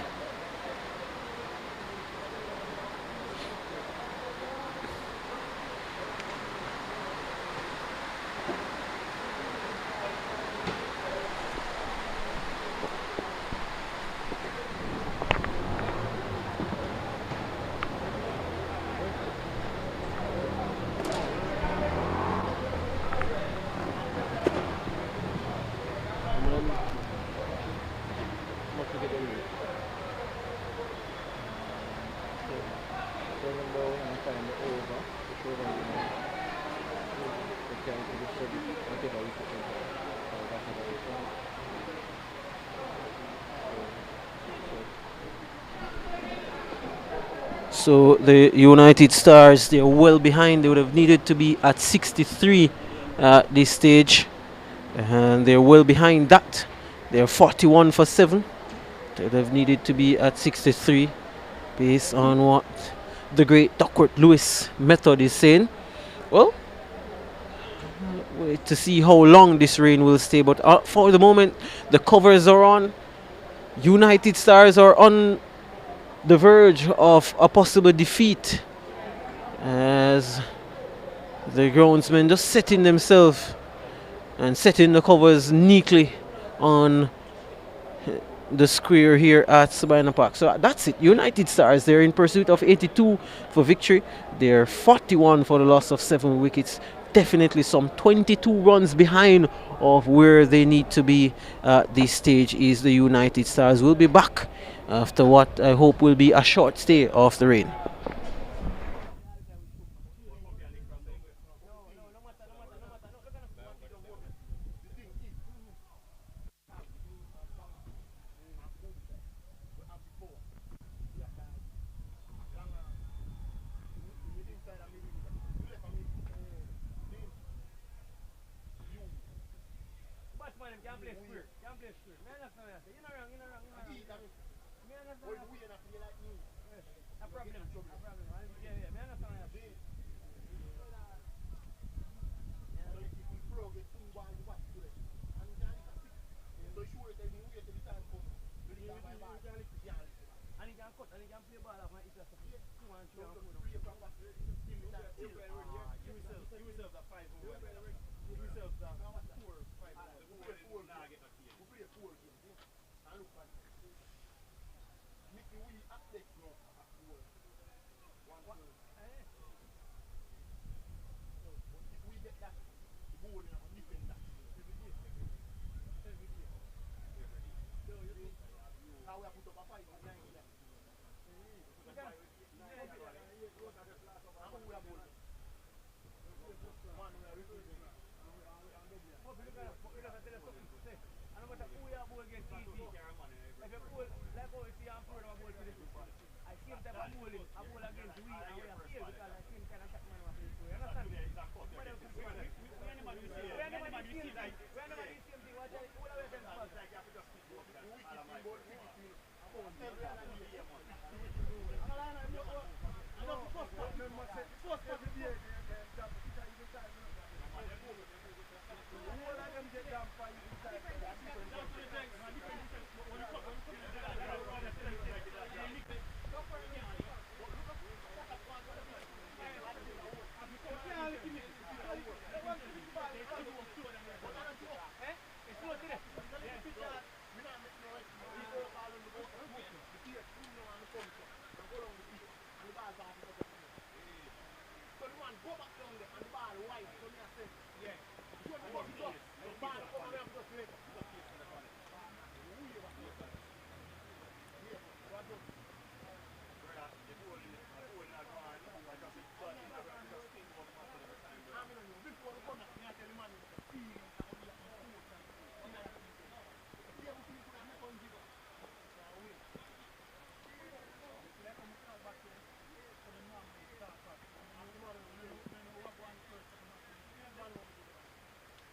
So the United Stars, they're well behind. They would have needed to be at 63 at this stage, and they're well behind that. They're 41 for 7. They would have needed to be at 63 based on what the great Duckworth Lewis method is saying. Well, wait to see how long this rain will stay, but for the moment the covers are on. United Stars are on the verge of a possible defeat as the groundsmen just setting themselves and setting the covers neatly on the square here at Sabina Park. So that's it. United Stars, they're in pursuit of 82 for victory. They're 41 for the loss of 7 wickets. Definitely some 22 runs behind of where they need to be at this stage is the United Stars. We'll be back after what I hope will be a short stay of the rain.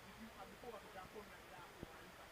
If you have the power to jump on like that,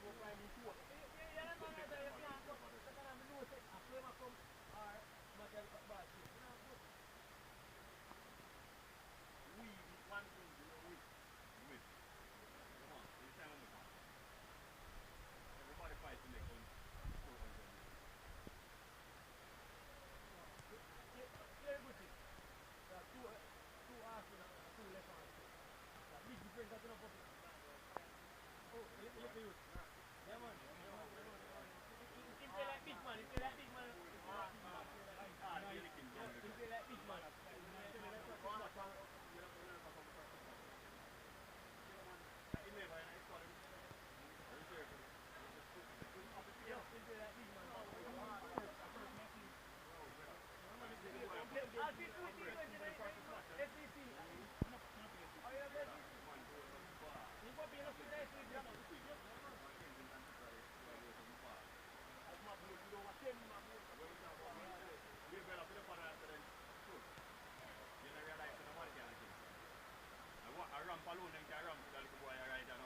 go find me too. Everybody fight to make one. I ramp alone, then I ramp to the little boy I ride down.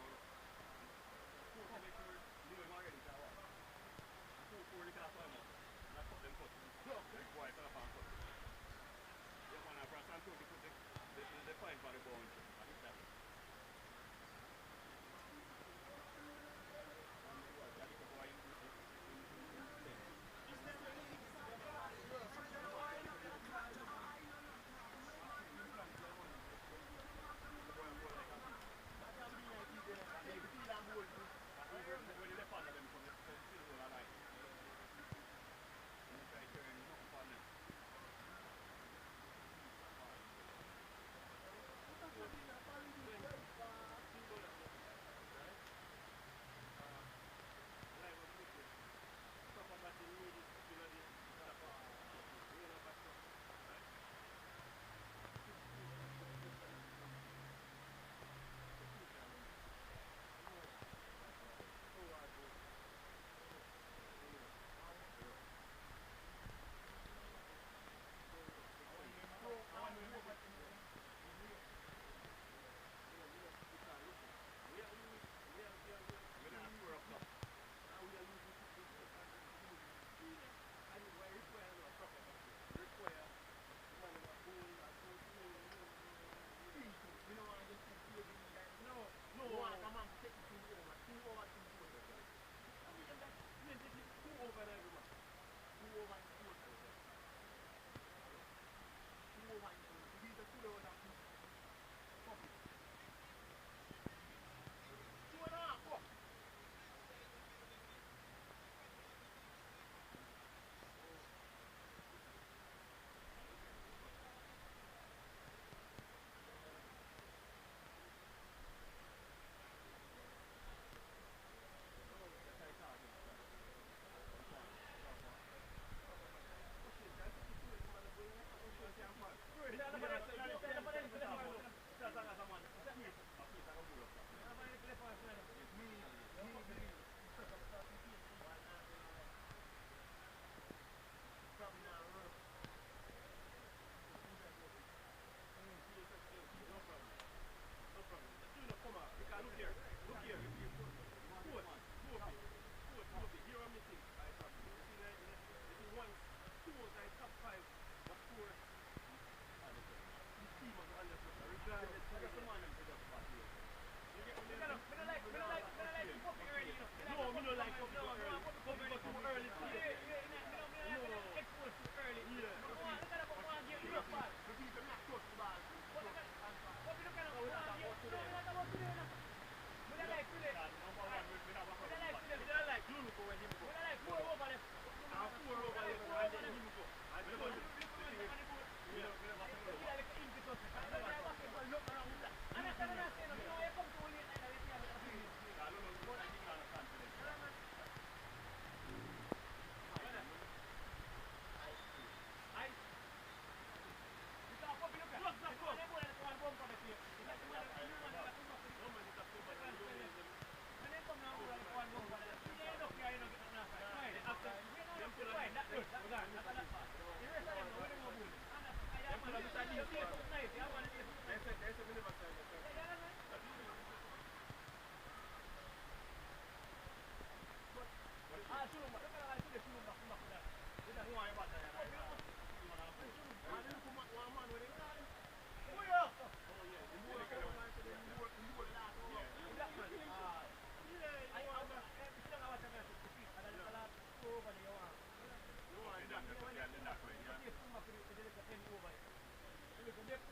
Is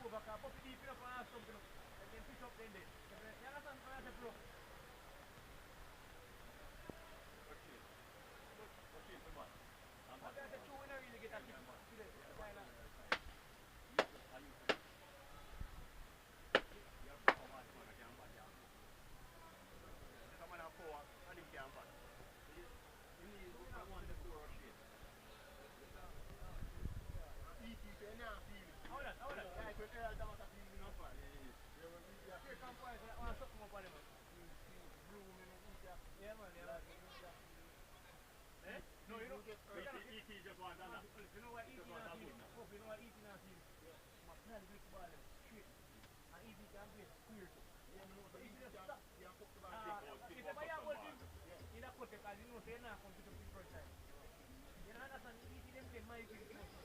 over, because Buffy deep enough and ask something, and then pitch up then there. You understand what I say, bro? But that's true, we don't really get that kick. No, you don't get E.T. just wants that. You know what E.T. now feel? You know what E.T. now feel? My plan is to ball straight. And E.T. can play queer too. So E.T. just stop. If ever you have one team, you don't cut because you know they're not going to pick up the first time. You know, that's an E.T. them play my team.